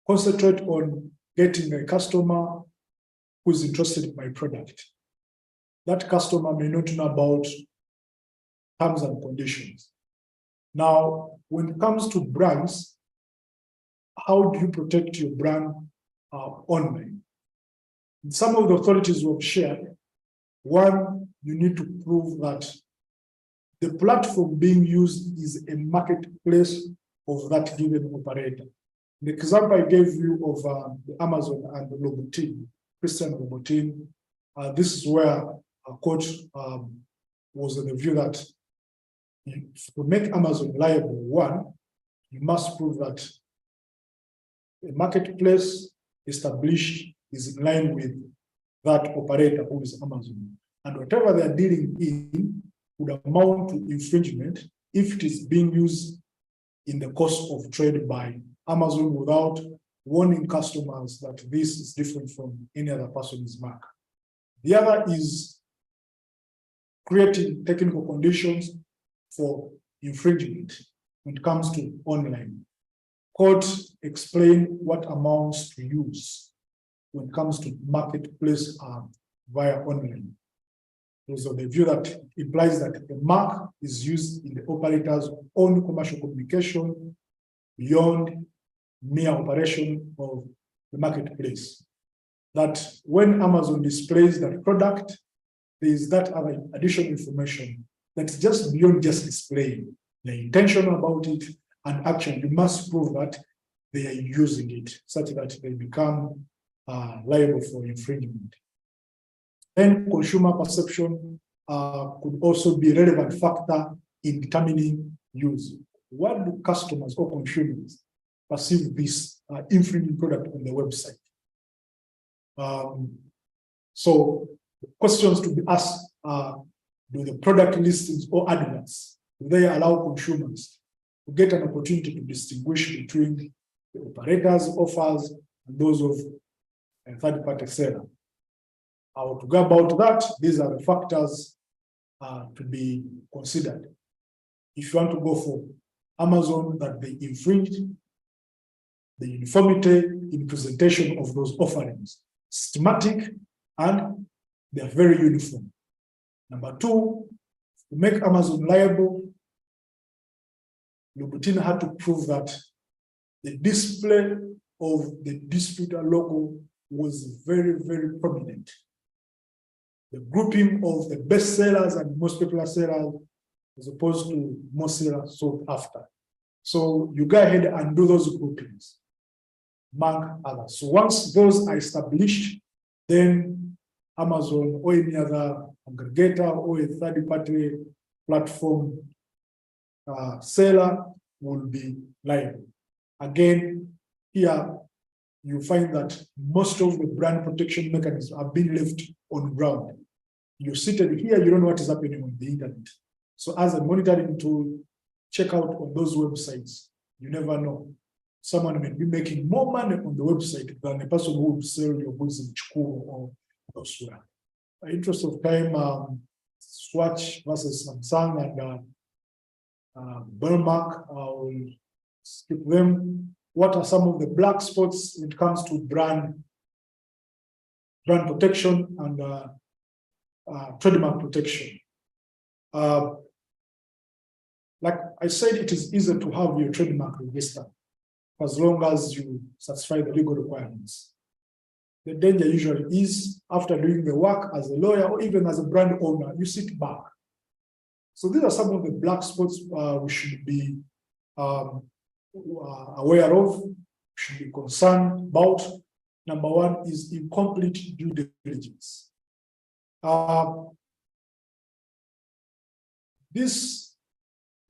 concentrate on getting a customer who is interested in my product. That customer may not know about terms and conditions. Now, when it comes to brands, how do you protect your brand online? Some of the authorities will share. One, you need to prove that the platform being used is a marketplace of that given operator. The example I gave you of the Amazon and the Louboutin, Christian Louboutin, this is where a court was of the view that to make Amazon liable, one, you must prove that a marketplace established is in line with that operator who is Amazon. And whatever they are dealing in would amount to infringement if it is being used in the course of trade by Amazon without warning customers that this is different from any other person's mark. The other is creating technical conditions for infringement when it comes to online. Courts explain what amounts to use when it comes to marketplace via online. So the view that implies that the mark is used in the operator's own commercial communication beyond mere operation of the marketplace. That when Amazon displays that product, there is that other additional information that's just beyond just displaying. They're intentional about it, and actually you must prove that they are using it such that they become liable for infringement. And consumer perception could also be a relevant factor in determining use. What do customers or consumers perceive this infringing product on the website? So the questions to be asked are, do the product listings or adverts, do they allow consumers to get an opportunity to distinguish between the operator's offers and those of a third-party seller? How to go about that? These are the factors to be considered. If you want to go for Amazon that they infringed, the uniformity in presentation of those offerings, systematic, and they are very uniform. Number two, to make Amazon liable, Louboutin had to prove that the display of the distributor logo was very, very prominent. The grouping of the best sellers and most popular sellers as opposed to most sellers sought after. So you go ahead and do those groupings, mark others. So once those are established, then Amazon or any other aggregator or a third-party platform seller will be liable. Again, here you find that most of the brand protection mechanisms are being left on ground. You're seated here, you don't know what is happening on the internet. So as a monitoring tool, check out on those websites. You never know. Someone may be making more money on the website than the person who would sell your goods in Chukwu or elsewhere. In the interest of time, Swatch versus Samsung and Belmark, I will skip them. What are some of the black spots when it comes to brand protection and trademark protection? Like I said, it is easy to have your trademark registered as long as you satisfy the legal requirements. The danger usually is after doing the work as a lawyer or even as a brand owner, you sit back. So these are some of the black spots we should be aware of, should be concerned about. Number one is incomplete due diligence. This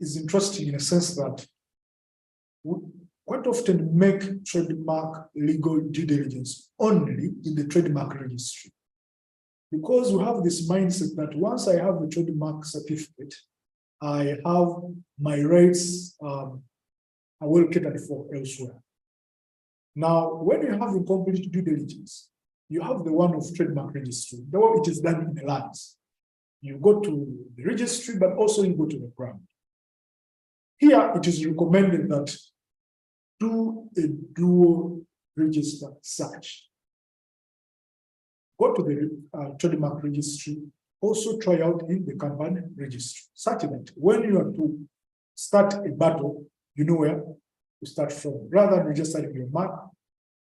is interesting in a sense that we quite often make trademark legal due diligence only in the trademark registry. Because we have this mindset that once I have a trademark certificate, I have my rights are well catered for elsewhere. Now, when you have incomplete due diligence, you have the one of trademark registry, though it is done in the lands. You go to the registry, but also you go to the ground. Here, it is recommended that do a dual register search. Go to the trademark registry, also try out in the company registry, such that when you are to start a battle, you know where to start from. Rather than registering your mark,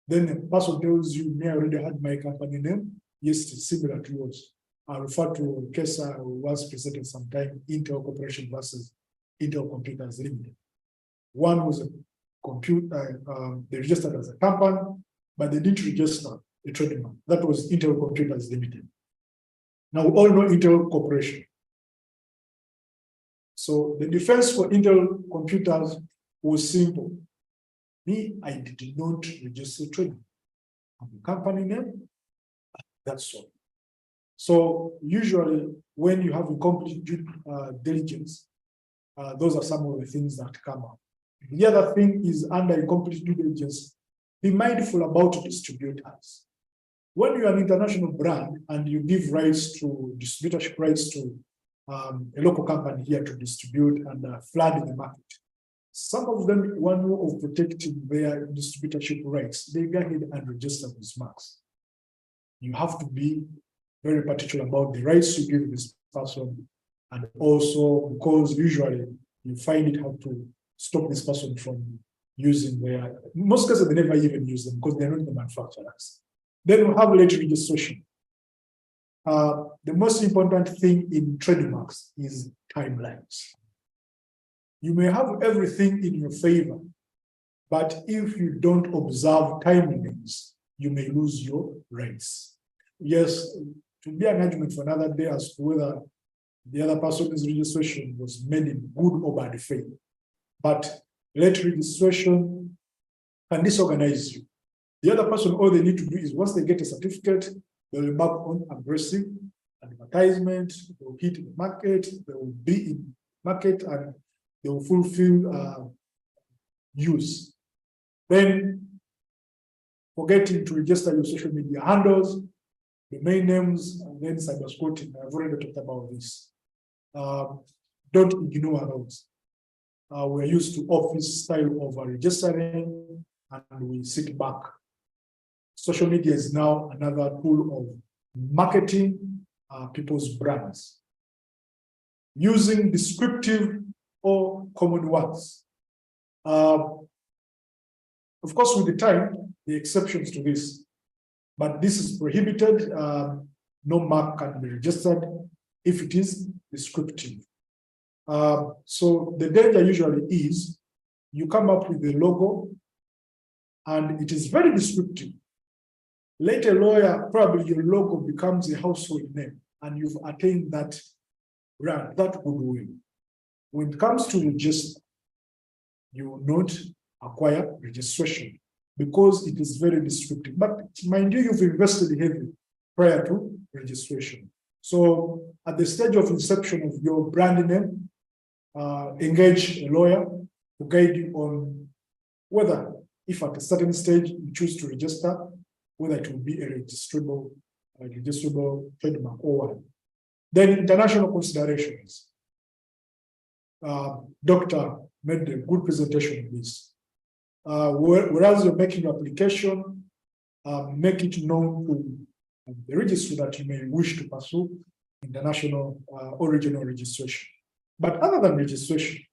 then the person tells you, may I already had my company name. Yes, it's similar to yours. I refer to a case I was presented sometime, Intel Corporation versus Intel Computers Limited. One was a computer, they registered as a company, but they didn't register a trademark. That was Intel Computers Limited. Now we all know Intel Corporation. So the defense for Intel Computers was simple. Me, I did not register trademark. The company name, that's all. So usually when you have incomplete due diligence, those are some of the things that come up. The other thing is under incomplete due diligence, be mindful about distributors. When you're an international brand and you give rights to distributorship rights to a local company here to distribute and flood in the market, some of them, one way of protecting their distributorship rights, they go ahead and register these marks. You have to be very particular about the rights you give this person, and also because usually you find it hard to stop this person from using their, in most cases they never even use them because they're not the manufacturers. Then we have late registration. The most important thing in trademarks is timelines. You may have everything in your favor, but if you don't observe timelines, you may lose your rights. Yes, to be an argument for another day as to whether the other person's registration was made in good or bad faith. But late registration can disorganize you. The other person, all they need to do is once they get a certificate, they'll embark on aggressive advertisement, they'll hit the market, they will be in market and they will fulfill use. Then forgetting to register your social media handles, domain names, and then cybersquatting. I've already talked about this. Don't ignore those. We're used to office style of registering and we sit back. Social media is now another tool of marketing people's brands. Using descriptive or common words. Of course, with the time, the exceptions to this, but this is prohibited. No mark can be registered if it is descriptive. So the danger usually is you come up with a logo and it is very descriptive. Later, lawyer, probably your logo becomes a household name and you've attained that brand, that goodwill. When it comes to register, you will not acquire registration because it is very descriptive. But mind you, you've invested heavily prior to registration. So at the stage of inception of your brand name, engage a lawyer to guide you on whether, if at a certain stage you choose to register, whether it will be a registrable trademark or what. Then international considerations. Doctor made a good presentation of this. Whereas you're making your application, make it known to the registry that you may wish to pursue international or regional registration. But other than registration,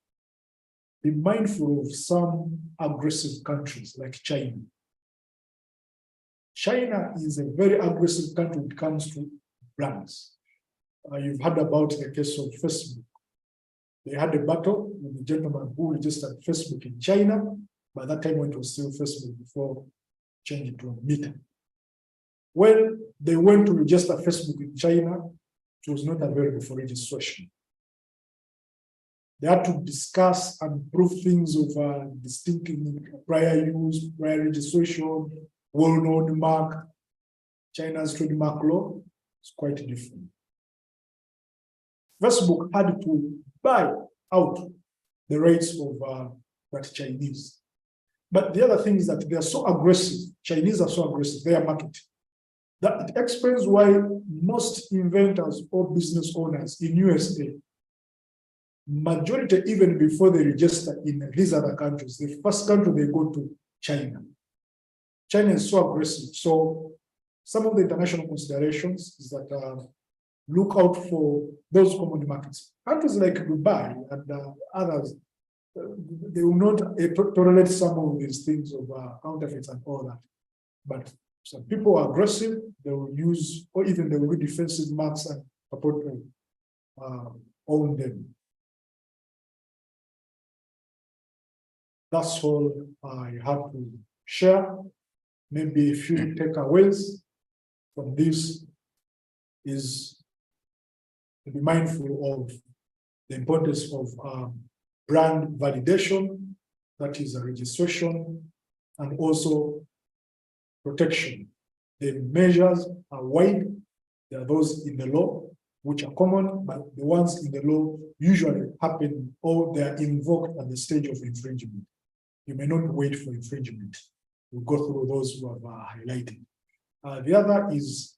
be mindful of some aggressive countries like China. China is a very aggressive country when it comes to brands. You've heard about the case of Facebook. They had a battle with the gentleman who registered Facebook in China. By that time, when it was still Facebook before changing to Meta. When they went to register Facebook in China, it was not available for registration. They had to discuss and prove things of distinctive prior use, prior registration, well-known mark. China's trademark law is quite different. Facebook had to buy out the rights of that Chinese. But the other thing is that they are so aggressive. Chinese are so aggressive, their market. That it explains why most inventors or business owners in USA, majority even before they register in these other countries, the first country they go to, China. China is so aggressive. So some of the international considerations is that look out for those common markets. Countries like Dubai and others, they will not tolerate some of these things of counterfeits and all that. But some people are aggressive, they will use, or even they will do defensive marks and support them, own them. That's all I have to share. Maybe a few takeaways from this is to be mindful of the importance of brand validation, that is a registration, and also protection. The measures are wide. There are those in the law, which are common, but the ones in the law usually happen or they are invoked at the stage of infringement. You may not wait for infringement. We'll go through those who have highlighted. The other is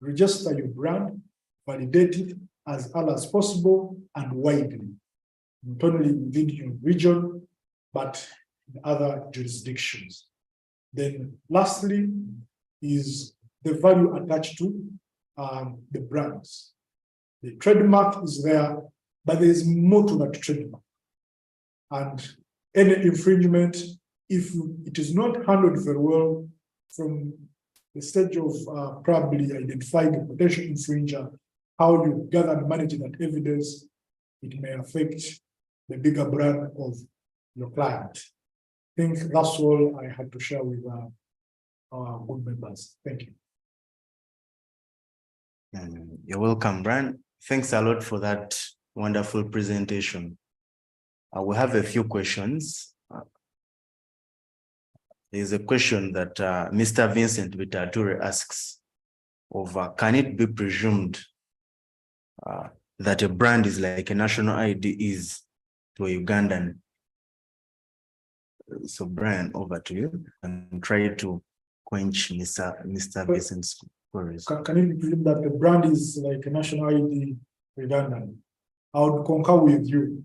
register your brand, validate it as early as possible and widely, not only within your region, but in other jurisdictions. Then lastly is the value attached to the brands. The trademark is there, but there is more to that trademark. And any infringement, if it is not handled very well from the stage of probably identifying a potential infringer, how you gather and manage that evidence, it may affect the bigger brand of your client. I think that's all I had to share with our good members. Thank you. You're welcome, Brian. Thanks a lot for that wonderful presentation. We have a few questions. There's a question that Mr. Vincent Vitature asks of, can it be presumed that a brand is like a national ID is to a Ugandan? So Brian, over to you and try to quench Mr. Vincent's queries. Can you believe that the brand is like a national ID Ugandan? I would concur with you.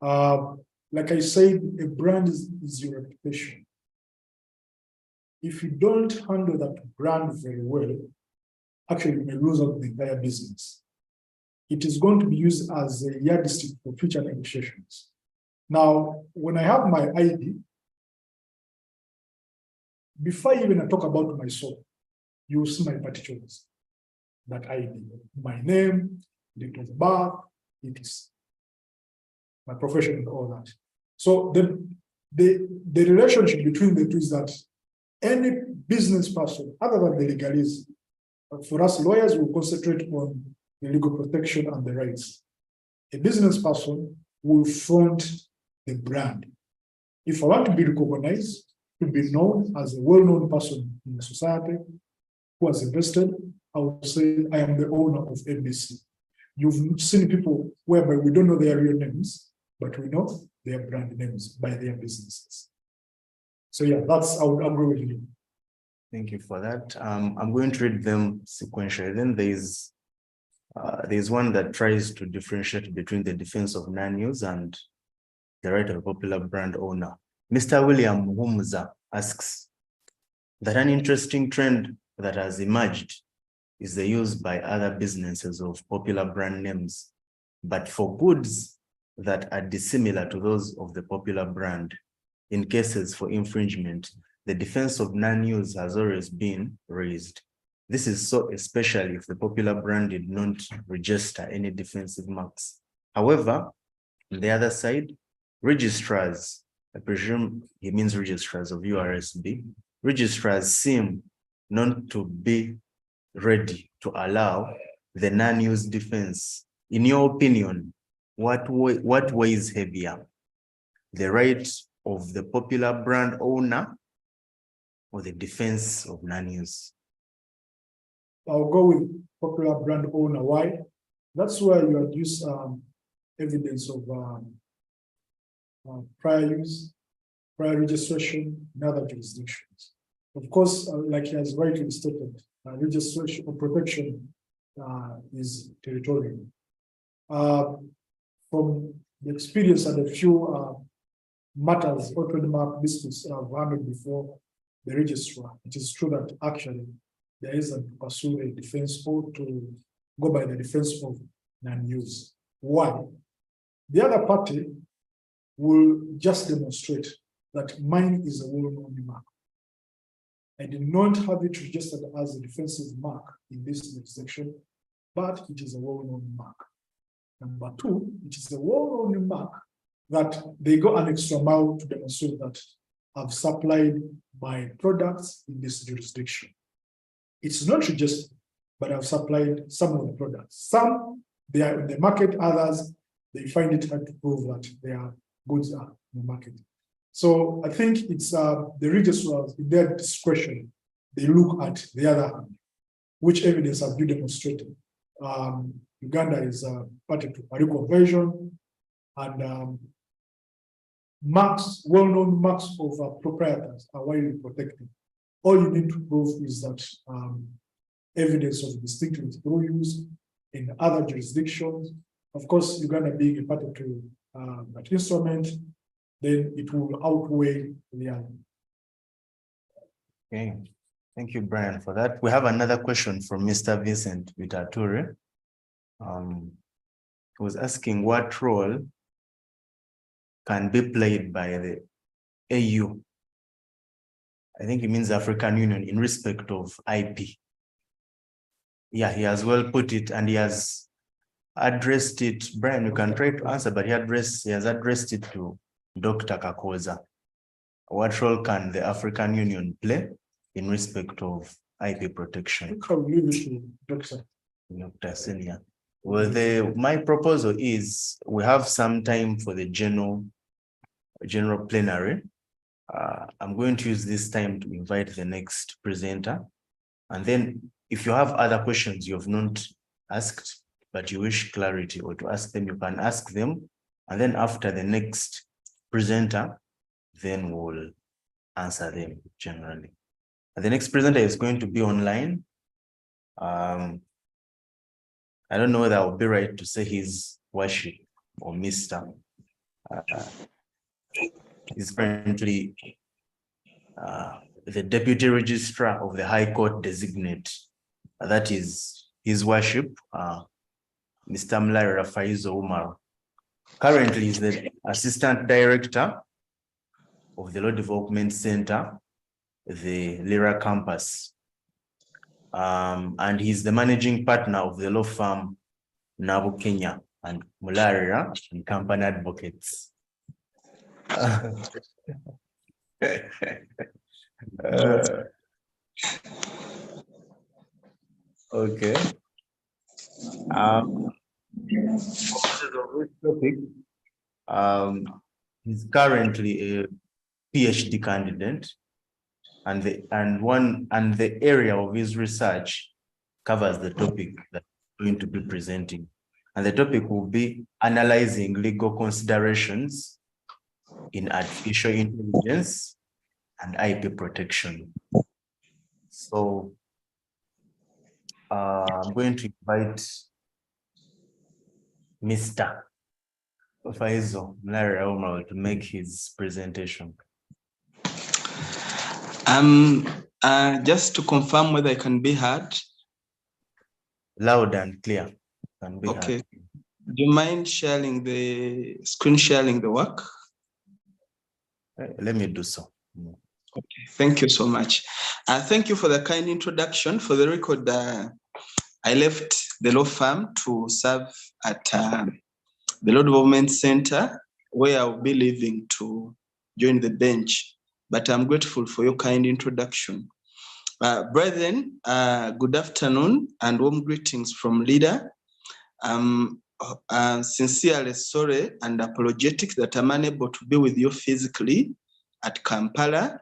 Like I said, a brand is your reputation. If you don't handle that brand very well, actually you may lose out the entire business. It is going to be used as a yardstick for future negotiations. Now, when I have my ID, before even I talk about myself, you will see my particulars. That ID, my name, date of birth, it is my profession and all that. So the relationship between the two is that any business person, other than the legalese, for us lawyers, will concentrate on the legal protection and the rights. A business person will front the brand. If I want to be recognized, to be known as a well-known person in the society who has invested, I will say I am the owner of ABC. You've seen people whereby we don't know their real names, but we know their brand names by their businesses. So yeah, I would agree with you. Thank you for that. I'm going to read them sequentially. Then there's one that tries to differentiate between the defense of non-use and the right of a popular brand owner. Mr. William Humza asks that an interesting trend that has emerged is the use by other businesses of popular brand names, but for goods that are dissimilar to those of the popular brand. In cases for infringement, the defense of non-use has always been raised. This is so especially if the popular brand did not register any defensive marks. However, on the other side, registrars, I presume he means registrars of URSB, registrars seem not to be ready to allow the non-use defense. In your opinion, what weighs heavier? The right of the popular brand owner or the defense of non-use? I'll go with popular brand owner. Why? That's where you adduce evidence of prior use, prior registration in other jurisdictions. Of course, like he has rightly stated, registration or protection is territorial. From the experience and a few matters or trademark disputes I've handled before the registrar, it is true that actually there isn't to pursue a defense or to go by the defense of non-use. Why? The other party will just demonstrate that mine is a well-known mark. I did not have it registered as a defensive mark in this section, but it is a well-known mark. Number two, it is a well-known mark that they go an extra mile to demonstrate that I've supplied my products in this jurisdiction. It's not registered, but I've supplied some of the products. Some, they are in the market, others, they find it hard to prove that their goods are in the market. So I think it's the registrars, in their discretion, they look at the other hand, which evidence have you demonstrated? Uganda is party to Paris Convention, and marks, well-known marks of proprietors are widely protected. All you need to prove is that evidence of distinctive through use in other jurisdictions. Of course, Uganda being a party to that instrument, then it will outweigh the other. Okay, thank you, Brian, for that. We have another question from Mr. Vincent Vitature. He was asking what role can be played by the AU. I think it means African Union in respect of IP. Yeah, he has well put it, and he has addressed it. Brian, you can try to answer, but he has addressed it to Dr. Kakoza. What role can the African Union play in respect of IP protection? I will leave it to Dr. Dr. Senior. Well, my proposal is we have some time for the general plenary. I'm going to use this time to invite the next presenter. And then if you have other questions you have not asked, but you wish clarity or to ask them, you can ask them. And then after the next presenter, then we'll answer them generally. And the next presenter is going to be online. I don't know whether I would be right to say his worship or Mr. He's currently the Deputy Registrar of the High Court Designate. That is his worship, Mr. Mlari Rafaizo Umar. Currently, he's the Assistant Director of the Law Development Center, the Lira campus. And he's the Managing Partner of the law firm Nabu Kenya and Mularira and Company Advocates. Okay. He's currently a PhD candidate, and the area of his research covers the topic that I'm going to be presenting. And the topic will be analyzing legal considerations in artificial intelligence and IP protection. So I'm going to invite Mr. Faizo Mlare Omar to make his presentation. Just to confirm whether I can be heard. Loud and clear. Can be Okay. heard. Do you mind sharing the screen sharing the work? Let me do so. Okay, thank you so much. Thank you for the kind introduction. For the record, I left the law firm to serve at the Law Development Center, where I'll be leaving to join the bench. But I'm grateful for your kind introduction. Brethren, good afternoon and warm greetings from LEADER. I'm sincerely sorry and apologetic that I'm unable to be with you physically at Kampala.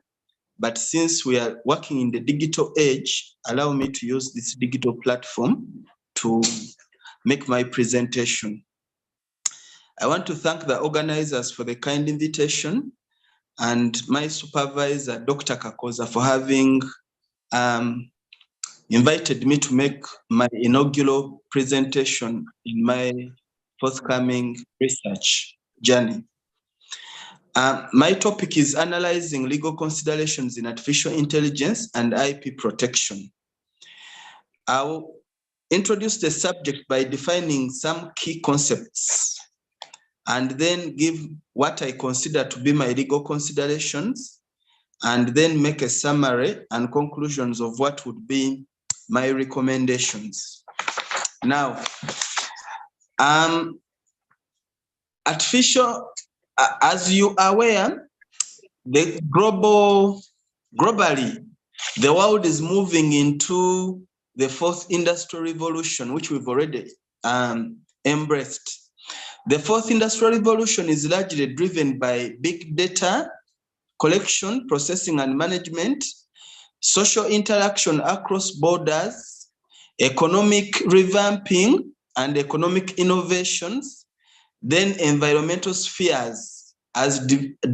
But since we are working in the digital age, allow me to use this digital platform to make my presentation. I want to thank the organizers for the kind invitation and my supervisor, Dr. Kakoza, for having invited me to make my inaugural presentation in my forthcoming research journey. My topic is analyzing legal considerations in artificial intelligence and IP protection. I'll introduce the subject by defining some key concepts and then give what I consider to be my legal considerations, and then make a summary and conclusions of what would be my recommendations. Now, artificial, as you are aware, globally, the world is moving into the fourth industrial revolution, which we've already embraced. The fourth industrial revolution is largely driven by big data collection, processing, and management, social interaction across borders, economic revamping and economic innovations, then environmental spheres as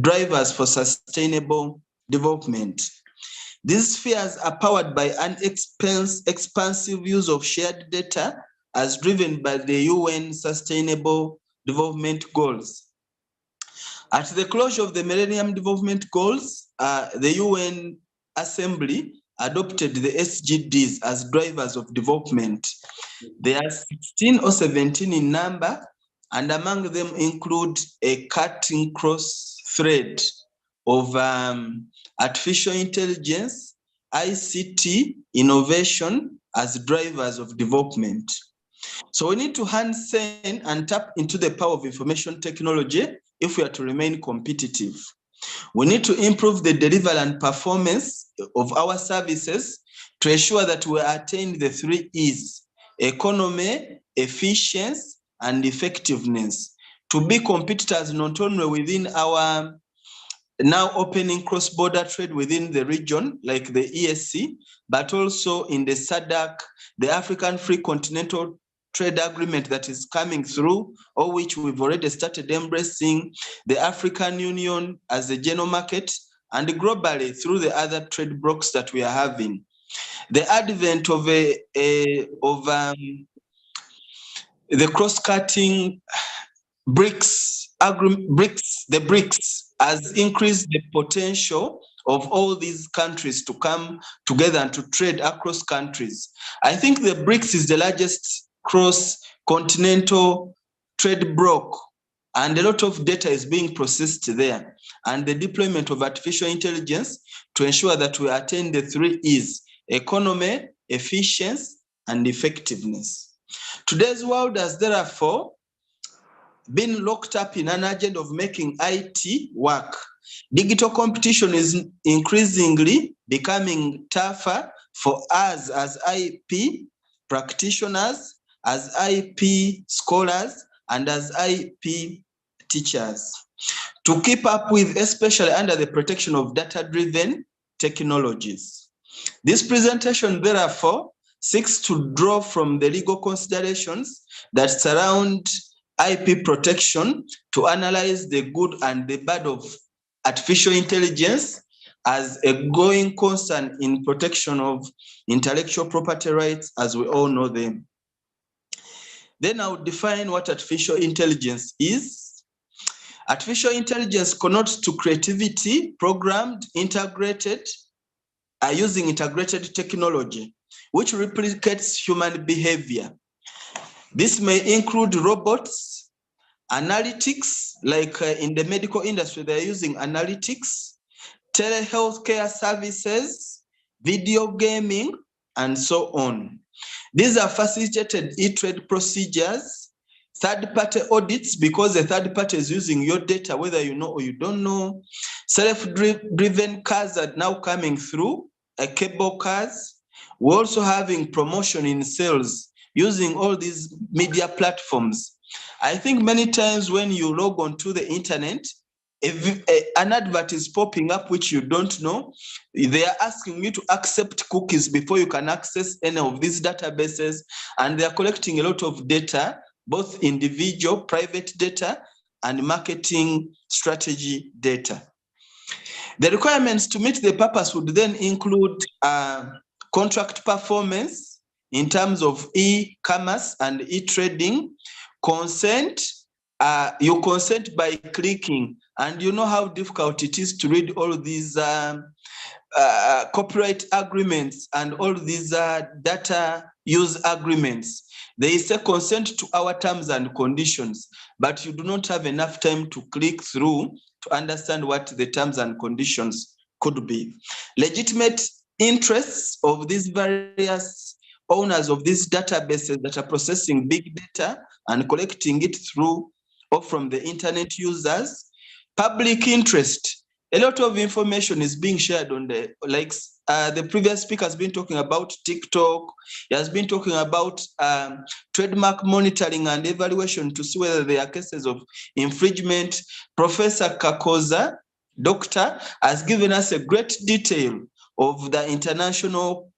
drivers for sustainable development. These spheres are powered by an expansive use of shared data as driven by the UN Sustainable Development Goals. At the closure of the Millennium Development Goals, the UN Assembly adopted the SDGs as drivers of development. There are 16 or 17 in number, and among them include a cutting cross thread of artificial intelligence, ICT, innovation as drivers of development. So we need to harness and tap into the power of information technology if we are to remain competitive. We need to improve the delivery and performance of our services to ensure that we attain the 3 E's: economy, efficiency, and effectiveness, to be competitors not only within our now opening cross-border trade within the region, like the ESC, but also in the SADC, the African Free Continental Trade Agreement that is coming through, or which we've already started embracing, the African Union as a general market, and globally through the other trade blocks that we are having. The advent of the cross-cutting BRICS, the BRICS, has increased the potential of all these countries to come together and to trade across countries. I think the BRICS is the largest cross-continental trade bloc, and a lot of data is being processed there, and the deployment of artificial intelligence to ensure that we attain the 3 E's: economy, efficiency, and effectiveness. Today's world has therefore been locked up in an agenda of making IT work. Digital competition is increasingly becoming tougher for us as IP practitioners, as IP scholars, and as IP teachers to keep up with, especially under the protection of data-driven technologies. This presentation, therefore, seeks to draw from the legal considerations that surround IP protection to analyze the good and the bad of artificial intelligence as a growing concern in protection of intellectual property rights as we all know them. Then I would define what artificial intelligence is. Artificial intelligence connotes to creativity, programmed, integrated, using integrated technology, which replicates human behavior. This may include robots, analytics, like in the medical industry, they're using analytics, telehealthcare services, video gaming, and so on. These are facilitated e-trade procedures, third-party audits, because the third party is using your data, whether you know or you don't know. Self-driven cars are now coming through, cable cars. We're also having promotion in sales using all these media platforms. I think many times when you log onto the internet, an advert is popping up which you don't know. They are asking you to accept cookies before you can access any of these databases, and they are collecting a lot of data, both individual, private data, and marketing strategy data. The requirements to meet the purpose would then include contract performance in terms of e-commerce and e-trading, consent. You consent by clicking, and you know how difficult it is to read all these copyright agreements and all these data use agreements. They say consent to our terms and conditions, but you do not have enough time to click through to understand what the terms and conditions could be. Legitimate interests of these various owners of these databases that are processing big data and collecting it through or from the internet users. Public interest. A lot of information is being shared on the, like the previous speaker has been talking about TikTok. He has been talking about trademark monitoring and evaluation to see whether there are cases of infringement. Professor Kakoza, doctor, has given us a great detail of the international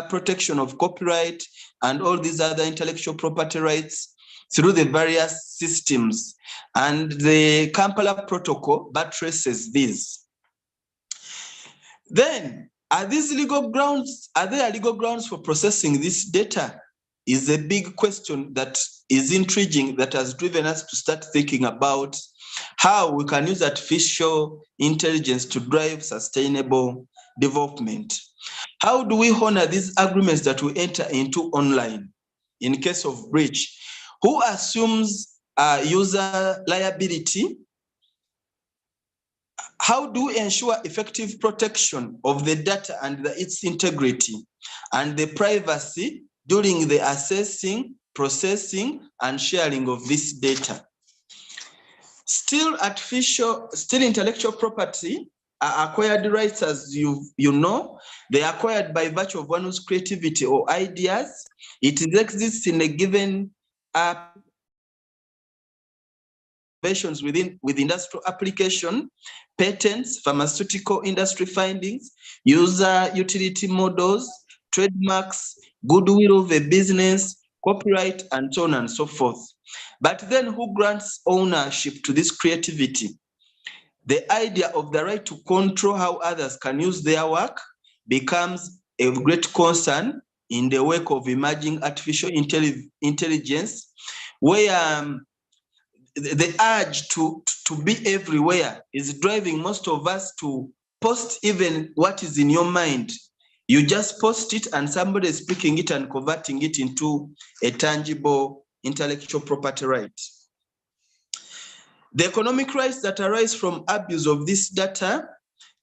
protection of copyright and all these other intellectual property rights through the various systems, and the Kampala Protocol buttresses these. Then, are there legal grounds for processing this data? Is a big question that is intriguing, that has driven us to start thinking about how we can use artificial intelligence to drive sustainable development. How do we honor these agreements that we enter into online in case of breach? Who assumes user liability? How do we ensure effective protection of the data and its integrity and the privacy during the assessing, processing, and sharing of this data? Still intellectual property are acquired rights, as you know. They are acquired by virtue of one's creativity or ideas. It exists in a given with industrial application, patents, pharmaceutical industry findings, user utility models, trademarks, goodwill of a business, copyright, and so on and so forth. But then who grants ownership to this creativity? The idea of the right to control how others can use their work becomes a great concern in the wake of emerging artificial intelligence, where the urge to be everywhere is driving most of us to post even what is in your mind. You just post it and somebody is picking it and converting it into a tangible intellectual property right. The economic rights that arise from abuse of this data,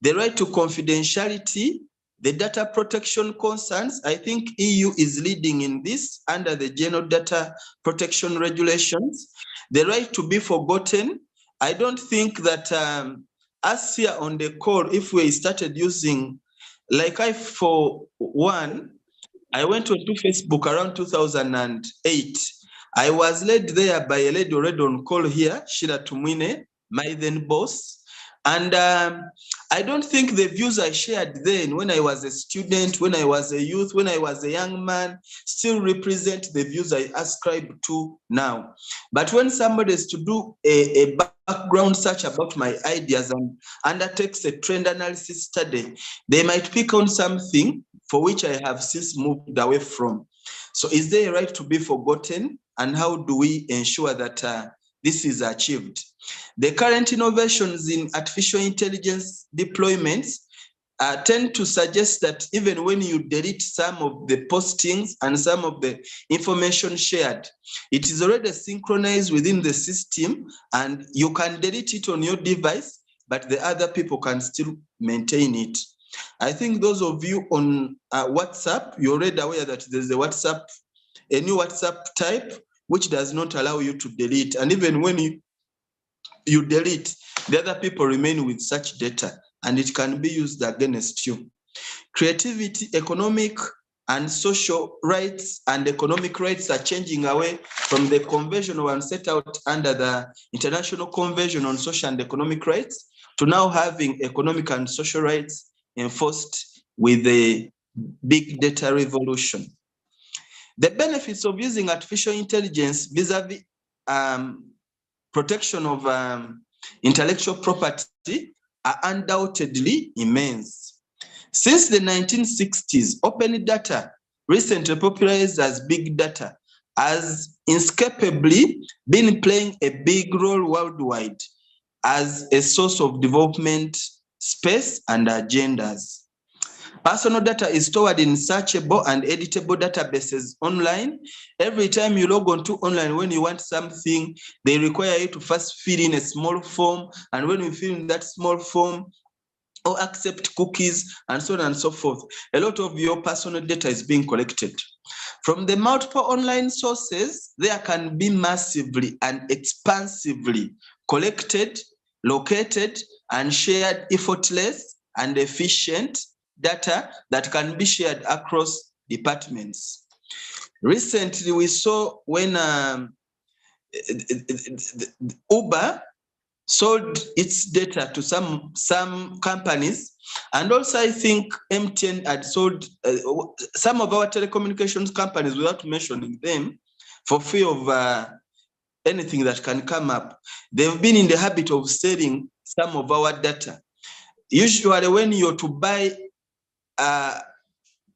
the right to confidentiality, the data protection concerns. I think EU is leading in this under the General Data Protection Regulations. The right to be forgotten. I don't think that us here on the call, if we started using, like for one, I went onto Facebook around 2008. I was led there by a lady already on call here, Sheila Tumwine, my then boss. And I don't think the views I shared then when I was a student, when I was a youth, when I was a young man, still represent the views I ascribe to now. But when somebody is to do a background search about my ideas and undertakes a trend analysis study, they might pick on something for which I have since moved away from. So is there a right to be forgotten? And how do we ensure that this is achieved? The current innovations in artificial intelligence deployments tend to suggest that even when you delete some of the postings and some of the information shared, it is already synchronized within the system and you can delete it on your device, but the other people can still maintain it. I think those of you on WhatsApp, you're already aware that there's a new WhatsApp type, which does not allow you to delete. And even when you delete, the other people remain with such data and it can be used against you. Creativity, economic and social rights and economic rights are changing away from the conventional one set out under the International Convention on Social and Economic Rights to now having economic and social rights enforced with the big data revolution. The benefits of using artificial intelligence vis-a-vis protection of intellectual property are undoubtedly immense. Since the 1960s, open data, recently popularized as big data, has inescapably been playing a big role worldwide as a source of development, space, and agendas. Personal data is stored in searchable and editable databases online. Every time you log on to online, when you want something, they require you to first fill in a small form. And when you fill in that small form, or accept cookies and so on and so forth, a lot of your personal data is being collected. From the multiple online sources, there can be massively and expansively collected, located, and shared effortless and efficient data that can be shared across departments. Recently, we saw when Uber sold its data to some companies, and also I think MTN had sold some of our telecommunications companies without mentioning them for fear of anything that can come up. They've been in the habit of selling some of our data. Usually when you're to buy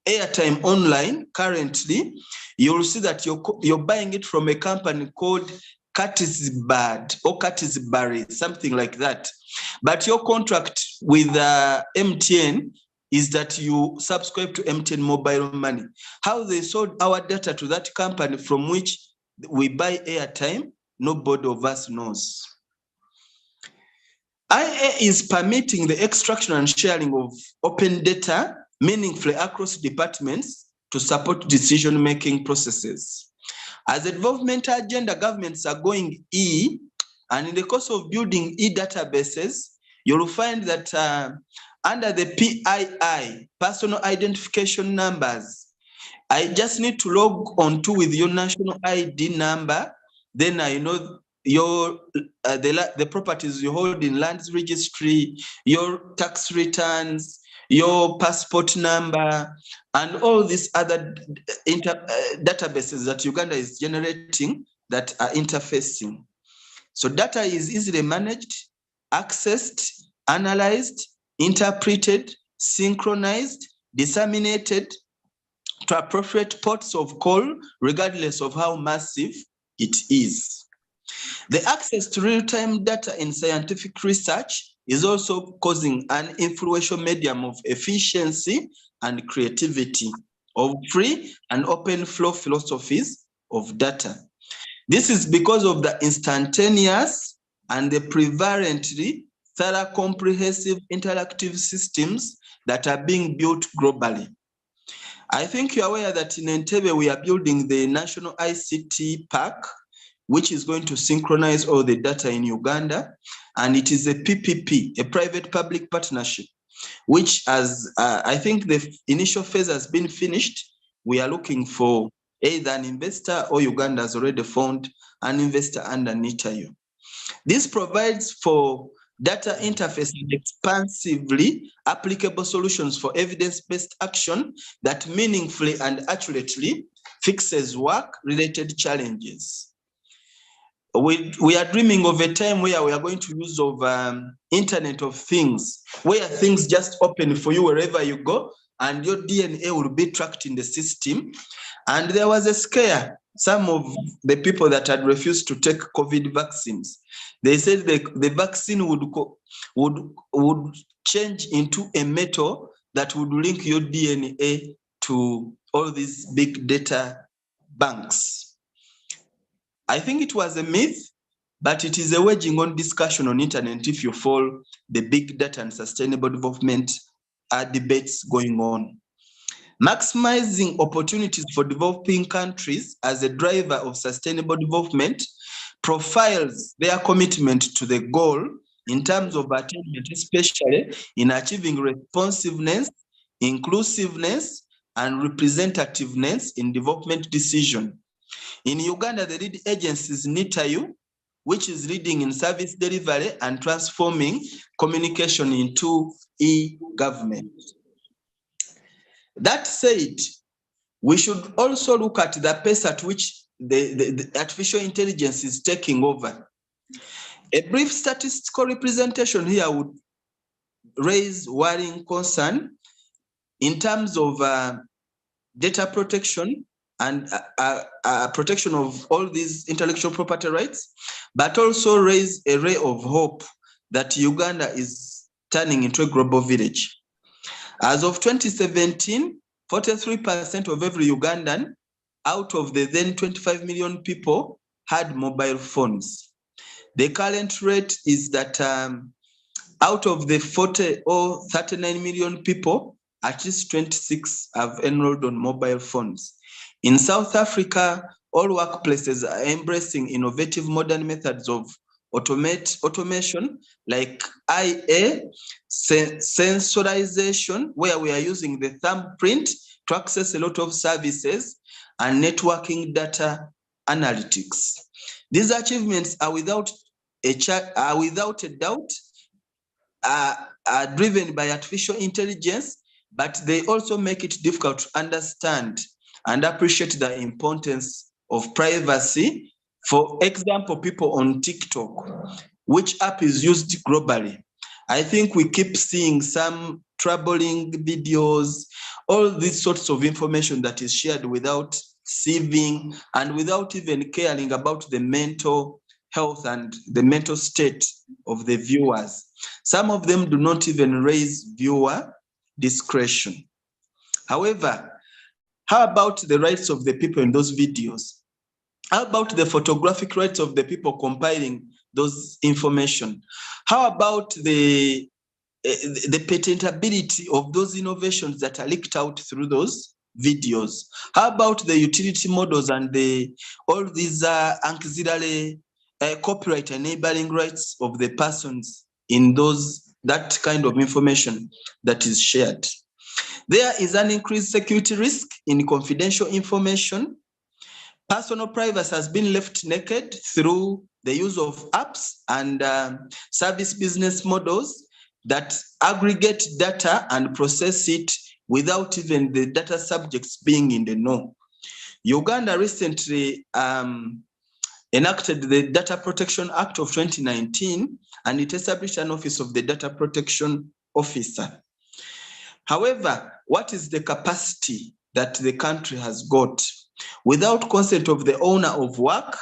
airtime online currently, you'll see that you're buying it from a company called Catisbad or Catisbury, something like that. But your contract with MTN is that you subscribe to MTN Mobile Money. How they sold our data to that company from which we buy airtime, nobody of us knows. IA is permitting the extraction and sharing of open data meaningfully across departments to support decision-making processes. As a development agenda, governments are going E, and in the course of building e-databases, you'll find that under the PII, personal identification numbers, I just need to log on to with your national ID number, then I know your the properties you hold in lands registry, your tax returns, your passport number, and all these other databases that Uganda is generating that are interfacing. So data is easily managed, accessed, analyzed, interpreted, synchronized, disseminated to appropriate ports of call, regardless of how massive it is. The access to real-time data in scientific research is also causing an influential medium of efficiency and creativity, of free and open flow philosophies of data. This is because of the instantaneous and the prevalently thorough, comprehensive interactive systems that are being built globally. I think you're aware that in Entebbe, we are building the National ICT Park, which is going to synchronize all the data in Uganda. And it is a PPP, a private-public partnership, which as I think the initial phase has been finished. We are looking for either an investor or Uganda has already found an investor under NITAYO. This provides for data interface and expansively applicable solutions for evidence-based action that meaningfully and accurately fixes work-related challenges. We are dreaming of a time where we are going to use of Internet of Things, where things just open for you wherever you go, and your DNA will be tracked in the system. And there was a scare. Some of the people that had refused to take COVID vaccines, they said the vaccine would change into a metal that would link your DNA to all these big data banks. I think it was a myth, but it is a waging on discussion on internet if you follow the big data and sustainable development debates going on. Maximizing opportunities for developing countries as a driver of sustainable development profiles their commitment to the goal in terms of attainment, especially in achieving responsiveness, inclusiveness, and representativeness in development decision. In Uganda, the lead agency is NITAYU, which is leading in service delivery and transforming communication into e-government. That said, we should also look at the pace at which the artificial intelligence is taking over. A brief statistical representation here would raise worrying concern in terms of data protection and protection of all these intellectual property rights, but also raise a ray of hope that Uganda is turning into a global village. As of 2017, 43% of every Ugandan out of the then 25 million people had mobile phones. The current rate is that out of the 40 or 39 million people, at least 26 have enrolled on mobile phones. In South Africa, all workplaces are embracing innovative modern methods of automation like IA, sensorization, where we are using the thumbprint to access a lot of services, and networking data analytics. These achievements are without a doubt are driven by artificial intelligence, but they also make it difficult to understand and appreciate the importance of privacy. For example, people on TikTok, which app is used globally. I think we keep seeing some troubling videos, all these sorts of information that is shared without sieving and without even caring about the mental health and the mental state of the viewers. Some of them do not even raise viewer discretion. However, how about the rights of the people in those videos? How about the photographic rights of the people compiling those information? How about the patentability of those innovations that are leaked out through those videos? How about the utility models and all these auxiliary copyright enabling rights of the persons in that kind of information that is shared? There is an increased security risk in confidential information. Personal privacy has been left naked through the use of apps and service business models that aggregate data and process it without even the data subjects being in the know. Uganda recently enacted the Data Protection Act of 2019, and it established an office of the Data Protection Officer. However, what is the capacity that the country has got? Without consent of the owner of work,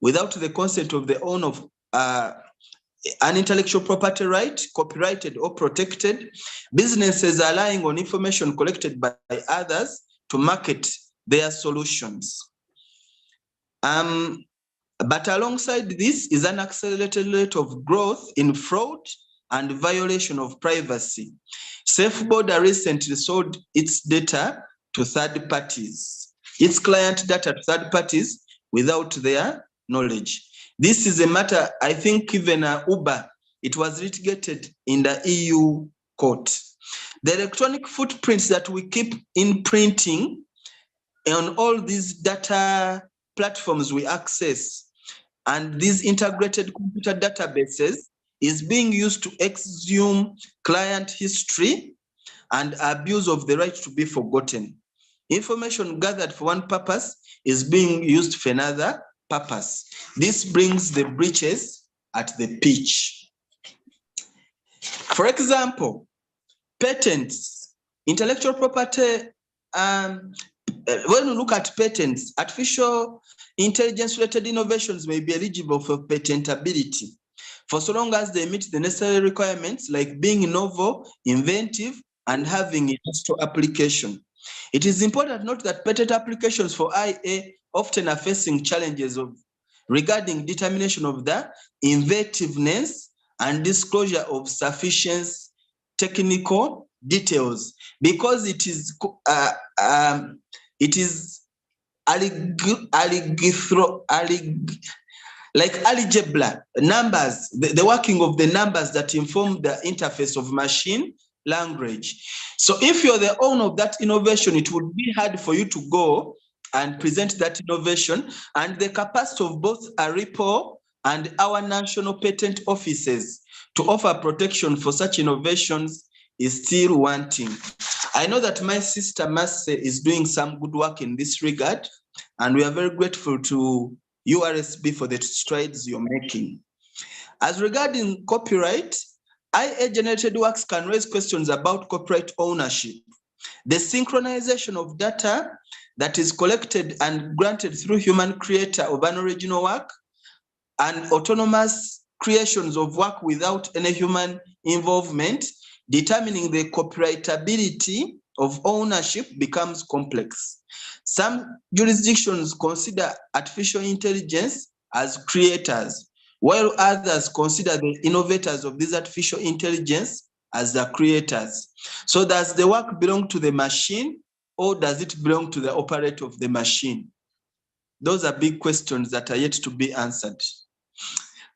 without the consent of the owner of an intellectual property right, copyrighted or protected, businesses are relying on information collected by others to market their solutions. But alongside this is an accelerated rate of growth in fraud and violation of privacy. SafeBorder recently sold its data to third parties, its client data to third parties without their knowledge. This is a matter, I think even Uber, it was litigated in the EU court. The electronic footprints that we keep imprinting on all these data platforms we access and these integrated computer databases is being used to exhume client history and abuse of the right to be forgotten. Information gathered for one purpose is being used for another purpose. This brings the breaches at the pitch. For example, patents, intellectual property, when we look at patents, artificial intelligence-related innovations may be eligible for patentability for so long as they meet the necessary requirements like being novel, inventive, and having industrial application. It is important to note that patent applications for IA often are facing challenges regarding determination of the inventiveness and disclosure of sufficient technical details, because it is like algebra numbers, the working of the numbers that inform the interface of machine language. So if you're the owner of that innovation, it would be hard for you to go and present that innovation, and the capacity of both ARIPO and our national patent offices to offer protection for such innovations is still wanting. I know that my sister Mercy is doing some good work in this regard, and we are very grateful to URSB for the strides you're making. As regarding copyright, IA-generated works can raise questions about copyright ownership. The synchronization of data that is collected and granted through human creator of an original work and autonomous creations of work without any human involvement, determining the copyrightability of ownership becomes complex. Some jurisdictions consider artificial intelligence as creators, while others consider the innovators of this artificial intelligence as the creators. So does the work belong to the machine, or does it belong to the operator of the machine? Those are big questions that are yet to be answered.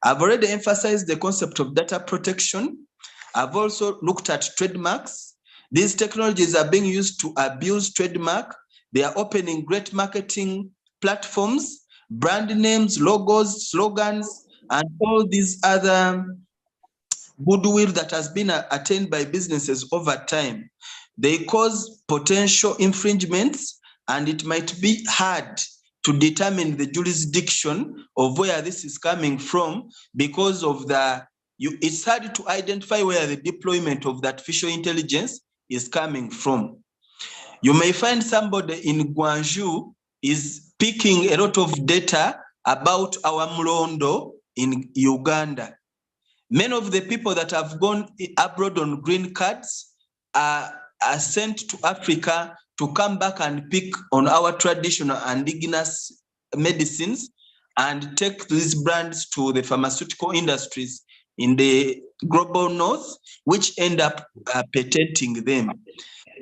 I've already emphasized the concept of data protection. I've also looked at trademarks. These technologies are being used to abuse trademark. They are opening great marketing platforms, brand names, logos, slogans, and all these other goodwill that has been attained by businesses over time. They cause potential infringements, and it might be hard to determine the jurisdiction of where this is coming from because of it's hard to identify where the deployment of the artificial intelligence is coming from. You may find somebody in Guangzhou is picking a lot of data about our Mlondo in Uganda. Many of the people that have gone abroad on green cards are sent to Africa to come back and pick on our traditional indigenous medicines and take these brands to the pharmaceutical industries in the global north, which end up patenting them.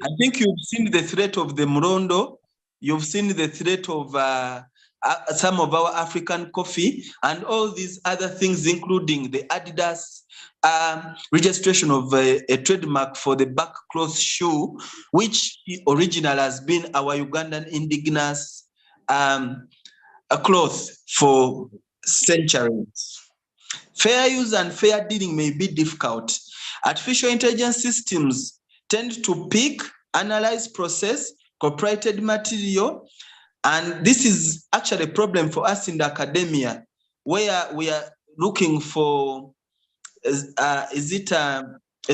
I think you've seen the threat of the Mlondo, you've seen the threat of some of our African coffee, and all these other things, including the Adidas registration of a trademark for the back cloth shoe, which original has been our Ugandan indigenous cloth for centuries. Fair use and fair dealing may be difficult. Artificial intelligence systems tend to pick, analyze, process copyrighted material, and this is actually a problem for us in the academia, where we are looking for a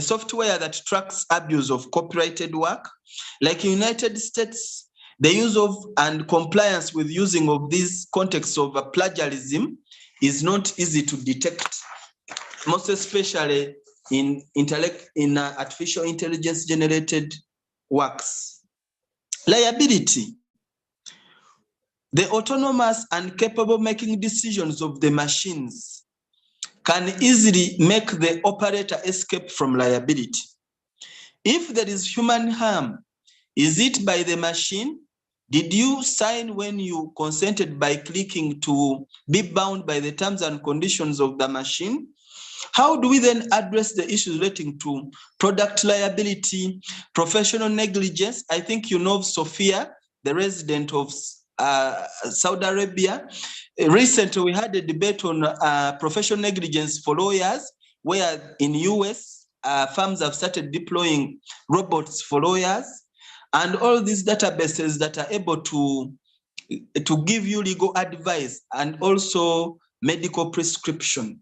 software that tracks abuse of copyrighted work. Like in the United States, the use of and compliance with using of these contexts of plagiarism is not easy to detect, most especially in artificial intelligence generated works. Liability. The autonomous and capable making decisions of the machines can easily make the operator escape from liability. If there is human harm, is it by the machine? Did you sign when you consented by clicking to be bound by the terms and conditions of the machine? How do we then address the issues relating to product liability, professional negligence? I think you know Sophia, the resident of Saudi Arabia. Recently, we had a debate on professional negligence for lawyers, where in US, firms have started deploying robots for lawyers, and all these databases that are able to give you legal advice and also medical prescription.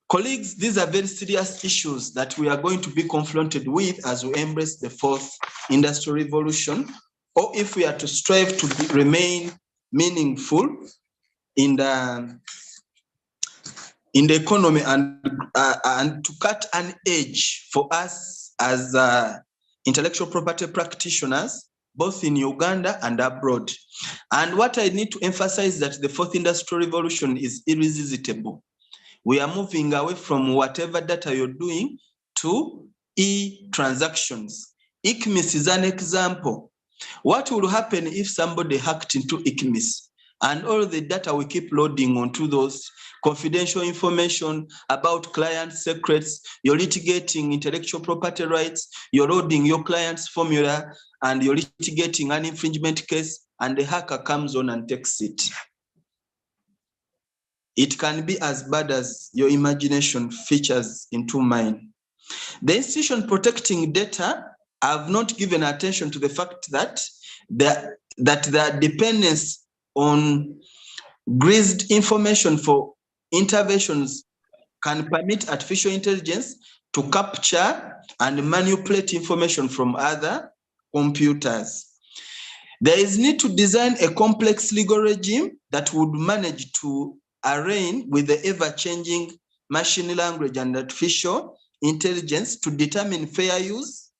Colleagues, these are very serious issues that we are going to be confronted with as we embrace the fourth industrial revolution, or if we are to strive to remain meaningful in the economy and to cut an edge for us as intellectual property practitioners, both in Uganda and abroad. And what I need to emphasize is that the fourth industrial revolution is irresistible. We are moving away from whatever data you're doing to e-transactions. ICMIS is an example. What will happen if somebody hacked into ICMIS and all the data we keep loading onto those confidential information about client secrets, you're litigating intellectual property rights, you're loading your client's formula, and you're litigating an infringement case, and the hacker comes on and takes it. It can be as bad as your imagination features into mine. The institution protecting data have not given attention to the fact that the dependence on greased information for interventions can permit artificial intelligence to capture and manipulate information from other computers. There is need to design a complex legal regime that would manage to align with the ever-changing machine language and artificial intelligence to determine fair use,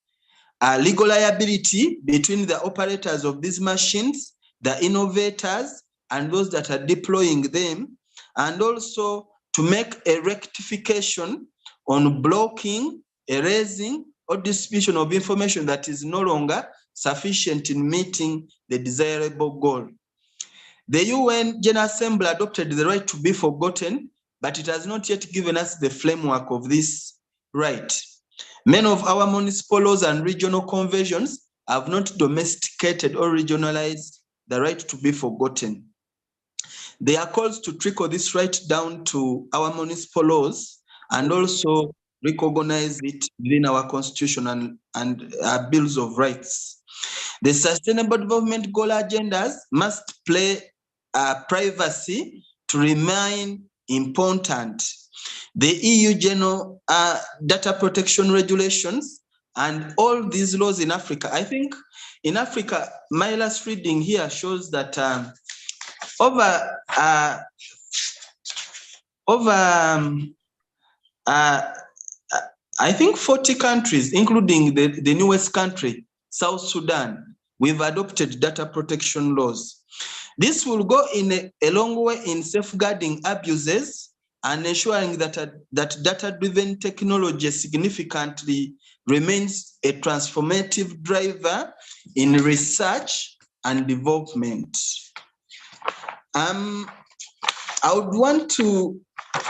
legal liability between the operators of these machines, the innovators, and those that are deploying them, and also to make a rectification on blocking, erasing, or distribution of information that is no longer sufficient in meeting the desirable goal. The UN General Assembly adopted the right to be forgotten, but it has not yet given us the framework of this right. Many of our municipal laws and regional conventions have not domesticated or regionalized the right to be forgotten. There are calls to trickle this right down to our municipal laws and also recognize it within our constitution and our bills of rights. The sustainable development goal agendas must play privacy to remain important. The EU General Data Protection Regulations and all these laws in Africa. I think in Africa, my last reading here shows that I think 40 countries, including the newest country, South Sudan, we've adopted data protection laws. This will go in a long way in safeguarding abuses and ensuring that data-driven technology significantly remains a transformative driver in research and development. I would want to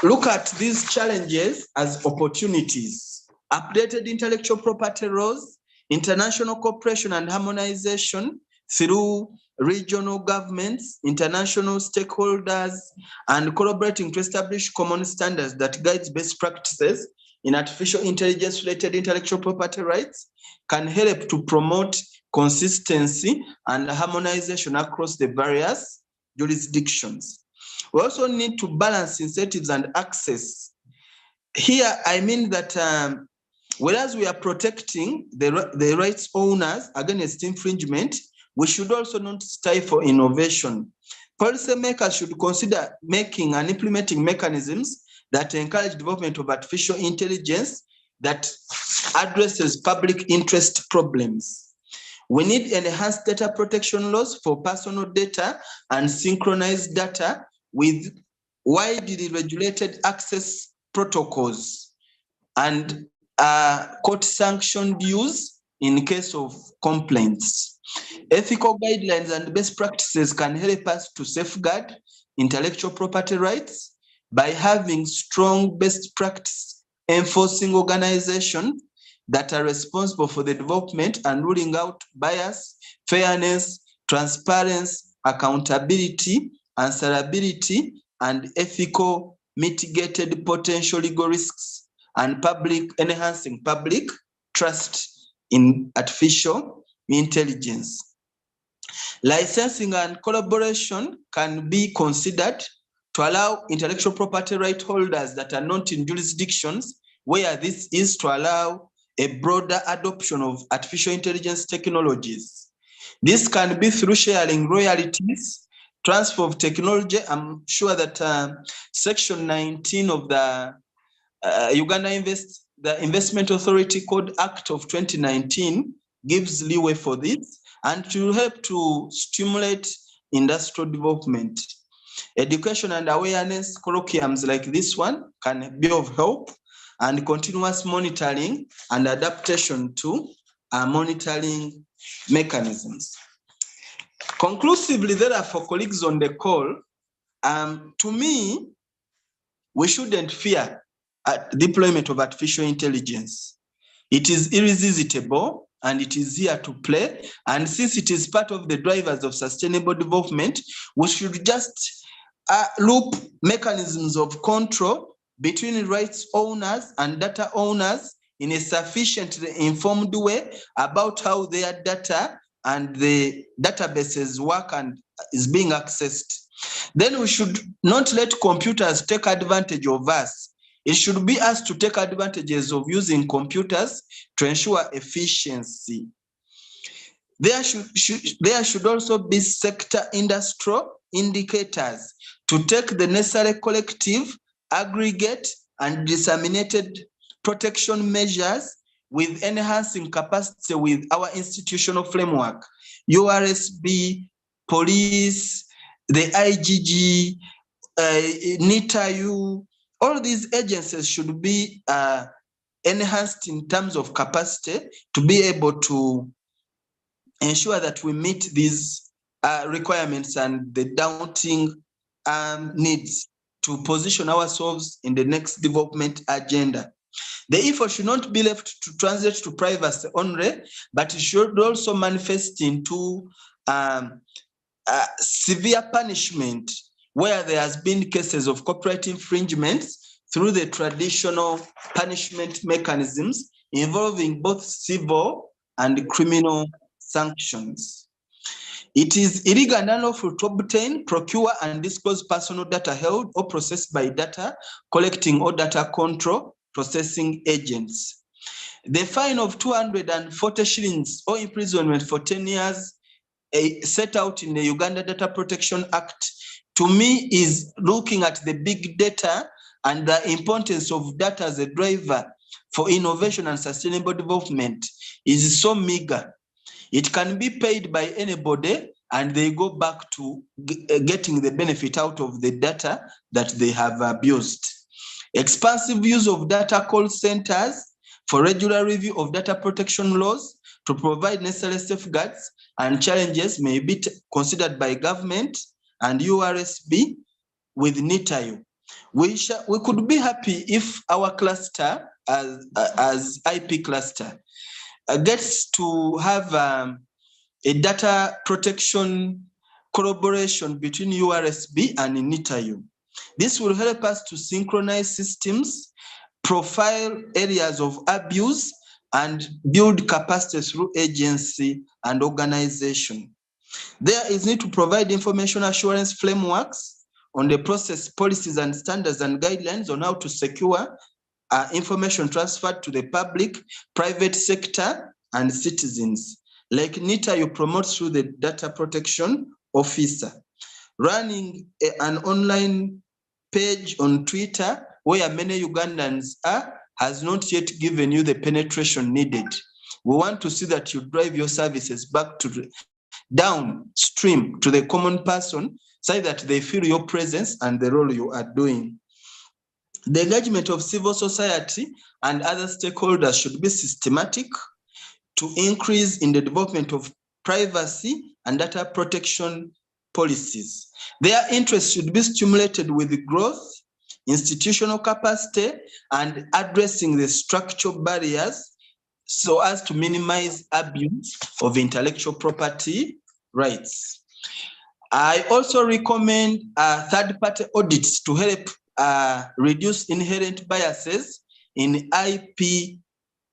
look at these challenges as opportunities. Updated intellectual property laws, international cooperation and harmonization through regional governments, international stakeholders, and collaborating to establish common standards that guides best practices in artificial intelligence-related intellectual property rights can help to promote consistency and harmonization across the various jurisdictions. We also need to balance incentives and access. Here, I mean that whereas we are protecting the rights owners against infringement, we should also not stifle innovation. Policymakers should consider making and implementing mechanisms that encourage development of artificial intelligence that addresses public interest problems. We need enhanced data protection laws for personal data and synchronized data with widely regulated access protocols and court-sanctioned use in case of complaints. Ethical guidelines and best practices can help us to safeguard intellectual property rights by having strong best practice enforcing organizations that are responsible for the development and ruling out bias, fairness, transparency, accountability, answerability, and ethical mitigated potential legal risks and enhancing public trust in artificial intelligence. Licensing and collaboration can be considered to allow intellectual property right holders that are not in jurisdictions where this is to allow a broader adoption of artificial intelligence technologies. This can be through sharing royalties, transfer of technology. I'm sure that Section 19 of the Uganda Investment Authority Code Act of 2019 gives leeway for this and to help to stimulate industrial development. Education and awareness colloquiums like this one can be of help, and continuous monitoring and adaptation to monitoring mechanisms. Conclusively, therefore, colleagues on the call, to me, we shouldn't fear deployment of artificial intelligence. It is irresistible and it is here to play. And since it is part of the drivers of sustainable development, we should just loop mechanisms of control between rights owners and data owners in a sufficiently informed way about how their data and the databases work and is being accessed. Then we should not let computers take advantage of us. It should be us to take advantages of using computers to ensure efficiency. There should also be sector industrial indicators to take the necessary collective, aggregate, and disseminated protection measures with enhancing capacity with our institutional framework, URSB, police, the IGG, NITAU. All these agencies should be enhanced in terms of capacity to be able to ensure that we meet these requirements and the daunting needs to position ourselves in the next development agenda. The effort should not be left to translate to privacy only, but it should also manifest into severe punishment where there has been cases of copyright infringements through the traditional punishment mechanisms involving both civil and criminal sanctions. It is illegal and unlawful to obtain, procure, and disclose personal data held or processed by data collecting or data control processing agents. The fine of 240 shillings or imprisonment for 10 years set out in the Uganda Data Protection Act, to me, is looking at the big data and the importance of data as a driver for innovation and sustainable development is so meager. It can be paid by anybody and they go back to getting the benefit out of the data that they have abused. Expansive use of data call centers for regular review of data protection laws to provide necessary safeguards and challenges may be considered by government and URSB with NITAU. We could be happy if our cluster as IP cluster gets to have a data protection collaboration between URSB and NITAU. This will help us to synchronize systems, profile areas of abuse, and build capacity through agency and organization. There is need to provide information assurance frameworks on the process, policies, and standards and guidelines on how to secure information transferred to the public, private sector, and citizens. Like NITAU promotes through the data protection officer. Running an online page on Twitter where many Ugandans are has not yet given you the penetration needed. We want to see that you drive your services back to the downstream to the common person so that they feel your presence and the role you are doing. The engagement of civil society and other stakeholders should be systematic to increase in the development of privacy and data protection policies. Their interests should be stimulated with growth, institutional capacity, and addressing the structural barriers so as to minimize abuse of intellectual property rights. I also recommend third-party audits to help reduce inherent biases in IP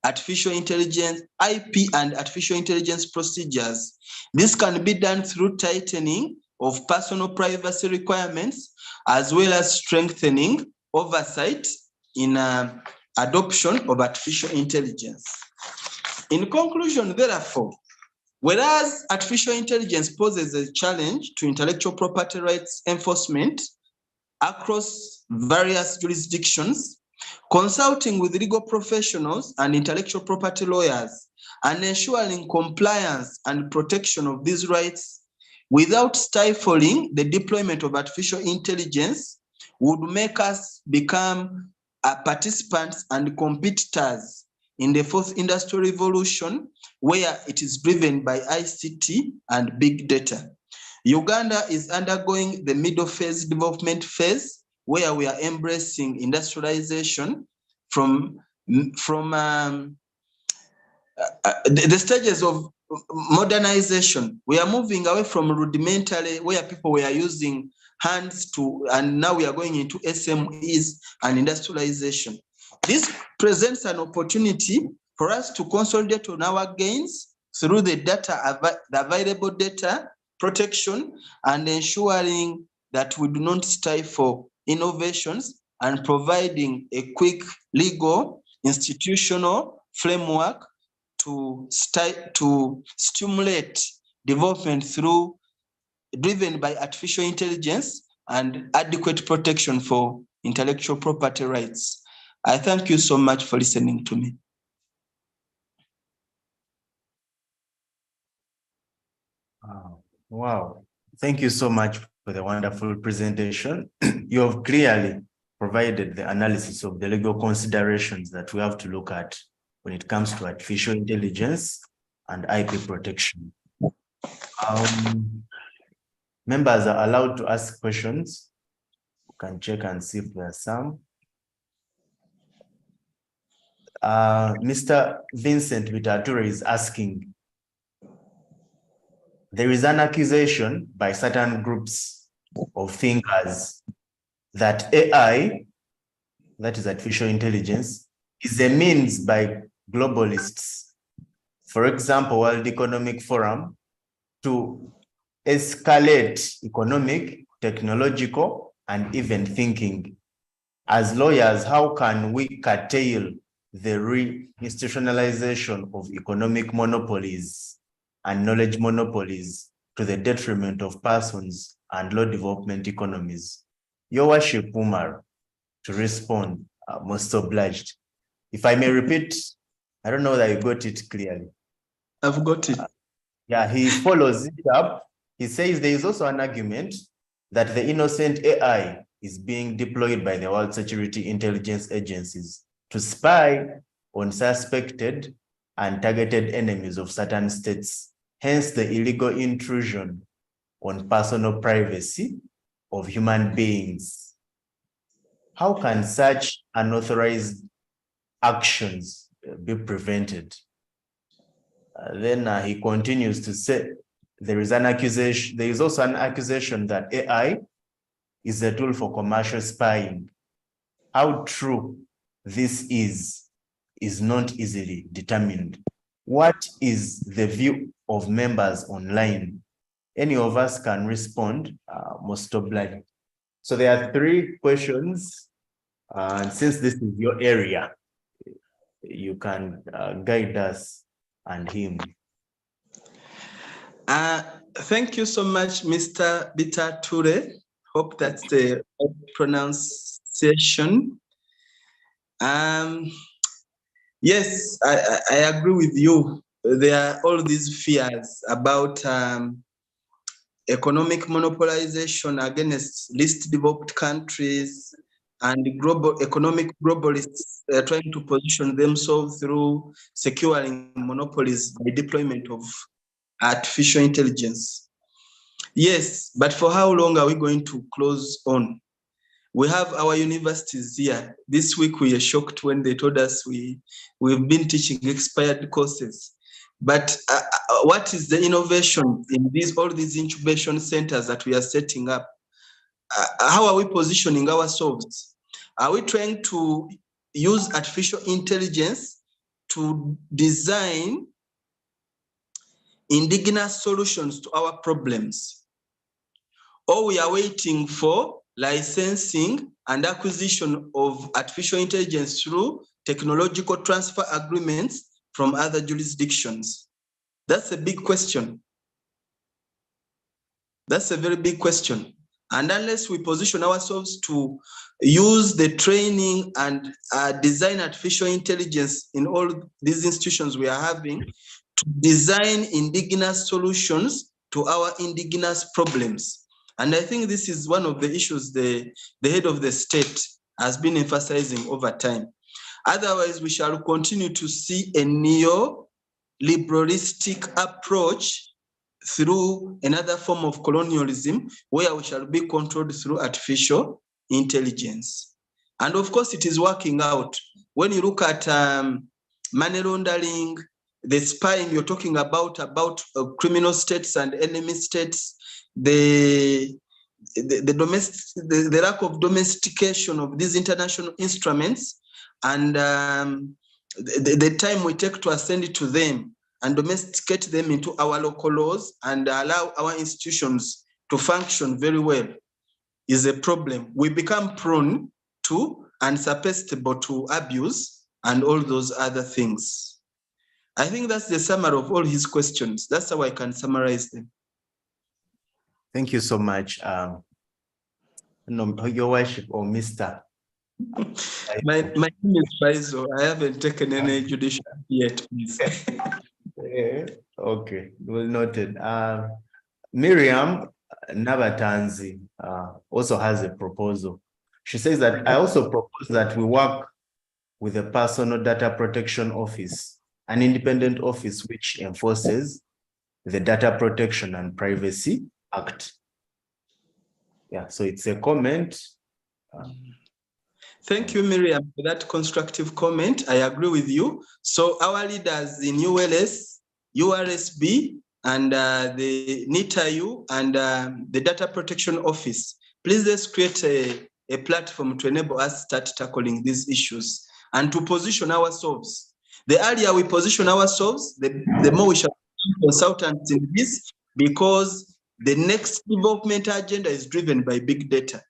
artificial intelligence, IP and artificial intelligence procedures. This can be done through tightening of personal privacy requirements, as well as strengthening oversight in adoption of artificial intelligence. In conclusion, therefore, whereas artificial intelligence poses a challenge to intellectual property rights enforcement across various jurisdictions, consulting with legal professionals and intellectual property lawyers, and ensuring compliance and protection of these rights without stifling the deployment of artificial intelligence would make us become participants and competitors in the fourth industrial revolution, where it is driven by ICT and big data. Uganda is undergoing the middle phase development phase, where we are embracing industrialization from the stages of modernization. We are moving away from rudimentary, where people were using hands to, and now we are going into SMEs and industrialization. This presents an opportunity for us to consolidate on our gains through the available data protection, and ensuring that we do not stifle innovations, and providing a quick legal institutional framework to stimulate development through driven by artificial intelligence and adequate protection for intellectual property rights. I thank you so much for listening to me. Wow. Thank you so much for the wonderful presentation. You have clearly provided the analysis of the legal considerations that we have to look at when it comes to artificial intelligence and IP protection. Members are allowed to ask questions. You can check and see if there are some. Mr. Vincent Vitature is asking, there is an accusation by certain groups of thinkers that AI, that is artificial intelligence, is a means by globalists, for example, World Economic Forum, to escalate economic, technological, and even thinking. As lawyers, how can we curtail the reinstitutionalization of economic monopolies and knowledge monopolies to the detriment of persons and low development economies? Your Worship, Umar, to respond, most obliged. If I may repeat, I don't know that you got it clearly. I've got it. Yeah, he follows it up. He says there is also an argument that the innocent AI is being deployed by the World Security Intelligence Agencies to spy on suspected and targeted enemies of certain states, hence the illegal intrusion on personal privacy of human beings. How can such unauthorized actions be prevented? Then he continues to say, there is also an accusation that AI is a tool for commercial spying. How true this is not easily determined. What is the view of members online? Any of us can respond, most obliged. So there are 3 questions, and since this is your area, you can guide us and him. Thank you so much, Mr. Vitature. Hope that's the right pronunciation. Yes, I agree with you. There are all these fears about economic monopolization against least developed countries, and global economic globalists trying to position themselves through securing monopolies by deployment of artificial intelligence. Yes, but for how long are we going to close on? We have our universities here. This week we are shocked when they told us we've been teaching expired courses. But what is the innovation in all these incubation centers that we are setting up? How are we positioning ourselves Are we trying to use artificial intelligence to design indigenous solutions to our problems? Or we are waiting for licensing and acquisition of artificial intelligence through technological transfer agreements from other jurisdictions? That's a big question. That's a very big question. And unless we position ourselves to use the training and design artificial intelligence in all these institutions we are having to design indigenous solutions to our indigenous problems. And I think this is one of the issues the head of the state has been emphasizing over time. Otherwise, we shall continue to see a neo-liberalistic approach through another form of colonialism where we shall be controlled through artificial intelligence. And of course, it is working out. When you look at money laundering, the spying you're talking about criminal states and enemy states, the lack of domestication of these international instruments, and the time we take to ascend it to them and domesticate them into our local laws and allow our institutions to function very well is a problem. We become prone to and susceptible to abuse and all those other things. I think that's the summary of all his questions. That's how I can summarize them. Thank you so much. No, Your Worship or Mr. My name is Faizo. I haven't taken any judicial yet, please. Okay, well noted. Miriam Nabatanzi also has a proposal. She says that I also propose that we work with the Personal Data Protection Office, an independent office which enforces the Data Protection and Privacy Act. Yeah, so it's a comment. Thank you, Miriam, for that constructive comment. I agree with you. So our leaders in ULS, URSB, and the NITAU and the Data Protection Office, please let's create a platform to enable us to start tackling these issues and to position ourselves. The earlier we position ourselves, the more we shall be consultants in this, because the next development agenda is driven by big data.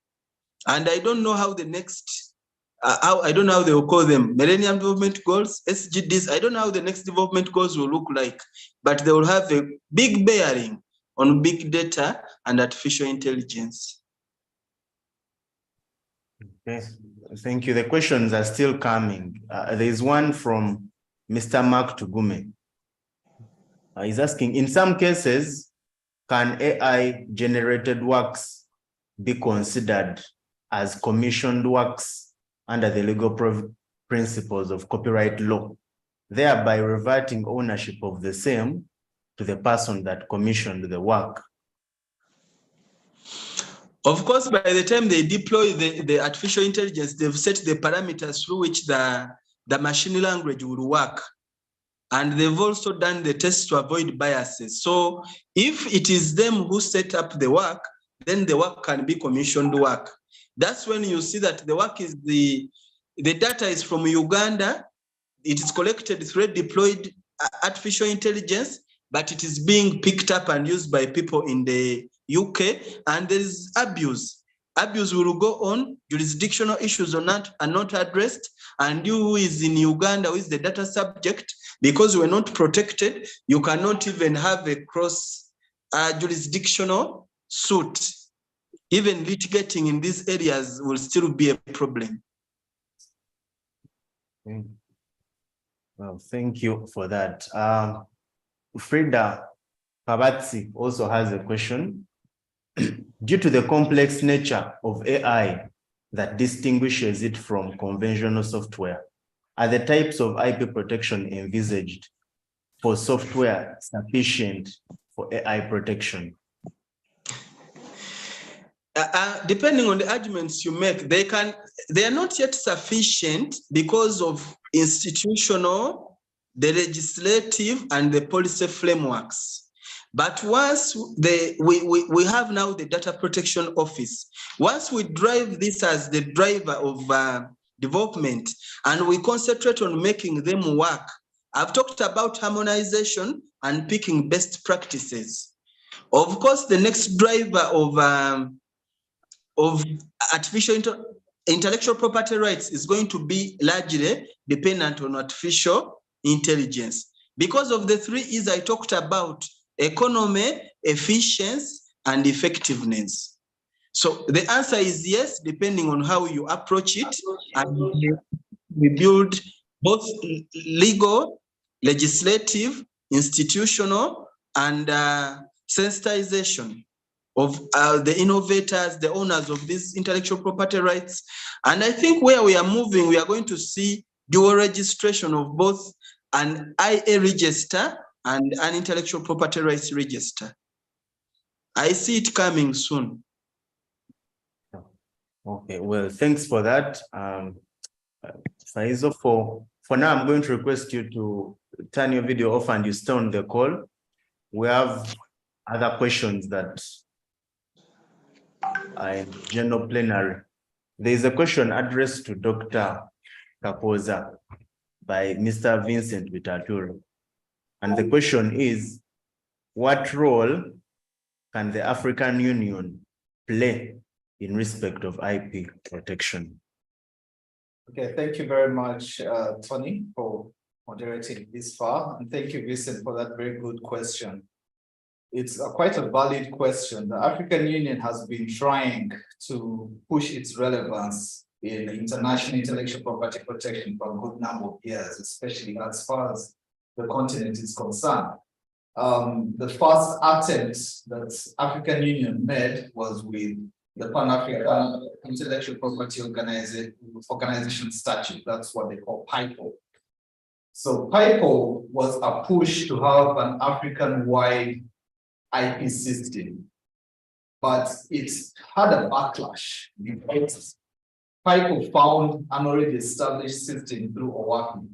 And I don't know how the next I don't know how they will call them, Millennium Development Goals, SDGs. I don't know how the next development goals will look like, but they will have a big bearing on big data and artificial intelligence. Okay, thank you. The questions are still coming. There is one from Mr. Mark Tugume. He's asking, in some cases, can AI-generated works be considered as commissioned works under the legal principles of copyright law, thereby reverting ownership of the same to the person that commissioned the work? Of course, by the time they deploy the artificial intelligence, they've set the parameters through which the machine language will work. And they've also done the tests to avoid biases. So if it is them who set up the work, then the work can be commissioned work. That's when you see that the work is the data is from Uganda. It is collected through deployed artificial intelligence, but it is being picked up and used by people in the UK, and there is abuse. Abuse will go on, jurisdictional issues are not addressed, and you who is in Uganda, who is the data subject, because we're not protected, you cannot even have a cross jurisdictional suit. Even litigating in these areas will still be a problem. Well, thank you for that. Frida Kabatsi also has a question. Due to the complex nature of AI that distinguishes it from conventional software, are the types of IP protection envisaged for software sufficient for AI protection? Depending on the arguments you make, they are not yet sufficient because of institutional, the legislative, and the policy frameworks. But once we have now the Data Protection Office, once we drive this as the driver of development and we concentrate on making them work, I've talked about harmonization and picking best practices. Of course, the next driver of intellectual property rights is going to be largely dependent on artificial intelligence. Because of the 3 E's I talked about: economy, efficiency, and effectiveness. So the answer is yes, depending on how you approach it. And we build both legal, legislative, institutional, and sensitization of the innovators, the owners of these intellectual property rights. And I think where we are moving, we are going to see dual registration of both an IA register and an intellectual property rights register. I see it coming soon. Okay, well, thanks for that. Faizo, for now, I'm going to request you to turn your video off and you stay on the call. We have other questions that are in general plenary. There is a question addressed to Dr. Kapoza by Mr. Vincent Vitaturo. And the question is, what role can the African Union play in respect of IP protection? Okay, thank you very much, Tony, for moderating this far. And thank you, Vincent, for that very good question. It's quite a valid question. The African Union has been trying to push its relevance in international intellectual property protection for a good number of years, especially as far as the continent is concerned. The first attempt that African Union made was with the Pan-African Intellectual Property Organization Statute. That's what they call PIPO. So PIPO was a push to have an African-wide IP system, but it had a backlash because PIPO found an already established system through OAPI.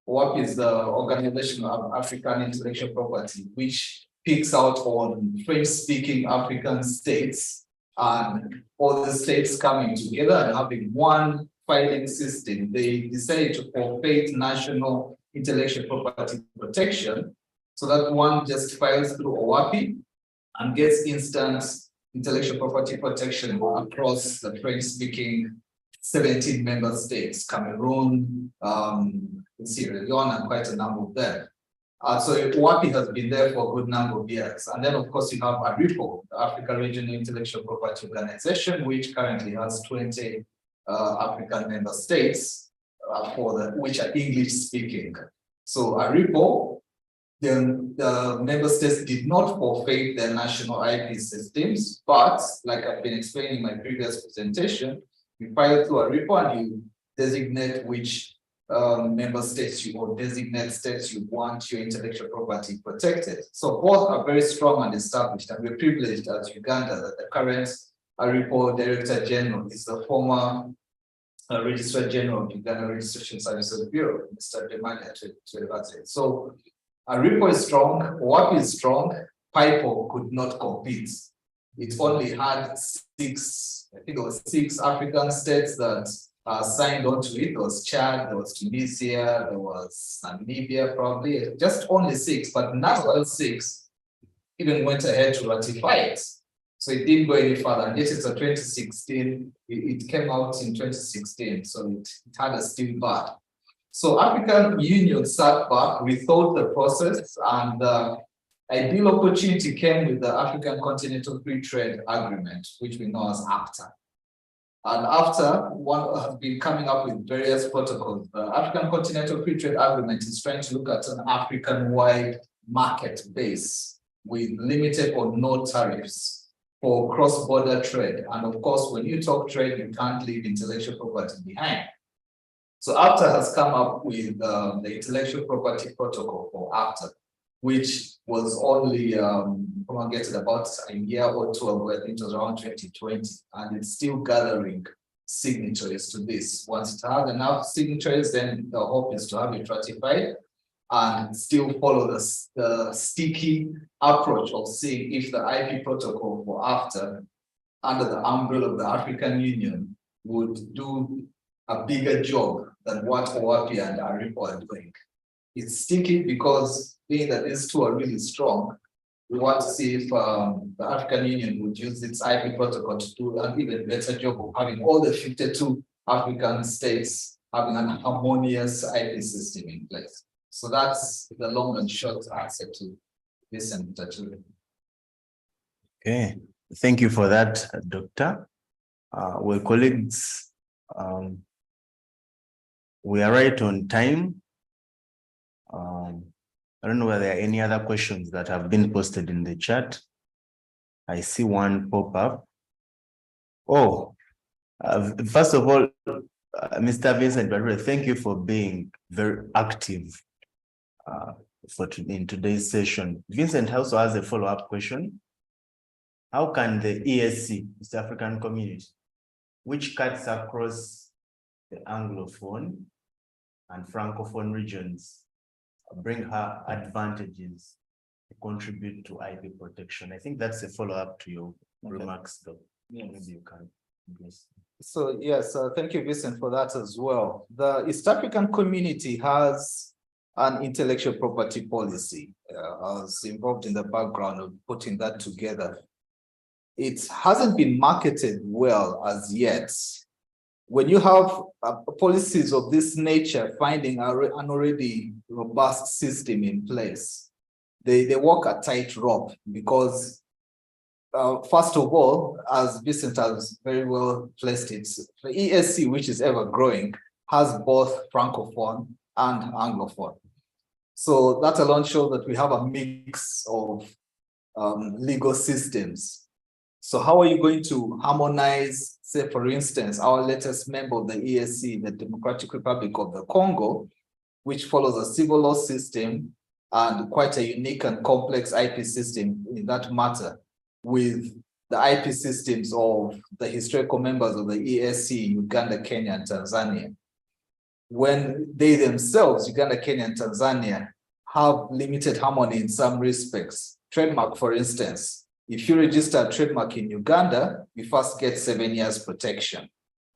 OAPI is the Organization of African Intellectual Property, which picks out on French-speaking African states and all the states coming together and having one filing system. They decided to forfeit national intellectual property protection so that one just files through OAPI and gets instant intellectual property protection across the French-speaking 17 member states, Cameroon, Sierra Leone, and quite a number of them. So OAPI has been there for a good number of years. And then, of course, you have ARIPO, the African Regional Intellectual Property Organization, which currently has 20 African member states which are English-speaking. So ARIPO, the member states did not forfeit their national IP systems, but like I've been explaining in my previous presentation, you file through ARIPO and you designate which member states or designate states you want your intellectual property protected. So both are very strong and established, and we're privileged as Uganda that the current ARIPO Director General is the former Registrar General of Uganda Registration Services Bureau, Mr. Demania Twelebate. So ARIPO is strong, OAPI is strong, PIPO could not compete. It only had 6 African states that signed on to it. There was Chad, there was Tunisia, there was Namibia, probably just only 6, but none of those 6 even went ahead to ratify it. So it didn't go any further. And yet it's a 2016, it came out in 2016, so it had a still bad. So African Union sat back, rethought the process, and the ideal opportunity came with the African Continental Free Trade Agreement, which we know as ACTA. And after one has been coming up with various protocols, the African Continental Free Trade Agreement is trying to look at an African-wide market base with limited or no tariffs for cross-border trade. And of course, when you talk trade, you can't leave intellectual property behind. So ACTA has come up with the Intellectual Property Protocol for ACTA, which was only promulgated about a year or 2 ago. I think it was around 2020, and it's still gathering signatories to this. Once it has enough signatories, then the hope is to have it ratified and still follow the sticky approach of seeing if the IP protocol for AFTA under the umbrella of the African Union would do a bigger job than what OAPI and ARIPO are doing. It's sticky because being that these two are really strong, we want to see if the African Union would use its IP protocol to do an even better job of having all the 52 African states having an harmonious IP system in place. So that's the long and short answer to this and that. Okay, thank you for that, Doctor. Well, colleagues, we are right on time. I don't know whether there are any other questions that have been posted in the chat. I see one pop up. Oh, first of all, Mr. Vincent Barre, thank you for being very active in today's session. Vincent also has a follow-up question. How can the ESC, East African Community, which cuts across the Anglophone and Francophone regions, bring her advantages to contribute to IP protection? I think that's a follow-up to your remarks, though. Yes. Maybe you can. Yes. So yes, thank you, Vincent, for that as well. The East African Community has an intellectual property policy. I was involved in the background of putting that together. It hasn't been marketed well as yet. When you have policies of this nature, finding an already robust system in place, they walk a tightrope because first of all, as Vincent has very well placed it, the ESC, which is ever growing, has both Francophone and Anglophone. So that alone shows that we have a mix of legal systems. So how are you going to harmonize, say, for instance, our latest member of the ESC, the Democratic Republic of the Congo, which follows a civil law system and quite a unique and complex IP system in that matter, with the IP systems of the historical members of the ESC, Uganda, Kenya, and Tanzania. When they themselves, Uganda, Kenya, and Tanzania, have limited harmony in some respects. Trademark, for instance, if you register a trademark in Uganda, you first get 7 years protection,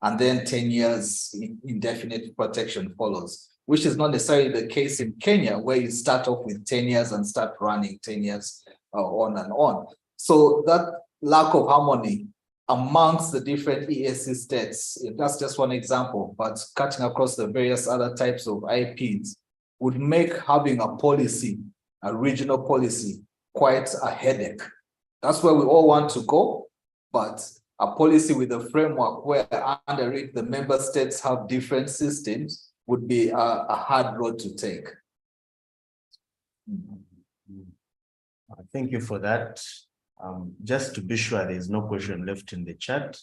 and then 10 years indefinite protection follows, which is not necessarily the case in Kenya, where you start off with 10 years and start running 10 years on and on. So that lack of harmony amongst the different ESC states, that's just one example, but cutting across the various other types of IPs would make having a policy, a regional policy, quite a headache. That's where we all want to go, but a policy with a framework where under it the member states have different systems would be a hard road to take. Thank you for that. Just to be sure there is no question left in the chat.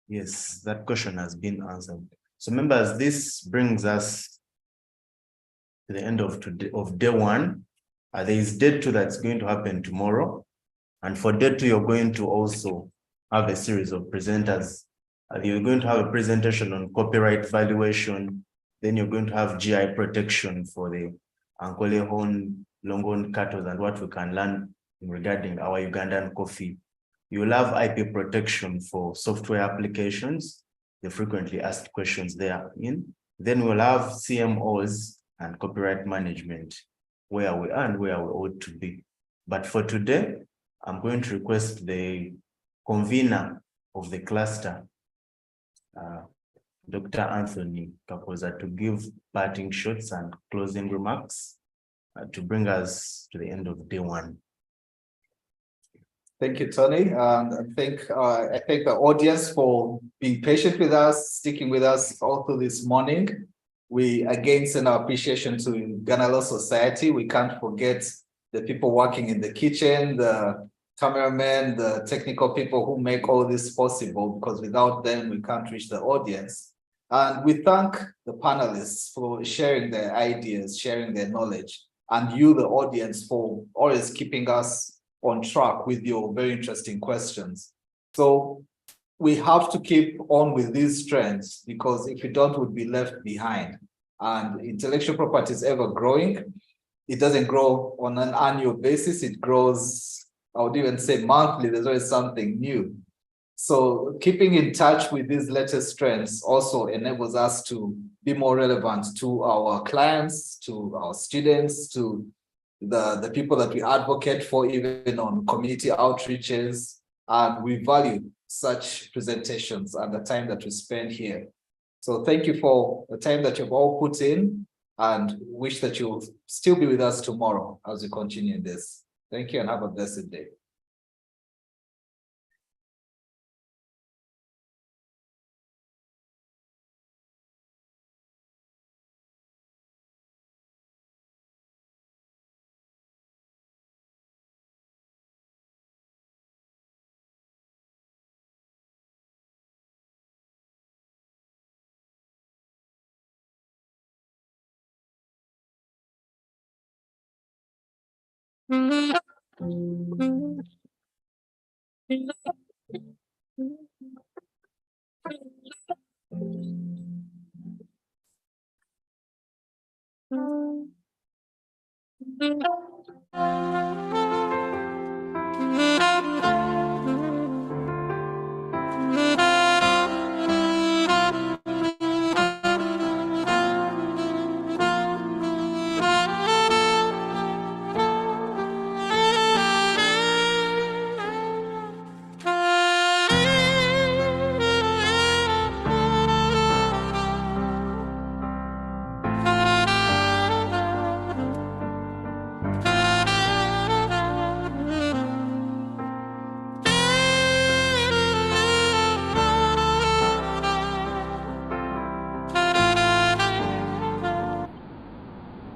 Yes, that question has been answered. So members, this brings us to the end of day one. There is day two that's going to happen tomorrow. And for day two, you're going to also have a series of presenters. You're going to have a presentation on copyright valuation. Then you're going to have GI protection for the Ankole horn, longhorn cattle, and what we can learn regarding our Ugandan coffee. You'll have IP protection for software applications, the frequently asked questions there in. Then we'll have CMOs and copyright management, where we are and where we ought to be. But for today, I'm going to request the convener of the cluster, Dr. Anthony Kapoza, to give parting shots and closing remarks to bring us to the end of day one. Thank you, Tony. And I thank the audience for being patient with us, sticking with us all through this morning. We again send our appreciation to Ghana Law Society. We can't forget the people working in the kitchen, the cameramen, the technical people who make all this possible, because without them, we can't reach the audience. And we thank the panelists for sharing their ideas, sharing their knowledge, and you, the audience, for always keeping us on track with your very interesting questions. So we have to keep on with these trends because if we don't, we'll be left behind. And intellectual property is ever growing. It doesn't grow on an annual basis. It grows, I would even say monthly. There's always something new. So keeping in touch with these latest trends also enables us to be more relevant to our clients, to our students, to the people that we advocate for, even on community outreaches. And we value such presentations and the time that we spend here. So thank you for the time that you've all put in, and wish that you'll still be with us tomorrow as we continue this. Thank you and have a blessed day.